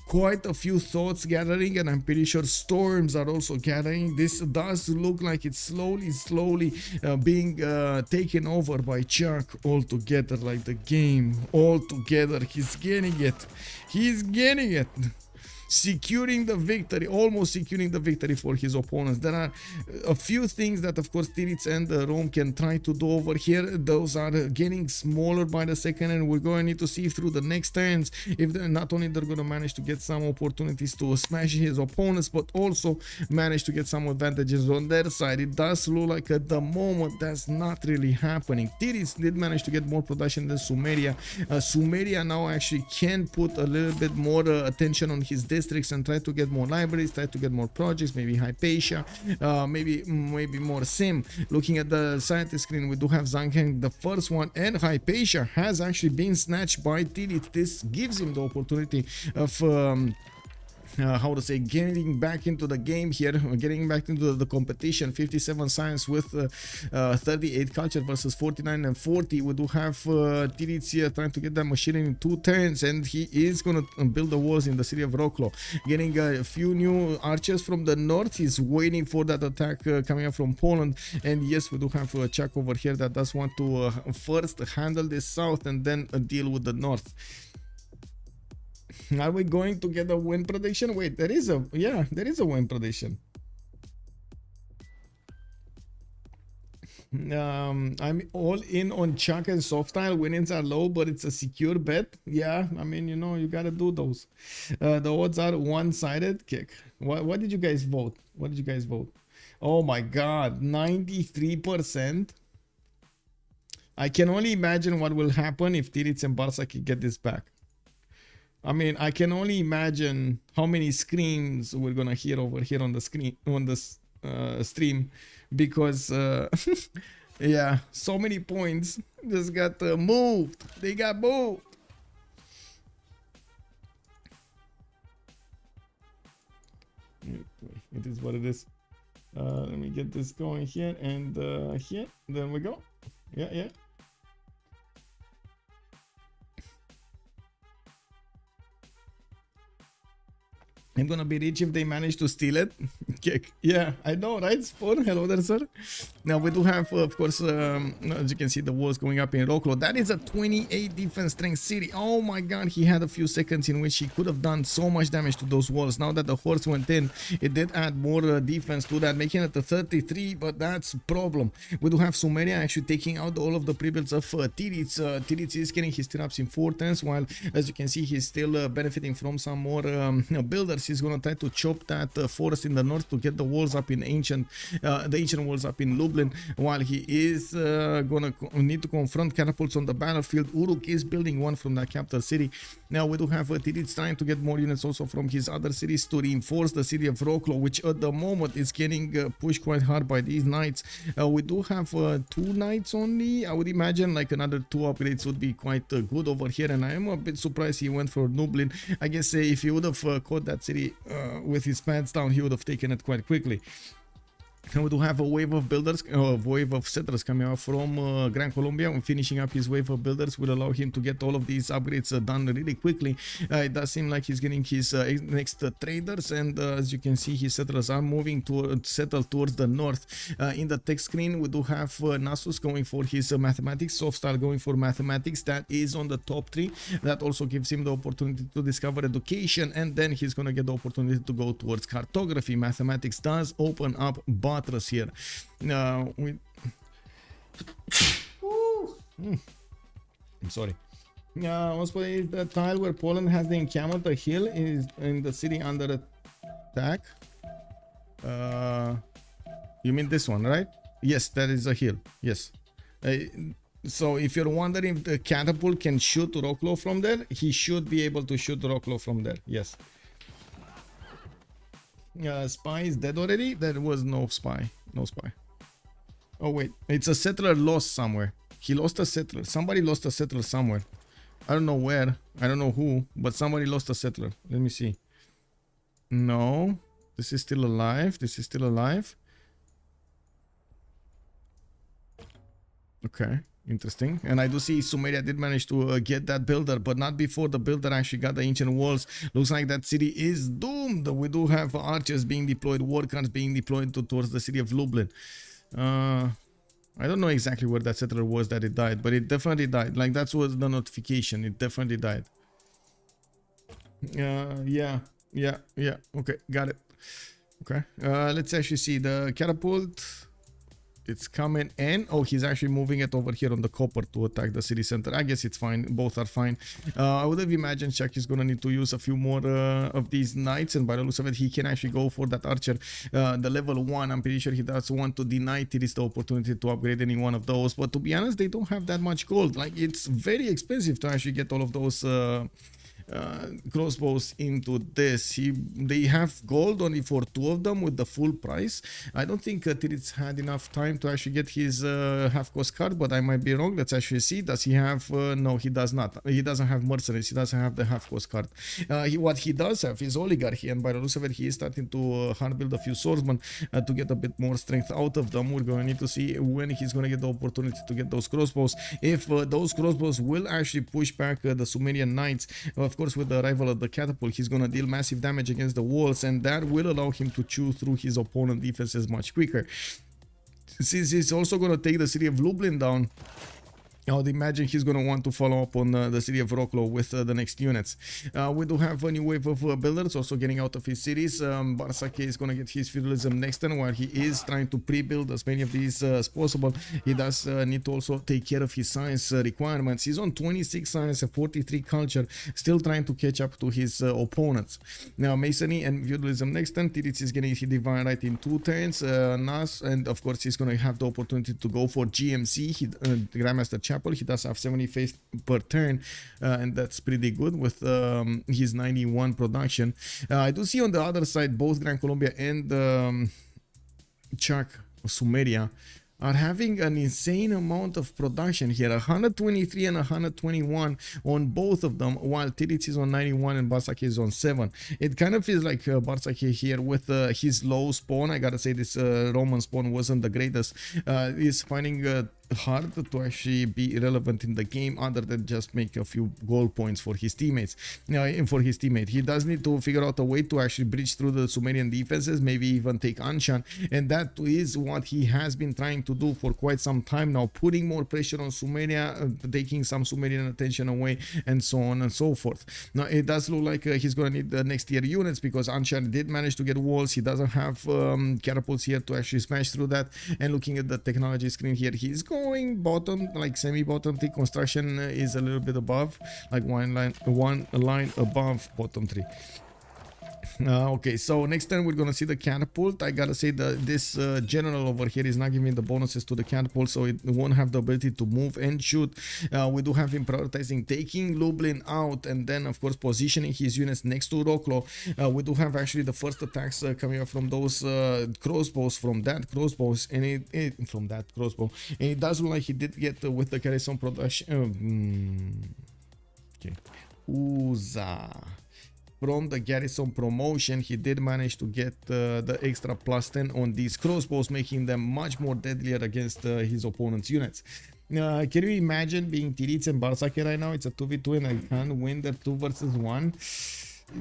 quite a few thoughts gathering, and I'm pretty sure storms are also gathering. This does look like it's slowly being taken over by ChucK altogether, like the game altogether. He's getting it. Securing the victory, almost securing the victory for his opponents. There are a few things that of course Titiits and Rome can try to do over here. Those are getting smaller by the second, and we're going to need to see through the next turns if not only they're going to manage to get some opportunities to smash his opponents, but also manage to get some advantages on their side. It does look like at the moment that's not really happening. Titiits did manage to get more production than Sumeria. Sumeria now actually can put a little bit more attention on his districts and try to get more libraries, try to get more projects, maybe Hypatia, maybe more Sim. Looking at the scientist screen, we do have Zangheng, the first one, and Hypatia has actually been snatched by Titiits. This gives him the opportunity of how to say, getting back into the game here, getting back into the competition. 57 science with 38 culture versus 49 and 40. We do have Titiits here trying to get that machine in 2 turns, and he is gonna build the walls in the city of Wroclaw, getting a few new archers from the north. He's waiting for that attack coming up from Poland, and yes, we do have ChucK over here that does want to first handle this south and then deal with the north. Are we going to get a win prediction? Wait, there is a win prediction. I'm all in on ChucK and Softstyle. Winnings are low, but it's a secure bet. Yeah, I mean, you know, you gotta do those. The odds are one-sided. Kick. What did you guys vote? What did you guys vote? Oh my god, 93%. I can only imagine what will happen if Titiits and Bartsake get this back. I mean, I can only imagine how many screams we're gonna hear over here on the screen, on this stream, because yeah, so many points just got moved. They got moved. It is what it is. Let me get this going here and here. There we go. Yeah. I'm gonna be rich if they manage to steal it. Yeah, I know, right? Spawn, hello there, sir. Now we do have, of course, as you can see, the walls going up in Wroclaw. That is a 28 defense strength city. Oh my god, he had a few seconds in which he could have done so much damage to those walls. Now that the horse went in, it did add more defense to that, making it a 33, but that's a problem. We do have Sumeria actually taking out all of the pre-builds of Titiits. Titiits is getting his tier-ups in 4 turns, while, as you can see, he's still benefiting from some more builders. He's gonna try to chop that forest in the north to get the walls up in the ancient walls up in Lublin, while he is gonna need to confront catapults on the battlefield. Uruk is building one from that capital city. Now we do have Titiits trying to get more units also from his other cities to reinforce the city of Wroclaw, which at the moment is getting pushed quite hard by these knights. We do have 2 knights only. I would imagine like another 2 upgrades would be quite good over here, and I am a bit surprised he went for Lublin. I guess if he would have caught that city with his pants down, he would have taken it quite quickly. We do have a wave of builders, a wave of settlers coming out from Gran Colombia. Finishing up his wave of builders will allow him to get all of these upgrades done really quickly. It does seem like he's getting his next traders, and as you can see, his settlers are moving to settle towards the north. In the text screen, we do have Nasus going for his mathematics, Softstyle going for mathematics. That is on the top 3. That also gives him the opportunity to discover education, and then he's gonna get the opportunity to go towards cartography. Mathematics does open up Bartsake here. I'm sorry. OnSpotTV, the tile where Poland has the encampment, the hill is in the city under attack. You mean this one, right? Yes, that is a hill. Yes. So if you're wondering if the catapult can shoot Rocklo from there, he should be able to shoot Rocklo from there. Yes. Spy is dead already? There was no spy. No spy. Oh wait, it's a settler lost somewhere. He lost a settler. Somebody lost a settler somewhere. I don't know where. I don't know who, but somebody lost a settler. Let me see. No. This is still alive. This is still alive. Okay. Interesting. And I do see Sumeria did manage to get that builder, but not before the builder actually got the ancient walls. Looks like that city is doomed. We do have archers being deployed, war cars being deployed towards the city of Lublin. I don't know exactly where that settler was that it died, but it definitely died. Like, that was the notification. It definitely died. Yeah. Okay, got it. Okay. Let's actually see the catapult. It's coming in. Oh, he's actually moving it over here on the copper to attack the city center. I guess it's fine. Both are fine. I would have imagined ChucK is going to need to use a few more of these knights. And by the looks of it, he can actually go for that archer. The level 1, I'm pretty sure he does want to deny Titiits the opportunity to upgrade any one of those. But to be honest, they don't have that much gold. Like, it's very expensive to actually get all of those crossbows into this. They have gold only for 2 of them with the full price. I don't think Titiits had enough time to actually get his half cost card, but I might be wrong. Let's actually see. Does he have no, he does not. He doesn't have mercenaries. He doesn't have the half cost card. What he does have is oligarchy, and by the looks of it, he is starting to hard build a few swordsmen to get a bit more strength out of them. We're going to need to see when he's going to get the opportunity to get those crossbows. If those crossbows will actually push back the Sumerian knights. Of course, with the arrival of the catapult, he's going to deal massive damage against the walls, and that will allow him to chew through his opponent defenses much quicker. Since he's also going to take the city of Lublin down, I would imagine he's going to want to follow up on the city of Rocklo with the next units. We do have a new wave of builders also getting out of his cities. Bartsake is going to get his feudalism next turn, while he is trying to pre-build as many of these as possible. He does need to also take care of his science requirements. He's on 26 science and 43 culture, still trying to catch up to his opponents. Now, masonry and feudalism next turn. Titiits is getting his divine right in 2 turns. Nas, and of course, he's going to have the opportunity to go for GMC, Grandmaster Chapel. He does have 70 faith per turn, and that's pretty good with his 91 production. I do see on the other side both Gran Colombia and ChucK, Sumeria, are having an insane amount of production here, 123 and 121 on both of them, while Titiits is on 91 and Bartsake is on 7. It kind of feels like Bartsake here with his low spawn. I gotta say, this Roman spawn wasn't the greatest. Is finding hard to actually be relevant in the game, other than just make a few goal points for his teammates. He does need to figure out a way to actually breach through the Sumerian defenses, maybe even take Anshan, and that is what he has been trying to do for quite some time now, putting more pressure on Sumeria, taking some Sumerian attention away, and so on and so forth. Now, it does look like he's going to need the next tier units, because Anshan did manage to get walls. He doesn't have catapults here to actually smash through that. And looking at the technology screen here, he's going bottom, like semi-bottom 3. Construction is a little bit above, like one line above bottom 3. Okay, so next time we're gonna see the catapult. I gotta say that this general over here is not giving the bonuses to the catapult, so it won't have the ability to move and shoot. We do have him prioritizing taking Lublin out, and then of course positioning his units next to Rocklo. We do have actually the first attacks coming up from those crossbows, from that crossbows, and it does look like he did get with the carry some production. Okay, Uza. from the garrison promotion, he did manage to get the extra +10 on these crossbows, making them much more deadlier against his opponent's units. Can you imagine being Titiits and Bartsake right now? It's a 2v2 and I can't win the 2 versus 1.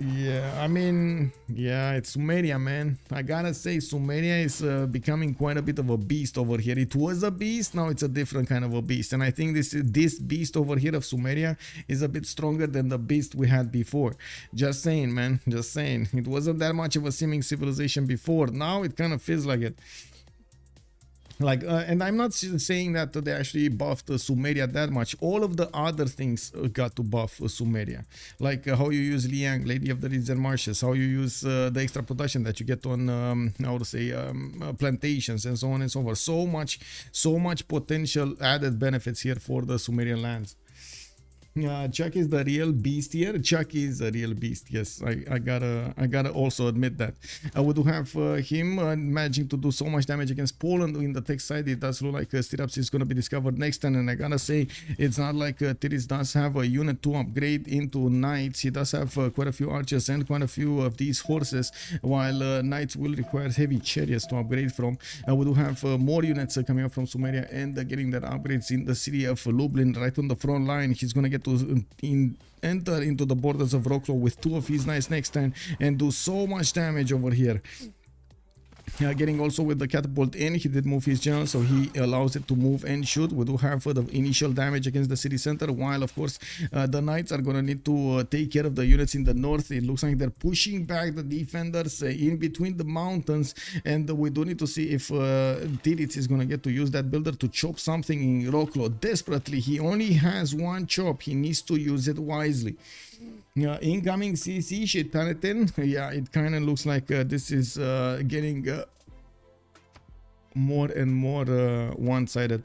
Yeah, I mean, yeah, it's Sumeria, man. I gotta say, Sumeria is becoming quite a bit of a beast over here. It was a beast, now it's a different kind of a beast. And I think this beast over here of Sumeria is a bit stronger than the beast we had before. Just saying, man, just saying. It wasn't that much of a seeming civilization before. Now it kind of feels like it. Like, and I'm not saying that they actually buffed Sumeria that much. All of the other things got to buff Sumeria, like how you use Liang, Lady of the Reeds and Marshes, how you use the extra production that you get on, how to say, plantations and so on and so forth. So much potential added benefits here for the Sumerian lands. ChucK is the real beast here. ChucK is a real beast. Yes, I gotta also admit that. We do have him managing to do so much damage against Poland in the tech side. It does look like Civ6 is gonna be discovered next turn, and I gotta say it's not like Titiits does have a unit to upgrade into knights. He does have quite a few archers and quite a few of these horses, while knights will require heavy chariots to upgrade from. We do have more units coming up from Sumeria and getting that upgrades in the city of Lublin right on the front line. He's gonna get to enter into the borders of Wrocław with 2 of his knights next turn and do so much damage over here. Getting also with the catapult in, he did move his general, so he allows it to move and shoot. We do have the initial damage against the city center, while of course the knights are gonna need to take care of the units in the north. It looks like they're pushing back the defenders in between the mountains, and we do need to see if Titiits is gonna get to use that builder to chop something in Wrocław desperately. He only has 1 chop, he needs to use it wisely. Incoming CC shit Tanitin. Yeah, it kind of looks like this is getting more and more one-sided.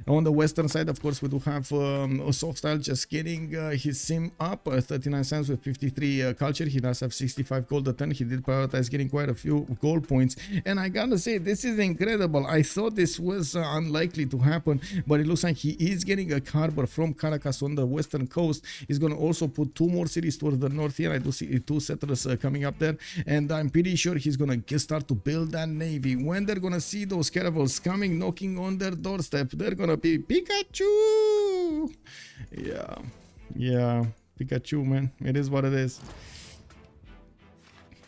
On the western side, of course, we do have Softstyle just getting his sim up 39 cents with 53 culture. He does have 65 gold a turn. He did prioritize getting quite a few gold points, and I gotta say, this is incredible. I thought this was unlikely to happen, but it looks like he is getting a harbor from Caracas on the western coast. He's gonna also put 2 more cities towards the north here. I do see 2 settlers coming up there, and I'm pretty sure he's gonna start to build that navy. When they're gonna see those caravels coming, knocking on their doorstep, they're gonna be Pikachu. Yeah, Pikachu, man. It is what it is.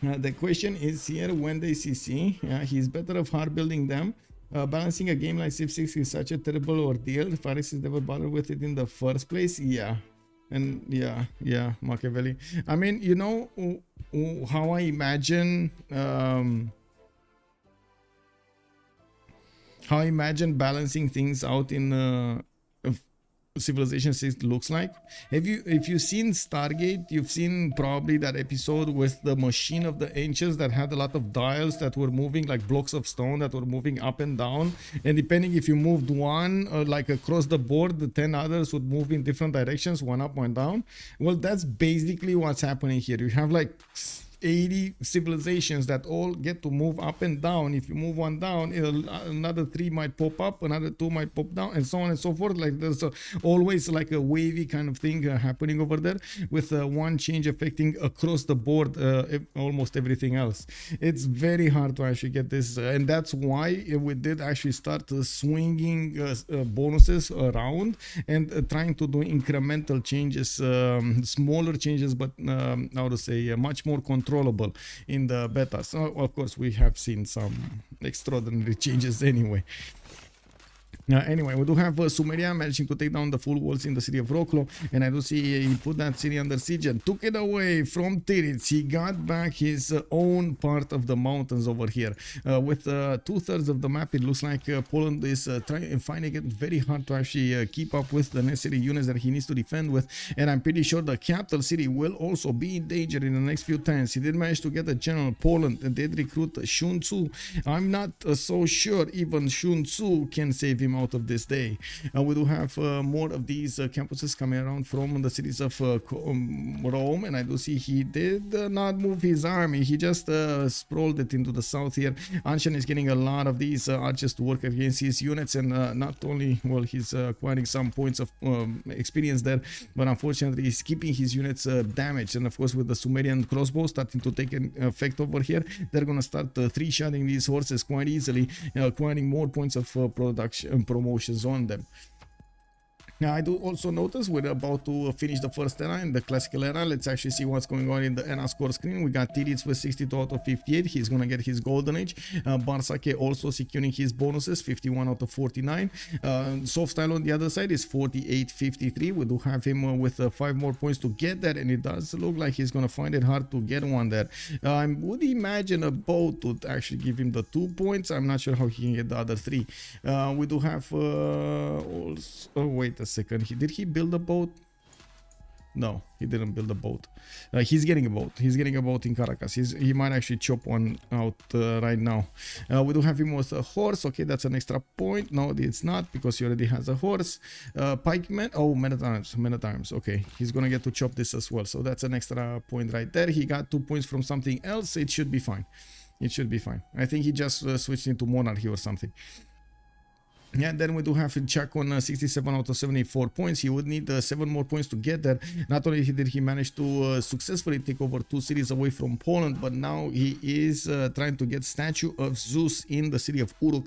The question is here, when they CC, he's better off hard building them. Balancing a game like Civ6 is such a terrible ordeal. Faris has never bothered with it in the first place. Yeah. And yeah, Machiavelli. I mean, you know how I imagine balancing things out in Civilization 6 looks like. If you've seen Stargate, you've seen probably that episode with the machine of the ancients that had a lot of dials that were moving, like blocks of stone that were moving up and down, and depending if you moved one like across the board, the 10 others would move in different directions, one up, one down. Well, that's basically what's happening here. You have like 80 civilizations that all get to move up and down. If you move one down, another 3 might pop up, another 2 might pop down, and so on and so forth. Like there's always like a wavy kind of thing happening over there, with one change affecting across the board almost everything else. It's very hard to actually get this, and that's why we did actually start swinging bonuses around and trying to do incremental changes, smaller changes, but how to say, much more controllable in the beta. So of course we have seen some extraordinary changes anyway. Anyway, we do have Sumeria managing to take down the full walls in the city of Wrocław, and I do see he put that city under siege and took it away from Titiits. He got back his own part of the mountains over here. With 2/3 of the map, it looks like Poland is finding it very hard to actually keep up with the necessary units that he needs to defend with, and I'm pretty sure the capital city will also be in danger in the next few times. He did manage to get a general. Poland did recruit Sun Tzu. I'm not so sure even Sun Tzu can save him him out of this day. We do have more of these campuses coming around from the cities of Rome, and I do see he did not move his army. He just sprawled it into the south here. Anshan is getting a lot of these archers to work against his units, and not only, well, he's acquiring some points of experience there, but unfortunately he's keeping his units damaged. And of course, with the Sumerian crossbow starting to take an effect over here, they're gonna start three-shotting these horses quite easily, acquiring more points of production promotions on them. Now, I do also notice we're about to finish the first era in the classical era. Let's actually see what's going on in the era score screen. We got Titiits with 62 out of 58. He's going to get his golden age. Bartsake also securing his bonuses, 51 out of 49. Softstyle on the other side is 48-53. We do have him with 5 more points to get there, and it does look like he's going to find it hard to get one there. I would imagine a boat would actually give him the 2 points. I'm not sure how he can get the other 3. We do have also... Oh, wait a second. Did he build a boat? No, he didn't build a boat. He's getting a boat. He's getting a boat in Caracas. He might actually chop one out right now. We do have him with a horse. Okay, that's an extra point. No, it's not, because he already has a horse. Pikeman. Oh, men at arms. Men at arms. Okay, he's gonna get to chop this as well. So that's an extra point right there. He got 2 points from something else. It should be fine. It should be fine. I think he just switched into monarchy or something. Yeah, then we do have ChucK on 67 out of 74 points. He would need 7 more points to get there. Not only did he manage to successfully take over 2 cities away from Poland, but now he is trying to get statue of Zeus in the city of Uruk,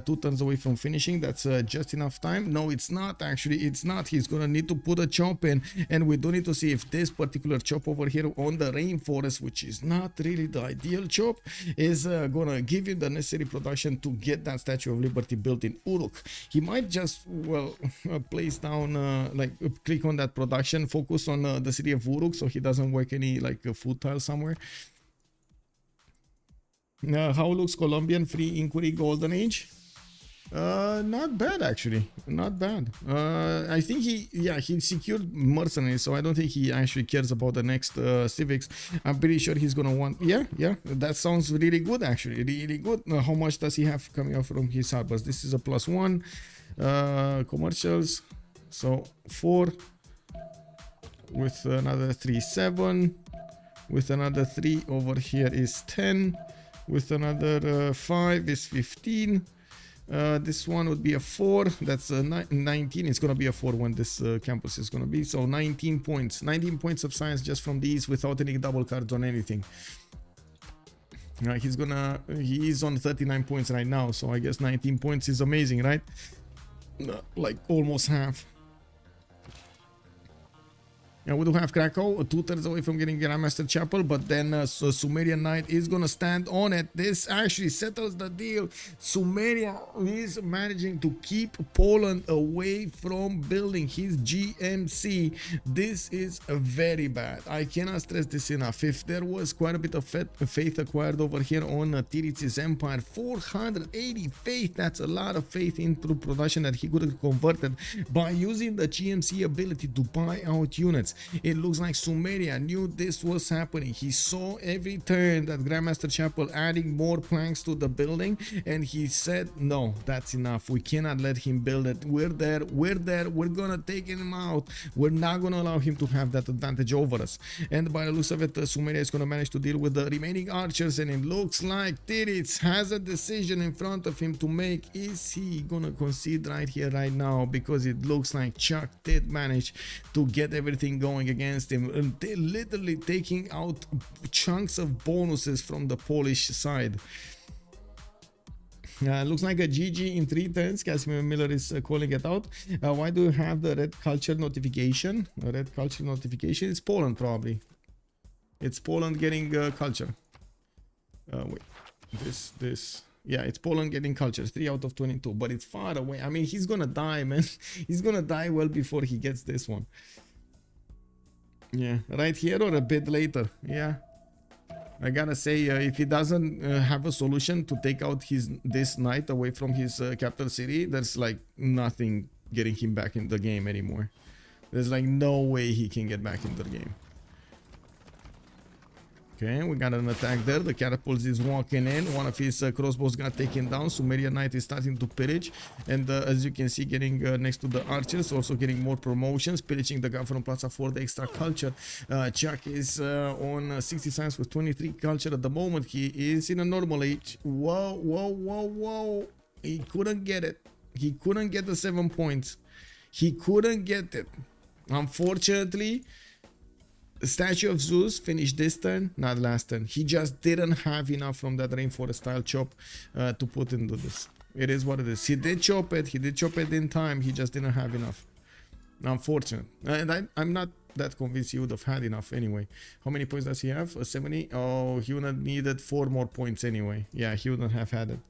2 turns away from finishing. That's just enough time. No, it's not actually. It's not. He's gonna need to put a chop in, and we do need to see if this particular chop over here on the rainforest, which is not really the ideal chop, is gonna give you the necessary production to get that Statue of Liberty built in Uruk. He might just, well, place down, click on that production, focus on the city of Uruk, so he doesn't work any food tile somewhere. How looks Colombian free inquiry golden age? Not bad actually, not bad. I think he secured mercenaries, so I don't think he actually cares about the next civics. I'm pretty sure he's gonna want, yeah, that sounds really good actually, really good. How much does he have coming out from his harbors? This is a +1. Commercials, so 4 with another 3, 7 with another 3 over here is 10, with another 5 is 15. This one would be a 4. That's a 19. It's gonna be a 4 when this campus is gonna be. So 19 points. 19 points of science just from these without any double cards on anything. He is on 39 points right now, so I guess 19 points is amazing, right? Like almost half. And we do have Krakow, 2 turns away from getting Grandmaster Chapel, but then Sumerian Knight is gonna stand on it. This actually settles the deal. Sumeria is managing to keep Poland away from building his GMC. This is very bad. I cannot stress this enough. If there was quite a bit of faith acquired over here on Titiits' empire, 480 faith, that's a lot of faith into production that he could have converted by using the GMC ability to buy out units. It looks like Sumeria knew this was happening. He saw every turn that Grandmaster Chapel adding more planks to the building, and he said, no, that's enough. We cannot let him build it. We're there, we're gonna take him out. We're not gonna allow him to have that advantage over us. And by the looks of it, Sumeria is gonna manage to deal with the remaining archers, and it looks like Titiits has a decision in front of him to make. Is he gonna concede right here, right now? Because it looks like ChucK did manage to get everything going against him, and they're literally taking out chunks of bonuses from the Polish side. Looks like a GG in 3 turns. Casimir Miller is calling it out. Why do you have the red culture notification? A red culture notification? It's Poland probably. It's Poland getting culture. Wait, this. Yeah, it's Poland getting culture. 3 out of 22, but it's far away. I mean, he's gonna die, man. He's gonna die well before he gets this one. Yeah, right here or a bit later. Yeah, I gotta say, if he doesn't have a solution to take out this knight away from his capital city, there's like nothing getting him back in the game anymore. There's like no way he can get back into the game. Okay, we got an attack there. The catapult is walking in. One of his crossbows got taken down. Sumerian Knight is starting to pillage. And as you can see, getting next to the archers, also getting more promotions. Pillaging the government plaza for the extra culture. ChucK is on 60 science with 23 culture at the moment. He is in a normal age. Whoa, whoa, whoa, whoa. He couldn't get it. He couldn't get the 7 points. He couldn't get it. Unfortunately, Statue of Zeus finished this turn, not last turn. He just didn't have enough from that rainforest style chop to put into this. It is what it is. He did chop it. He did chop it in time. He just didn't have enough. Unfortunate. And I'm not that convinced he would have had enough anyway. How many points does he have? 70? Oh, he would have needed 4 more points anyway. Yeah, he wouldn't have had it.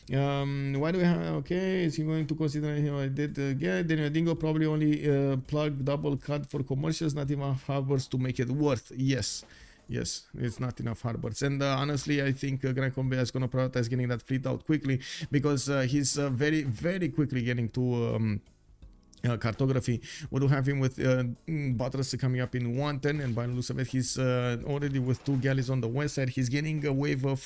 Why do we have, okay, is he going to consider I did get Daniel Dingo probably only plug double cut for commercials, not enough harbors to make it worth. Yes, it's not enough harbors. And honestly, I think Grand Combat is going to prioritize getting that fleet out quickly, because he's very, very quickly getting to cartography. We do have him with battles coming up in 110, and by the looks of it, he's already with 2 galleys on the west side. He's getting a wave of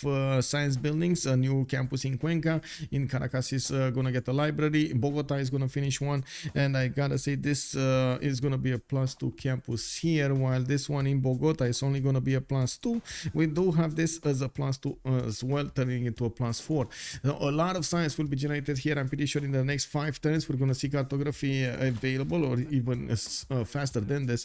science buildings, a new campus in Cuenca. In Caracas, he's gonna get a library. Bogota is gonna finish one, and I gotta say this is gonna be a +2 campus here, while this one in Bogota is only gonna be a +2. We do have this as a +2 as well, turning into a +4. Now, a lot of science will be generated here. I'm pretty sure in the next 5 turns we're gonna see cartography available, or even faster than this,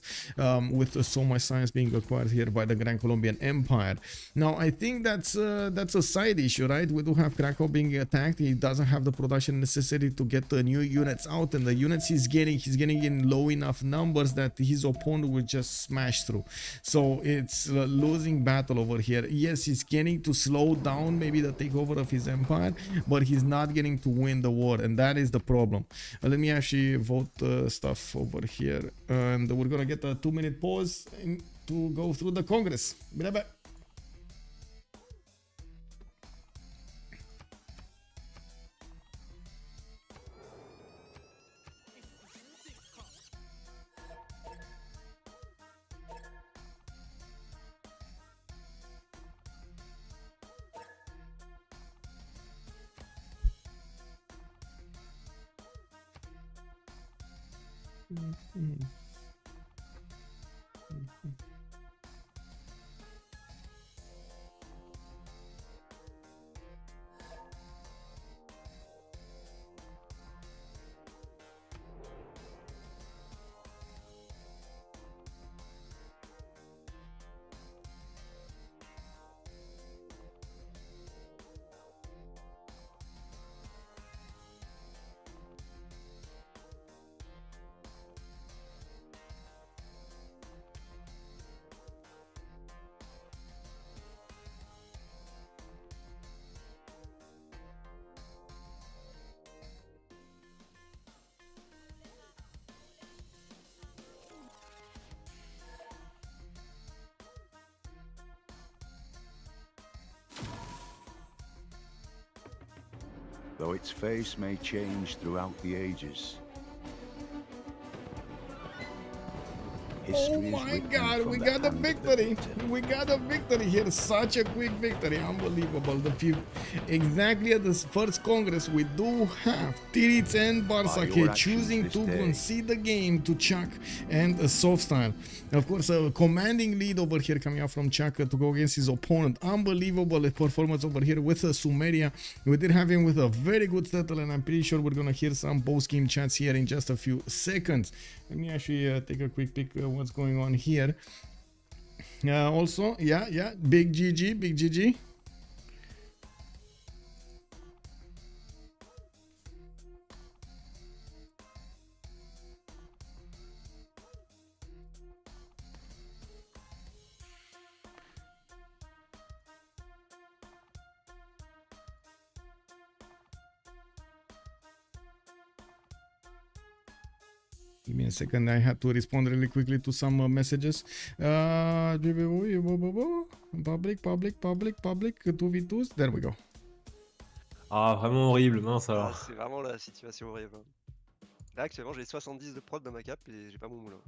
with so much science being acquired here by the Grand Colombian Empire. Now, I think that's a side issue, right? We do have Krakow being attacked. He doesn't have the production necessary to get the new units out, and the units he's getting in low enough numbers that his opponent will just smash through. So it's a losing battle over here. Yes, he's getting to slow down maybe the takeover of his empire, but he's not getting to win the war, and that is the problem. Let me actually vote stuff over here, and we're gonna get a 2-minute pause to go through the Congress. Be right back. Though its face may change throughout the ages. Oh my god, we got a victory! We got a victory here, such a quick victory, unbelievable. Exactly at the first Congress, we do have Titiits and Bartsake choosing to concede the game to ChucK and Softstyle. Of course, a commanding lead over here coming out from ChucK to go against his opponent. Unbelievable performance over here with Sumeria. We did have him with a very good turtle, and I'm pretty sure we're gonna hear some post-game chats here in just a few seconds. Let me actually take a quick peek what's going on here. Also, yeah, big GG. Give me a second, I had to respond really quickly to some messages. Public, 2v2s, there we go. Ah, vraiment horrible, mince Ah, alors. c'est vraiment la situation horrible. Là, actuellement, j'ai 70 de prod dans ma cape et j'ai pas mon moulin.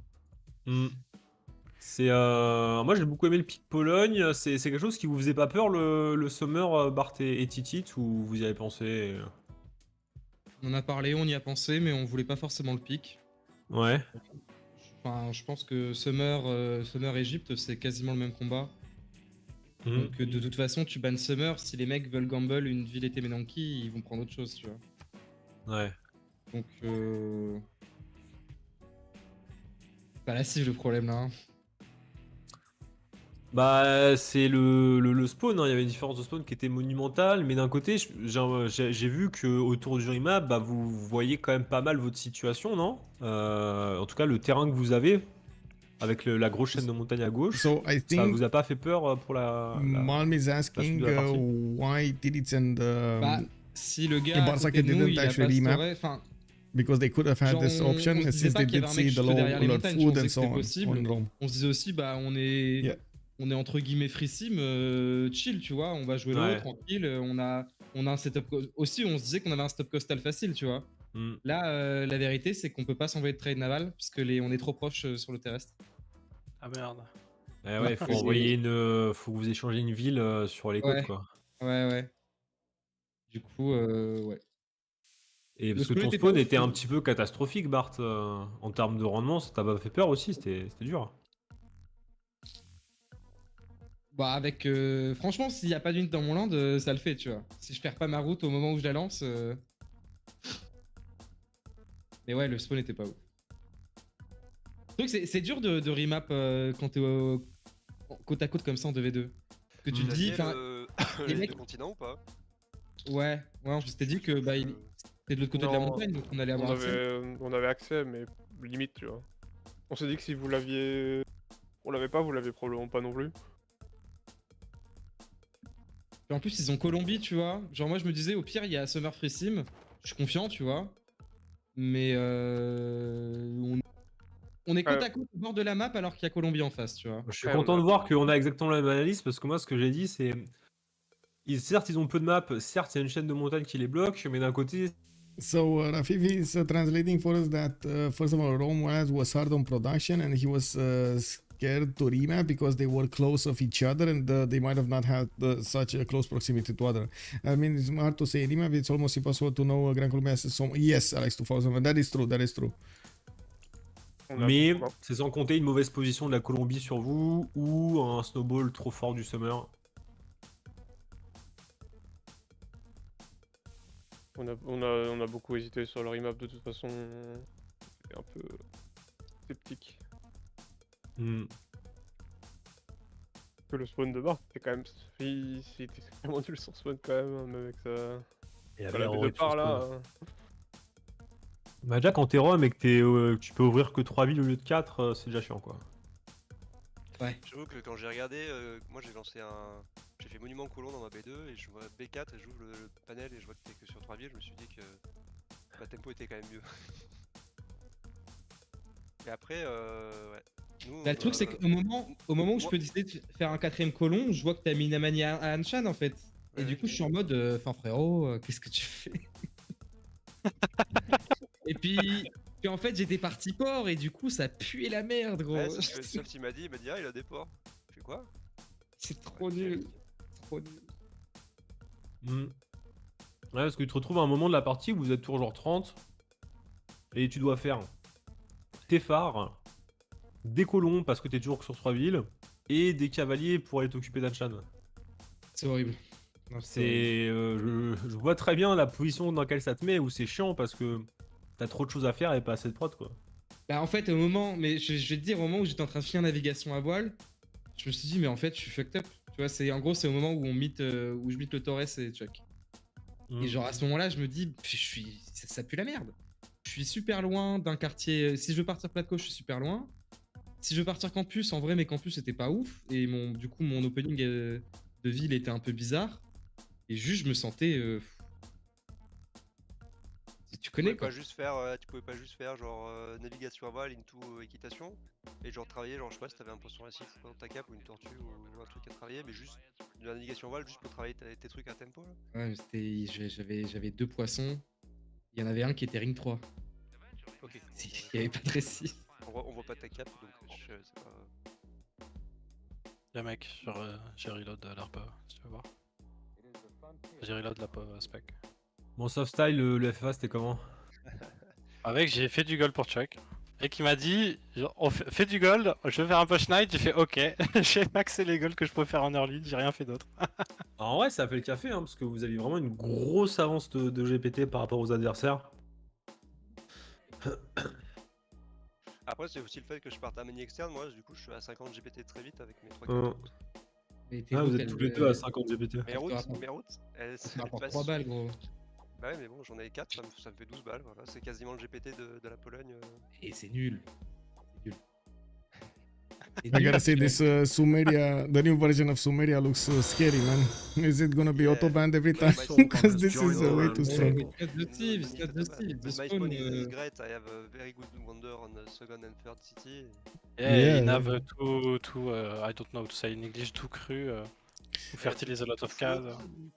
Moi j'ai beaucoup aimé le pic Pologne. C'est quelque chose qui vous faisait pas peur le Summer Bart et Titiits ou vous y avez pensé On en a parlé, on y a pensé, mais on voulait pas forcément le pic. Ouais. Enfin, je pense que Summer Egypte, c'est quasiment le même combat. Mhm. Donc de toute façon, tu bannes Summer, si les mecs veulent gamble une ville et Menanki, ils vont prendre autre chose, tu vois. Ouais. Donc pas la cible le problème là. Hein. Bah c'est le spawn, hein. Il y avait une différence de spawn qui était monumentale, mais d'un côté j'ai vu que autour du remap, bah vous voyez quand même pas mal votre situation, non? En tout cas le terrain que vous avez, avec la grosse chaîne de montagne à gauche, So I ça think vous a pas fait peur pour Malm is la suite de asking la partie? why Titiits and Bah si le gars à Bartsake côté de nous, didn't il a actually pas remap storé, enfin because they could have had genre this option on se disait since pas they qu'il y did avait un mec see the juste derrière les low montagnes, tu vois, food on disait and que so c'était on possible. Rome. On se disait aussi bah Yeah. on est entre guillemets free sim, chill, tu vois, on va jouer l'eau Ouais. tranquille, on a un setup aussi, on se disait qu'on avait un stop costal facile, tu vois. Hmm. Là, la vérité, c'est qu'on peut pas s'envoyer de trade naval parce que on est trop proche sur le terrestre. Ah merde. Eh ouais, faut Et- envoyer faut que vous échangez une ville sur les côtes, Ouais, quoi. ouais. Du coup, ouais. Et Le parce que spawn ton était pas spawn ouf. était un petit peu catastrophique, Bart, en termes de rendement, ça t'a pas fait peur aussi, c'était dur. Bah, avec. Franchement, s'il y a pas d'unité dans mon land, ça le fait, tu vois. Si je perds pas ma route au moment où je la lance. Mais ouais, le spawn était pas ouf. Le truc, c'est dur de remap quand t'es côte à côte comme ça en 2v2. Que tu Mm. te Vous dis. aviez enfin, les les mecs- deux continents ou pas? Ouais, on s'était dit que bah, c'était de l'autre côté de la Non, montagne, donc on allait avoir accès. on avait accès, mais limite, tu vois. On s'est dit que si vous l'aviez... On l'avait pas, vous l'aviez probablement pas non plus. Et en plus, ils ont Colombie, tu vois. Genre, moi, je me disais, au pire, il y a Summer Free Sim. Je suis confiant, tu vois. Mais on est côte à côte au bord de la map alors qu'il y a Colombie en face, tu vois. Je suis Ouais, content on a- de voir qu'on a exactement la même analyse, parce que moi, ce que j'ai dit, c'est... Certes, ils ont peu de maps, certes, il y a une chaîne de montagne qui les bloque, mais d'un côté... So Rafif is translating for us that first of all, Rome was hard on production and he was scared to remap because they were close of each other and they might have not had such a close proximity to other. I mean, it's hard to say remap. It's almost impossible to know Gran Colombia has so. Yes, Alex 2000. That is true. That is true. on a- Mais on a- c'est sans compter une mauvaise position de la Colombie sur vous, ou un snowball trop fort du Summer. on a beaucoup hésité sur le remap de toute façon. On est un peu sceptique. Hmm. Que le spawn de Bart, c'était quand même... Il était vraiment nul son spawn quand même, hein, même avec ça. Il Voilà, avait les deux parts là... hein. Bah déjà, quand t'es Rome et que tu peux ouvrir que 3 villes au lieu de 4, c'est déjà chiant, quoi. J'avoue que quand j'ai regardé, moi j'ai lancé un... J'ai fait Monument Colon dans ma B2 et je vois B4 et j'ouvre le panel et je vois que t'es que sur 3 villes, je me suis dit que ma tempo était quand même mieux. Et après, ouais. Nous, Bah, le truc, c'est qu'au moment où je peux décider de faire un quatrième colon, je vois que t'as mis Namani à Anshan en fait. Et Ouais, du coup, je suis en mode, enfin frérot, qu'est-ce que tu fais? Et puis en fait, j'étais parti port et du coup, ça puait la merde, gros. Ouais, c'est ce que Soft il m'a dit, ah il a des ports. Je fais quoi? C'est trop nul. Trop nul. Hmm. Ouais, parce que tu te retrouves à un moment de la partie où vous êtes toujours genre 30, et tu dois faire tes phares, des colons parce que t'es toujours que sur 3 villes, et des cavaliers pour aller t'occuper d'Anshan. C'est horrible. Non, horrible. C'est, je vois très bien la position dans laquelle ça te met, où c'est chiant parce que t'as trop de choses à faire et pas assez de prod, quoi. Bah en fait, au moment, mais je vais te dire, au moment où j'étais en train de finir navigation à voile, je me suis dit, mais en fait, je suis fucked up. Tu vois, en gros, c'est au moment où où je meet le Torres et ChucK. Hmm. Et genre à ce moment-là, je me dis, ça pue la merde. Je suis super loin d'un quartier. Si je veux partir plat de coach, je suis super loin. Si je veux partir campus, en vrai, mes campus c'était pas ouf. Et du coup, mon opening de ville était un peu bizarre. Et juste, je me sentais. Tu connais quoi. Tu pouvais pas juste faire genre navigation à voile into équitation et genre travailler, genre je sais pas si t'avais un poisson à 6 dans ta cape ou une tortue ou un truc à travailler, mais juste de la navigation à voile juste pour travailler tes trucs à tempo là. Ouais, mais j'avais 2 poissons. Il y en avait un qui était ring 3. Ok. Il y avait pas de récit. On voit pas ta cape donc je sais pas. Y'a mec, j'ai reload l'ARPA, si tu veux voir. J'ai reload la spec. Mon Softstyle, le FFA, c'était comment? Avec, j'ai fait du gold pour ChucK. Et qui m'a dit, on fait du gold, je vais faire un push night, j'ai fait ok. J'ai maxé les golds que je pouvais faire en early, j'ai rien fait d'autre. Alors, en vrai, ça a fait le café, hein, parce que vous aviez vraiment une grosse avance de GPT par rapport aux adversaires. Après, c'est aussi le fait que je parte à mini externe. Moi, du coup, je suis à 50 GPT très vite avec mes 3 Euh, cartes. Mais tes Ah, vous routes, êtes tous les deux à 50 GPT. Mes routes, elles Ça rapporte passent 3 balles, sur- gros. Bah ouais, mais bon, j'en ai 4, ça me fait 12 balles. Voilà. C'est quasiment le GPT de la Pologne. Et c'est nul. C'est nul. C'est I nul, gotta say, tu this vois. Sumeria, the new version of Sumeria looks scary, man. Is it gonna be Yeah. auto-banned every Yeah, time? my Because spawn this is is way joined too on- strong. It's not the Civ, it's not the Civ. The My spawn, spawn is great. I have a very good wonder on the second and third city. Yeah, Yeah, in have yeah. two I don't know how to say in English, tout cru, who fertilize a lot of Fruit, cows.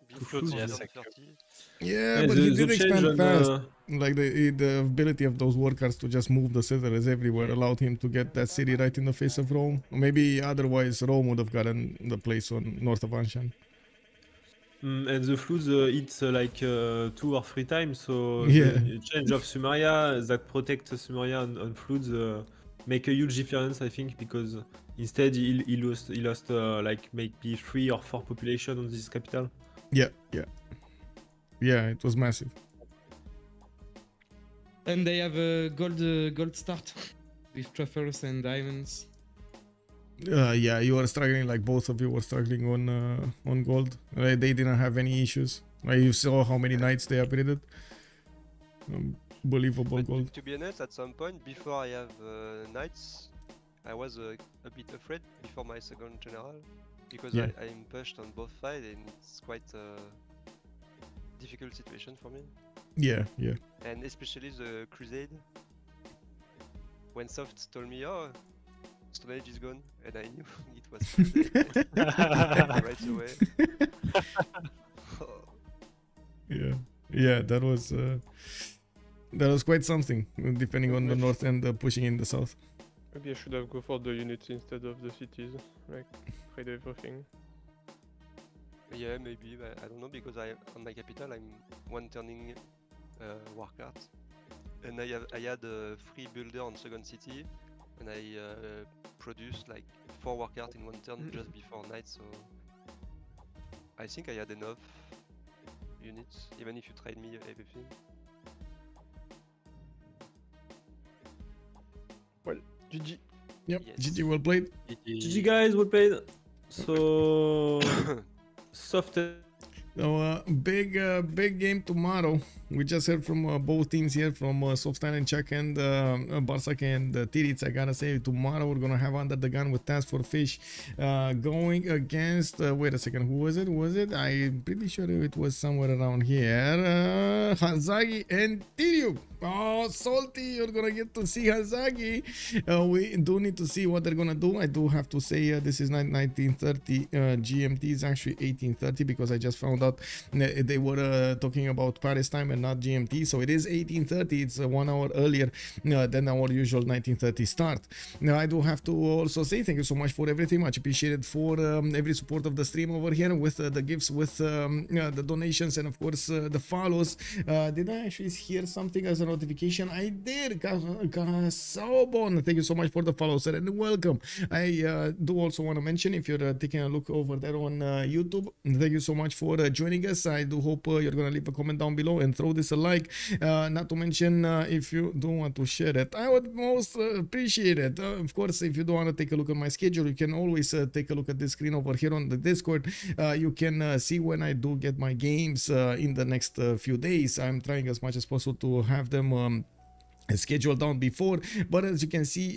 before fruit, yes, third thank you. 30. Yeah, Eh, but he the did change expand on, fast. Like the ability of those workers to just move the settlers everywhere Yeah. allowed him to get that city right in the face of Rome. Maybe otherwise Rome would have gotten the place on north of Anshan. and the floods hit like 2 or 3 times, so Yeah. the change of Sumeria that protect Sumeria on floods make a huge difference, I think, because instead he lost like maybe 3 or 4 population on this capital. Yeah, it was massive. And they have a gold start with truffles and diamonds. Yeah, you were struggling, like both of you were struggling on gold. They didn't have any issues. You saw how many knights they upgraded. Unbelievable But gold. to be honest, at some point before I have knights, I was a bit afraid before my second general because Yeah. I'm pushed on both sides and it's quite a difficult situation for me. Yeah. And especially the crusade. When Soft told me, "Oh, Stone Age is gone," and I knew it was crusade right away. Yeah, that was quite something, depending on the north and pushing in the south. Maybe I should have go for the units instead of the cities, like trade everything. Yeah, maybe, but I don't know because on my capital I'm one turning war cards, and I had a free builder on second city, and I produced like 4 war cards in one turn just before night, so I think I had enough units, even if you trade me everything. GG. Yep, Yes. GG, well played. GG guys, well played. So Soft. So big game tomorrow. We just heard from both teams here, from Softstyle and ChucK and Bartsake and Titiits. I gotta say, tomorrow we're gonna have Under the Gun with Task for Fish going against. Wait a second, who was it? I'm pretty sure it was somewhere around here. Hazagi and Titiou. Oh, salty! You're gonna get to see Hazagi. We do need to see what they're gonna do. I do have to say this is not 1930 GMT. It's actually 1830 because I just found out they were talking about Paris time and not GMT. So it is 1830. It's 1 hour earlier than our usual 1930 start. Now I do have to also say thank you so much for everything. Much appreciated for every support of the stream over here with the gifts, with the donations, and of course the follows. Did I actually hear something as a notification? I did. Kasobon, thank you so much for the follow, sir, and welcome. I do also want to mention, if you're taking a look over there on YouTube, thank you so much for joining us. I do hope you're gonna leave a comment down below and throw this a like. Not to mention, if you do want to share it, I would most appreciate it. Of course, if you do want to take a look at my schedule, you can always take a look at this screen over here on the Discord. You can see when I do get my games in the next few days. I'm trying as much as possible to have them scheduled down before, but as you can see,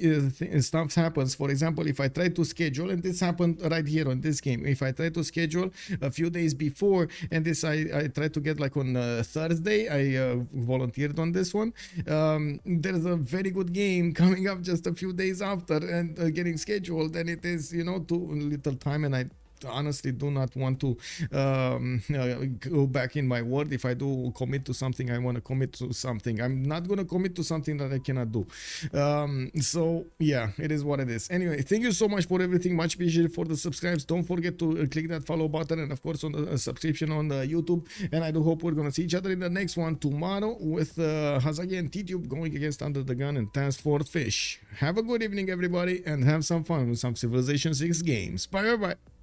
stuff happens. For example, if I try to schedule, and this happened right here on this game, if I try to schedule a few days before, and this I tried to get like on Thursday, I volunteered on this one. There's a very good game coming up just a few days after and getting scheduled, and it is, too little time, and I honestly do not want to go back in my word. If I do commit to something, I want to commit to something. I'm not going to commit to something that I cannot do. So yeah, it is what it is. Anyway, thank you so much for everything. Much appreciated for the subscribes. Don't forget to click that follow button, and of course on the subscription on the YouTube. And I do hope we're going to see each other in the next one tomorrow with Hazagi and Titiits going against Under the Gun and Task Force Fish. Have a good evening, everybody, and have some fun with some Civilization 6 games. Bye bye bye.